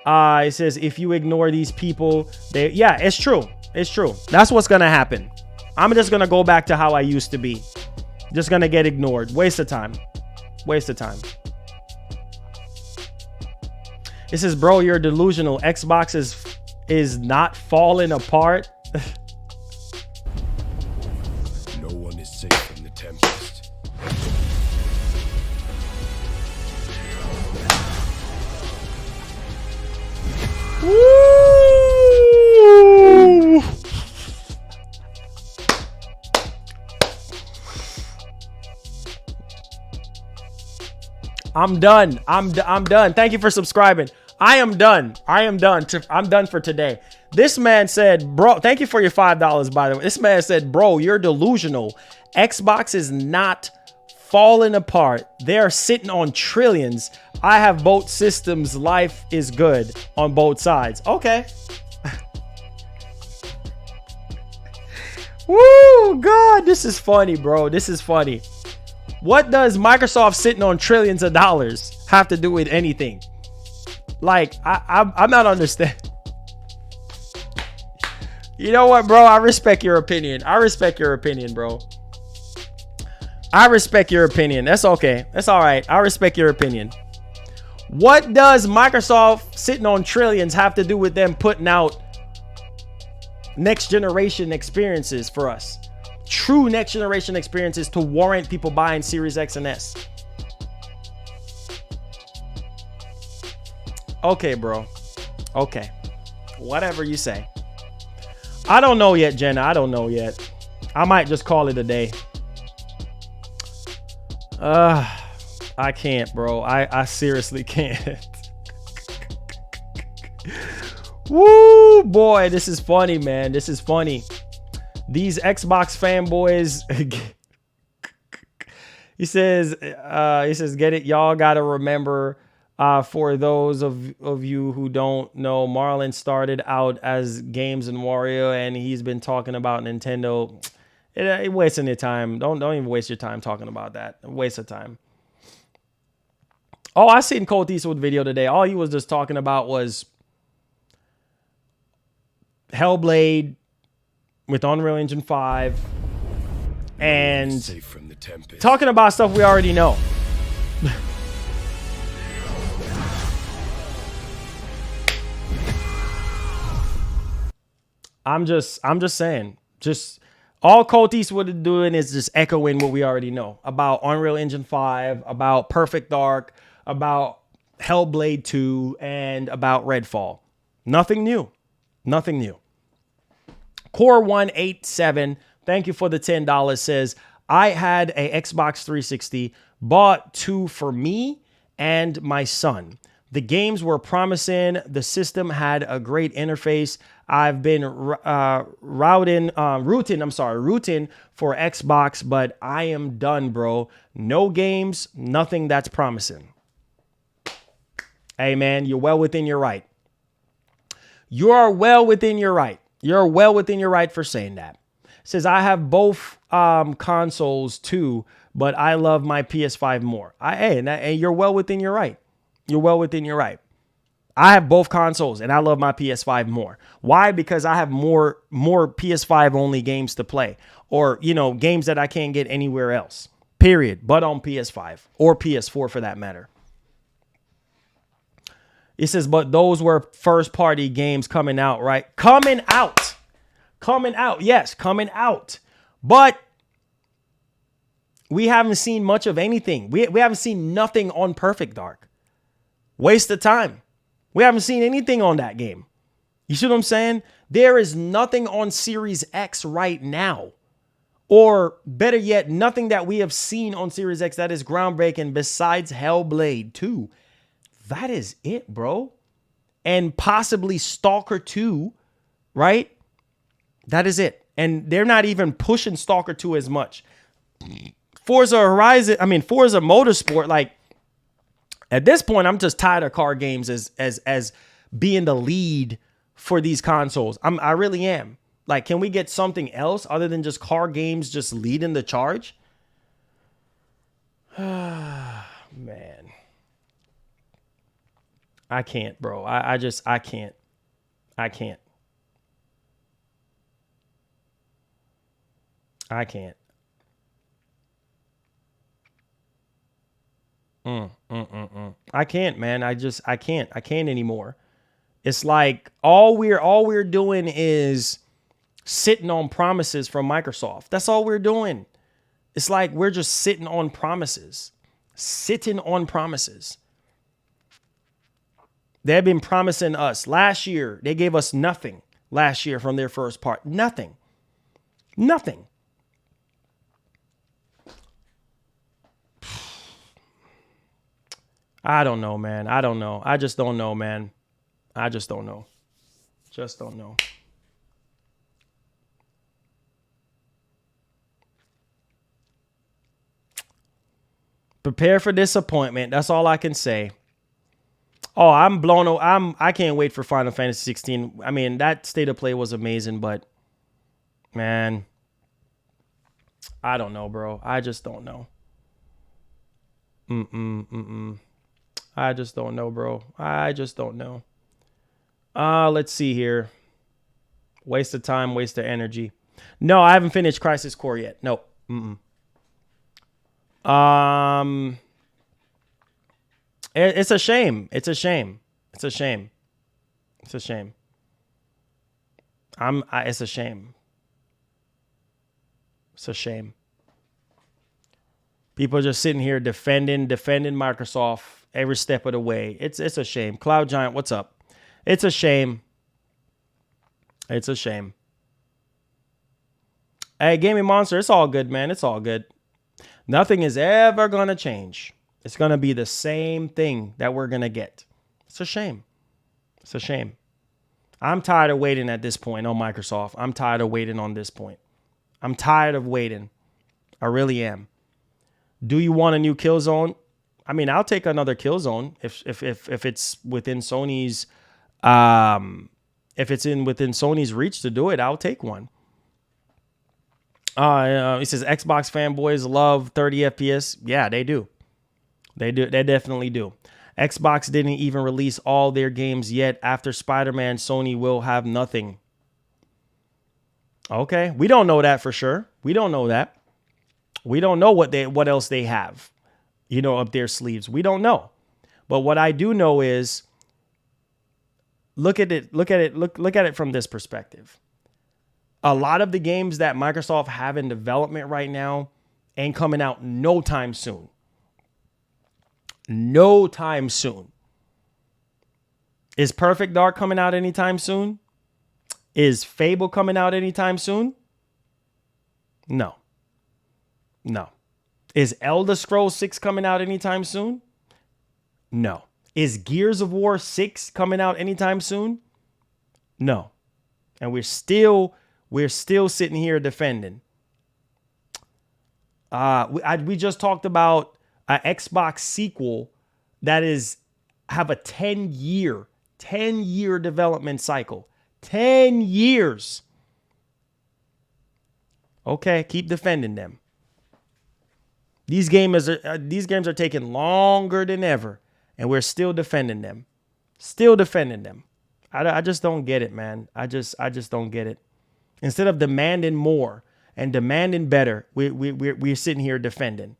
It says, if you ignore these people, yeah, it's true. It's true. That's what's going to happen. I'm just going to go back to how I used to be. Just going to get ignored. Waste of time. Waste of time. It says, bro, you're delusional. Xbox is not falling apart. No one is safe from the Tempest. Woo! I'm done. I'm done. Thank you for subscribing. I am done. I'm done for today. This man said, bro, thank you for your $5, by the way. This man said, bro, you're delusional. Xbox is not falling apart. They're sitting on trillions. I have both systems. Life is good on both sides. Okay. Woo, God, this is funny, bro. This is funny. What does Microsoft sitting on trillions of dollars have to do with anything? Like, I'm not understanding. You know what, bro? I respect your opinion. I respect your opinion, bro. I respect your opinion. That's okay. That's all right. I respect your opinion. What does Microsoft sitting on trillions have to do with them putting out next generation experiences for us? True next generation experiences to warrant people buying Series X and S. Okay, bro. Okay. Whatever you say. I don't know yet, Jenna. I don't know yet. I might just call it a day. I can't, bro. I seriously can't. Woo, boy. This is funny, man. This is funny. These Xbox fanboys. He says, get it. Y'all got to remember, for those of you who don't know, Marlon started out as Games and Wario, and he's been talking about Nintendo. It wasting your time. Don't even waste your time talking about that. Waste of time. Oh, I seen Colt Eastwood video today. All he was just talking about was Hellblade with Unreal Engine 5 and Safe from the Tempest. talking about stuff we already know. I'm just saying, just all Colt Eastwood is doing is just echoing what we already know about Unreal Engine 5, about Perfect Dark, about Hellblade 2, and about Redfall. Nothing new. Nothing new. Core187, thank you for the $10, says, I had a Xbox 360, bought 2 for me and my son. The games were promising. The system had a great interface. I've been rooting for Xbox, but I am done, bro. No games, nothing that's promising. Hey, man, you're well within your right. You are well within your right. You're well within your right for saying that. Says, I have both consoles too, but I love my PS5 more. And you're well within your right. You're well within your right. I have both consoles and I love my PS5 more. Why? Because I have more PS5 only games to play, or, you know, games that I can't get anywhere else, period, but on PS5 or PS4 for that matter. It says, but those were first party games coming out, right? Coming out. Yes, coming out. But we haven't seen much of anything. We haven't seen nothing on Perfect Dark. Waste of time. We haven't seen anything on that game. You see what I'm saying? There is nothing on Series X right now. Or better yet, nothing that we have seen on Series X that is groundbreaking besides Hellblade 2. That is it, bro. And possibly Stalker 2, right? That is it. And they're not even pushing Stalker 2 as much. Forza Motorsport, like, at this point, I'm just tired of car games as being the lead for these consoles. I really am. Like, can we get something else other than just car games just leading the charge? Man. I can't, bro. I can't. I can't. I can't. I can't, man. I can't. I can't anymore. It's like all we're doing is sitting on promises from Microsoft. That's all we're doing. It's like we're just sitting on promises. Sitting on promises. They've been promising us. Last year, they gave us nothing last year from their first part. Nothing. Nothing. I don't know, man. I don't know. I just don't know, man. I just don't know. Just don't know. Prepare for disappointment. That's all I can say. Oh, I'm blown. I can't wait for Final Fantasy 16. I mean, that state of play was amazing, but man, I don't know, bro. I just don't know. I just don't know, bro. I just don't know. Let's see here. Waste of time, waste of energy. No, I haven't finished Crisis Core yet. No. It's a shame. It's a shame. It's a shame. It's a shame. It's a shame. It's a shame. People are just sitting here defending Microsoft every step of the way. It's a shame. Cloud Giant, what's up? It's a shame. It's a shame. Hey, Gaming Monster, it's all good, man. It's all good. Nothing is ever going to change. It's going to be the same thing that we're going to get. It's a shame. It's a shame. I'm tired of waiting at this point on Microsoft. I'm tired of waiting on this point. I'm tired of waiting. I really am. Do you want a new Killzone? I mean, I'll take another Killzone if it's within Sony's within Sony's reach to do it. I'll take one. He says Xbox fanboys love 30 FPS. Yeah, they do. They do. They definitely do. Xbox didn't even release all their games yet. After Spiderman, Sony will have nothing. Okay, we don't know that for sure. We don't know that. We don't know what else they have, up their sleeves. We don't know. But what I do know is look at it from this perspective. A lot of the games that Microsoft have in development right now ain't coming out no time soon. No time soon. Is Perfect Dark coming out anytime soon? Is Fable coming out anytime soon? No. No. Is Elder Scrolls 6 coming out anytime soon? No. Is Gears of War 6 coming out anytime soon? No. And we're still sitting here defending. We just talked about an Xbox sequel that have a 10-year development cycle. 10 years. Okay, keep defending them. These games are taking longer than ever, and we're still defending them. Still defending them. I just don't get it, man. I just don't get it. Instead of demanding more and demanding better, we're sitting here defending.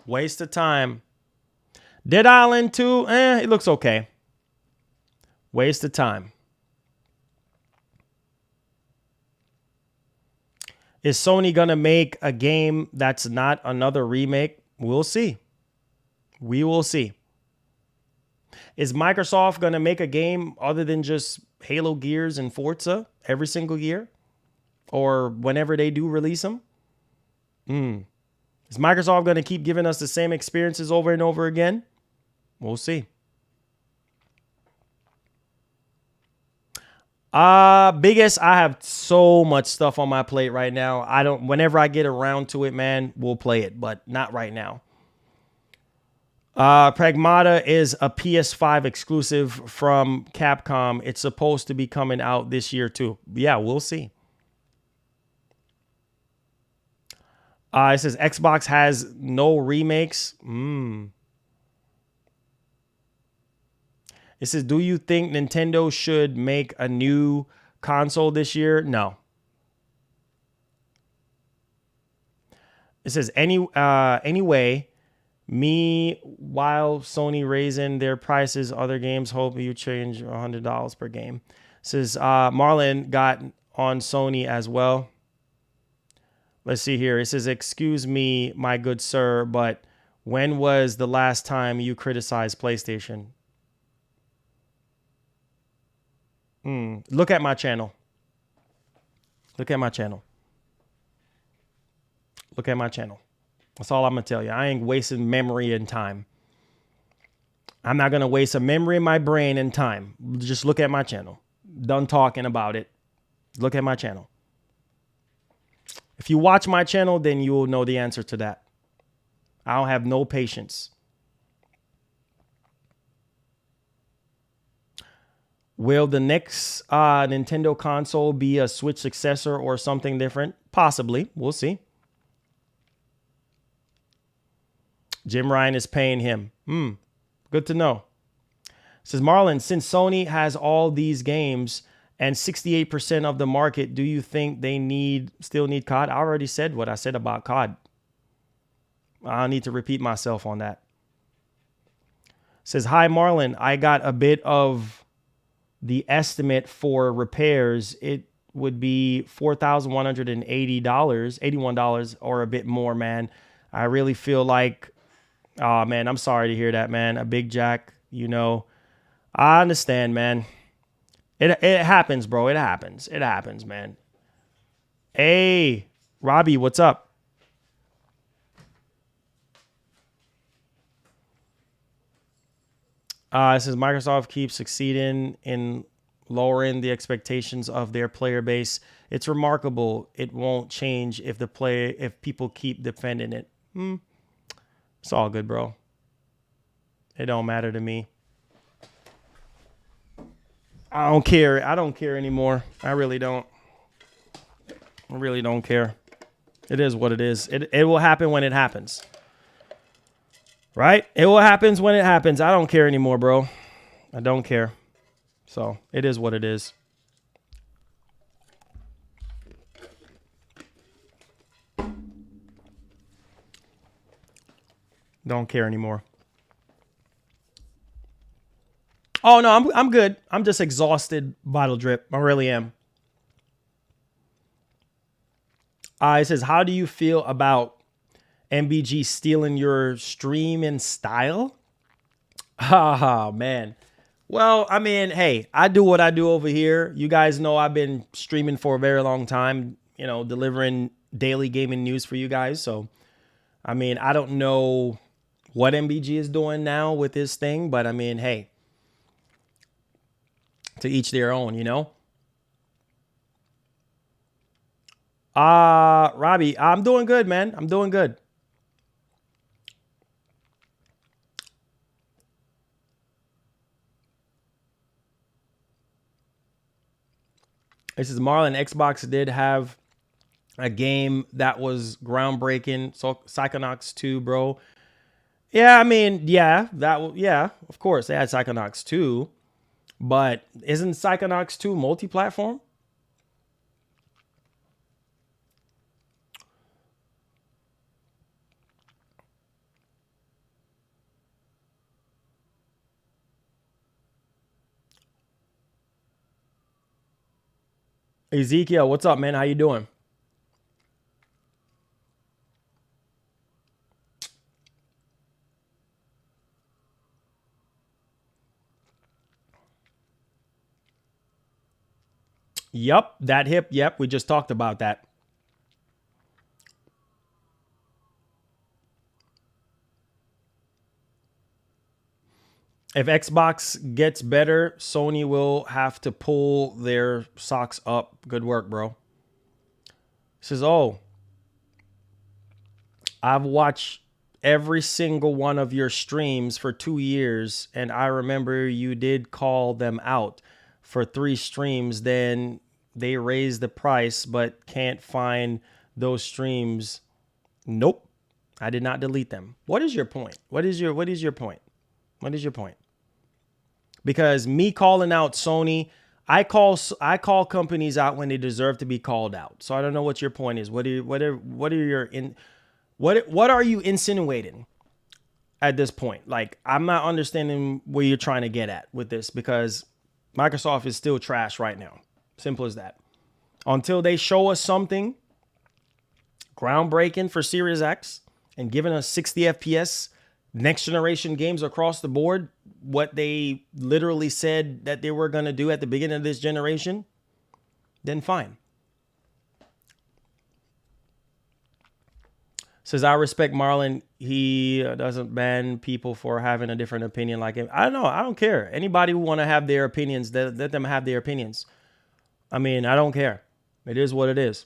Waste of time. Dead Island 2, it looks okay. Waste of time. Is Sony going to make a game that's not another remake? We'll see. We will see. Is Microsoft going to make a game other than just Halo, Gears, and Forza every single year? Or whenever they do release them? Is Microsoft going to keep giving us the same experiences over and over again? We'll see. Biggest, I have so much stuff on my plate right now. Whenever I get around to it, man, we'll play it, but not right now. Pragmata is a PS5 exclusive from Capcom. It's supposed to be coming out this year too. Yeah, we'll see. It says Xbox has no remakes. It says, do you think Nintendo should make a new console this year? No. It says, anyway, while Sony raising their prices, other games hope you change $100 per game. It says, Marlon got on Sony as well. Let's see here. It says, excuse me, my good sir, but when was the last time you criticized PlayStation? Look at my channel. Look at my channel. Look at my channel. That's all I'm going to tell you. I ain't wasting memory and time. I'm not going to waste a memory in my brain and time. Just look at my channel. Done talking about it. Look at my channel. If you watch my channel, then you will know the answer to that. I don't have no patience. Will the next Nintendo console be a Switch successor or something different? Possibly. We'll see. Jim Ryan is paying him. Good to know. It says, Marlon, since Sony has all these games and 68% of the market, do you think they still need COD? I already said what I said about COD. I don't need to repeat myself on that. It says, hi, Marlon. I got a bit of the estimate for repairs. It would be $4,180, $81 or a bit more, man. I really feel like, oh man, I'm sorry to hear that, man. A Big Jack, you know, I understand, man. It happens, bro. It happens. It happens, man. Hey, Robbie, what's up? It says Microsoft keeps succeeding in lowering the expectations of their player base. It's remarkable. It won't change if people keep defending it. It's all good, bro. It don't matter to me. I don't care. I don't care anymore. I really don't. I really don't care. It is what it is. It will happen when it happens. Right? It will happen when it happens. I don't care anymore, bro. I don't care. So it is what it is. Don't care anymore. Oh no, I'm good. I'm just exhausted, bottle drip. I really am. It says, how do you feel about MBG stealing your stream and style? Oh man. Well, I mean, hey, I do what I do over here. You guys know I've been streaming for a very long time, you know, delivering daily gaming news for you guys. So, I mean, I don't know what MBG is doing now with this thing, but I mean, hey, to each their own, you know? Robbie, I'm doing good, man. I'm doing good. This is Marlon. Xbox did have a game that was groundbreaking. So Psychonauts 2, bro. Yeah, I mean, yeah, of course they had Psychonauts 2, but isn't Psychonauts 2 multi-platform? Ezekiel, what's up, man? How you doing? Yep, that hip. Yep, we just talked about that. If Xbox gets better, Sony will have to pull their socks up. Good work, bro. Says, oh, I've watched every single one of your streams for 2 years, and I remember you did call them out for 3 streams. Then they raised the price, but can't find those streams. Nope, I did not delete them. What is your point? What is your point? What is your point? Because me calling out Sony, I call companies out when they deserve to be called out. So I don't know what your point is. What are you insinuating at this point? Like, I'm not understanding where you're trying to get at with this, because Microsoft is still trash right now. Simple as that. Until they show us something groundbreaking for Series X and giving us 60 FPS next generation games across the board, what they literally said that they were going to do at the beginning of this generation, then fine. Says, I respect Marlon. He doesn't ban people for having a different opinion like him. I don't know. I don't care. Anybody who want to have their opinions, let them have their opinions. I mean, I don't care. It is what it is.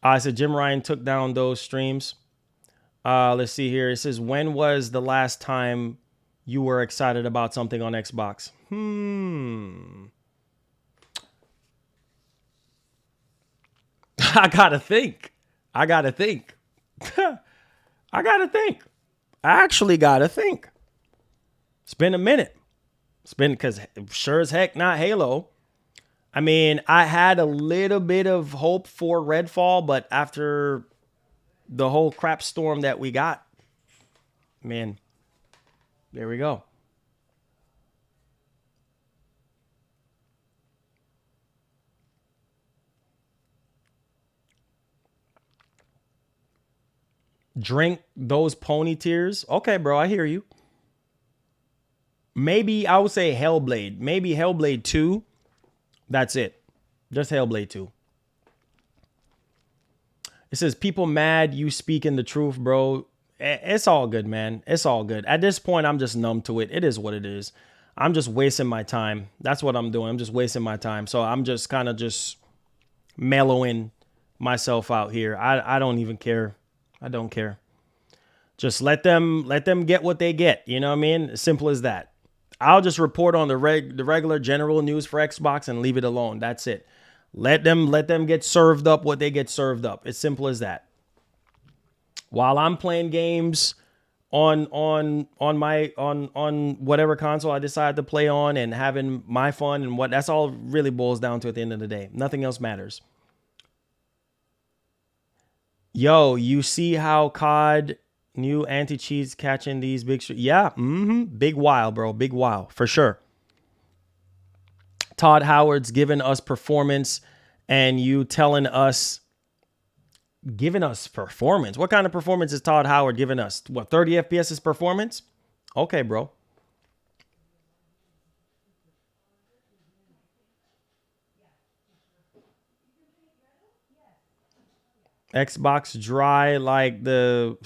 I said, Jim Ryan took down those streams. Let's see here. It says, when was the last time you were excited about something on Xbox? I gotta think. I actually gotta think. It's been a minute. It's been, because sure as heck not Halo. I mean, I had a little bit of hope for Redfall, but after the whole crap storm that we got, man, there we go. Drink those pony tears. Okay, bro, I hear you. Maybe I would say Hellblade. Maybe Hellblade 2. That's it. Just Hellblade 2. It says, people mad you speaking the truth, bro. It's all good, man. It's all good. At this point, I'm just numb to it. It is what it is. I'm just wasting my time. That's what I'm doing. I'm just wasting my time. So I'm just kind of just mellowing myself out here. I don't even care. I don't care. Just let them get what they get. You know what I mean? As simple as that. I'll just report on the regular general news for Xbox and leave it alone. That's it. Let them get served up what they get served up. It's simple as that. While I'm playing games on whatever console I decide to play on and having my fun, and what that's all it really boils down to at the end of the day. Nothing else matters. Yo, you see how COD new anti-cheats catching these big... Yeah, big while, bro. Big while, for sure. Todd Howard's giving us performance, and you telling us... Giving us performance? What kind of performance is Todd Howard giving us? What, 30 FPS is performance? Okay, bro. Xbox dry like the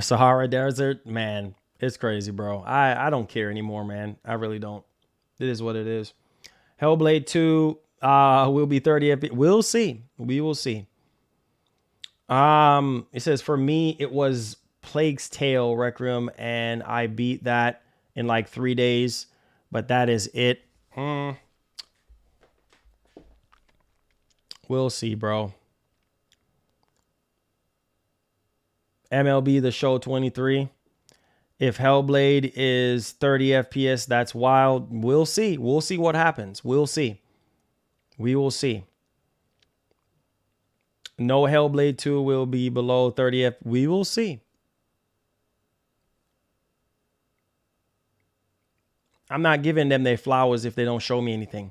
Sahara Desert. Man, it's crazy, bro. I don't care anymore, man. I really don't. It is what it is. Hellblade 2 will be 30 FPS. We'll see. We will see. It says, for me, it was Plague's Tale Requiem, and I beat that in like 3 days, but that is it. We'll see, bro. MLB The Show 23. If Hellblade is 30 FPS, that's wild. We'll see. We'll see what happens. We'll see. We will see. No, Hellblade 2 will be below 30 FPS. We will see. I'm not giving them their flowers if they don't show me anything.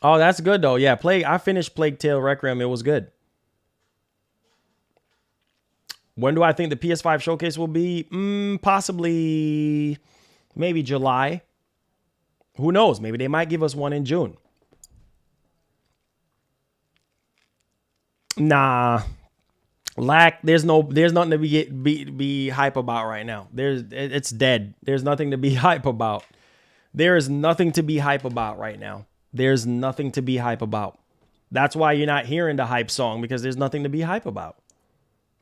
Oh, that's good though. Yeah, I finished Plague Tale Requiem. It was good. When do I think the PS5 showcase will be? Possibly, maybe July. Who knows? Maybe they might give us one in June. Nah, there's nothing to be hype about right now. It's dead. There's nothing to be hype about. There is nothing to be hype about right now. There's nothing to be hype about. That's why you're not hearing the hype song, because there's nothing to be hype about.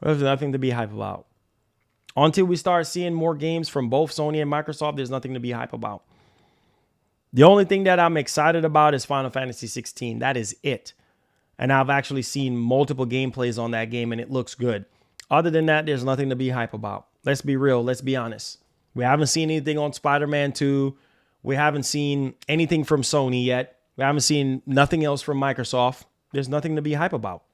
There's nothing to be hype about. Until we start seeing more games from both Sony and Microsoft, there's nothing to be hype about. The only thing that I'm excited about is Final Fantasy 16. That is it. And I've actually seen multiple gameplays on that game, and it looks good. Other than that, there's nothing to be hype about. Let's be real. Let's be honest. We haven't seen anything on Spider-Man 2. We haven't seen anything from Sony yet. We haven't seen nothing else from Microsoft. There's nothing to be hype about.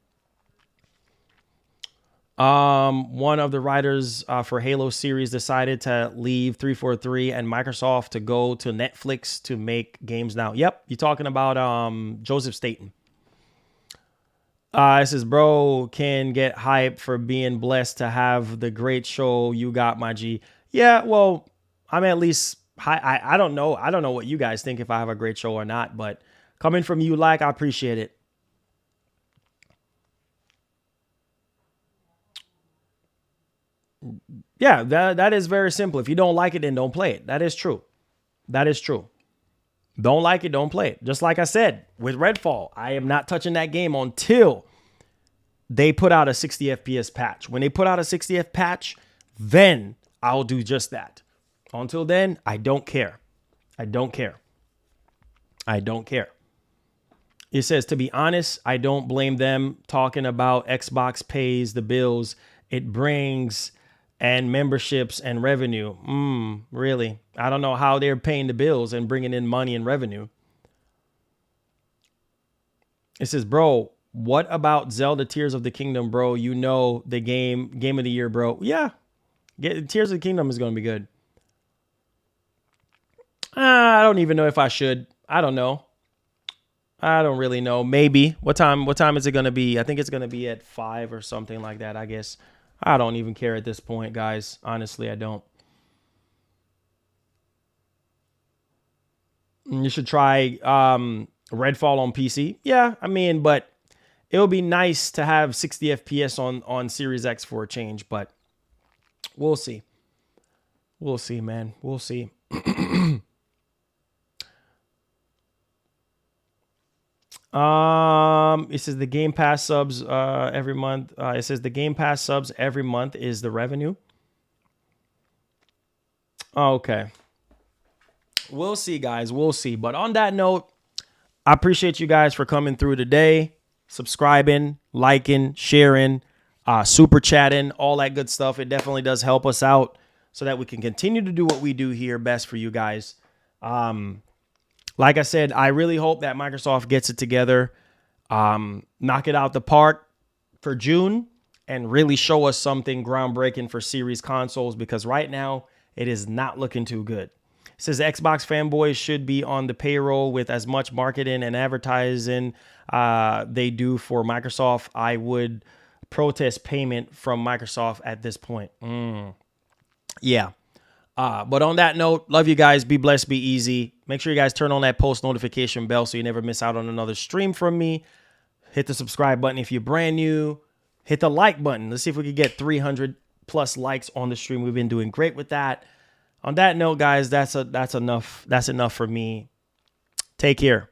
One of the writers for Halo series decided to leave 343 and Microsoft to go to Netflix to make games now. Yep, you're talking about Joseph Staten. It says, bro, can get hype for being blessed to have the great show you got, my G. Yeah, well, I'm at least, I don't know. I don't know what you guys think, if I have a great show or not, but coming from you, I appreciate it. Yeah, that is very simple. If you don't like it, then don't play it. That is true. That is true. Don't like it, don't play it. Just like I said, with Redfall, I am not touching that game until they put out a 60 FPS patch. When they put out a 60 FPS patch, then I'll do just that. Until then, I don't care. I don't care. I don't care. It says, to be honest, I don't blame them. Talking about Xbox pays the bills it brings and memberships and revenue. Really? I don't know how they're paying the bills and bringing in money and revenue. It says, bro, what about Zelda Tears of the Kingdom, bro? You know, the game of the year, bro. Yeah. Tears of the Kingdom is going to be good. I don't even know if I should. I don't know. I don't really know. Maybe. What time is it going to be? I think it's going to be at 5 or something like that, I guess. I don't even care at this point, guys. Honestly, I don't. You should try Redfall on PC. Yeah, I mean, but it would be nice to have 60 FPS on Series X for a change, but we'll see. We'll see, man. We'll see. It says the Game Pass subs every month. It says the Game Pass subs every month is the revenue. Okay. We'll see, guys. We'll see. But on that note, I appreciate you guys for coming through today, subscribing, liking, sharing, super chatting, all that good stuff. It definitely does help us out so that we can continue to do what we do here best for you guys. Like I said, I really hope that Microsoft gets it together, knock it out the park for June, and really show us something groundbreaking for series consoles, because right now it is not looking too good. It says Xbox fanboys should be on the payroll with as much marketing and advertising they do for Microsoft. I would protest payment from Microsoft at this point. Yeah. But on that note, love you guys. Be blessed, be easy. Make sure you guys turn on that post notification bell so you never miss out on another stream from me. Hit the subscribe button if you're brand new. Hit the like button. Let's see if we can get 300 plus likes on the stream. We've been doing great with that. On that note, guys, that's enough. That's enough for me. Take care.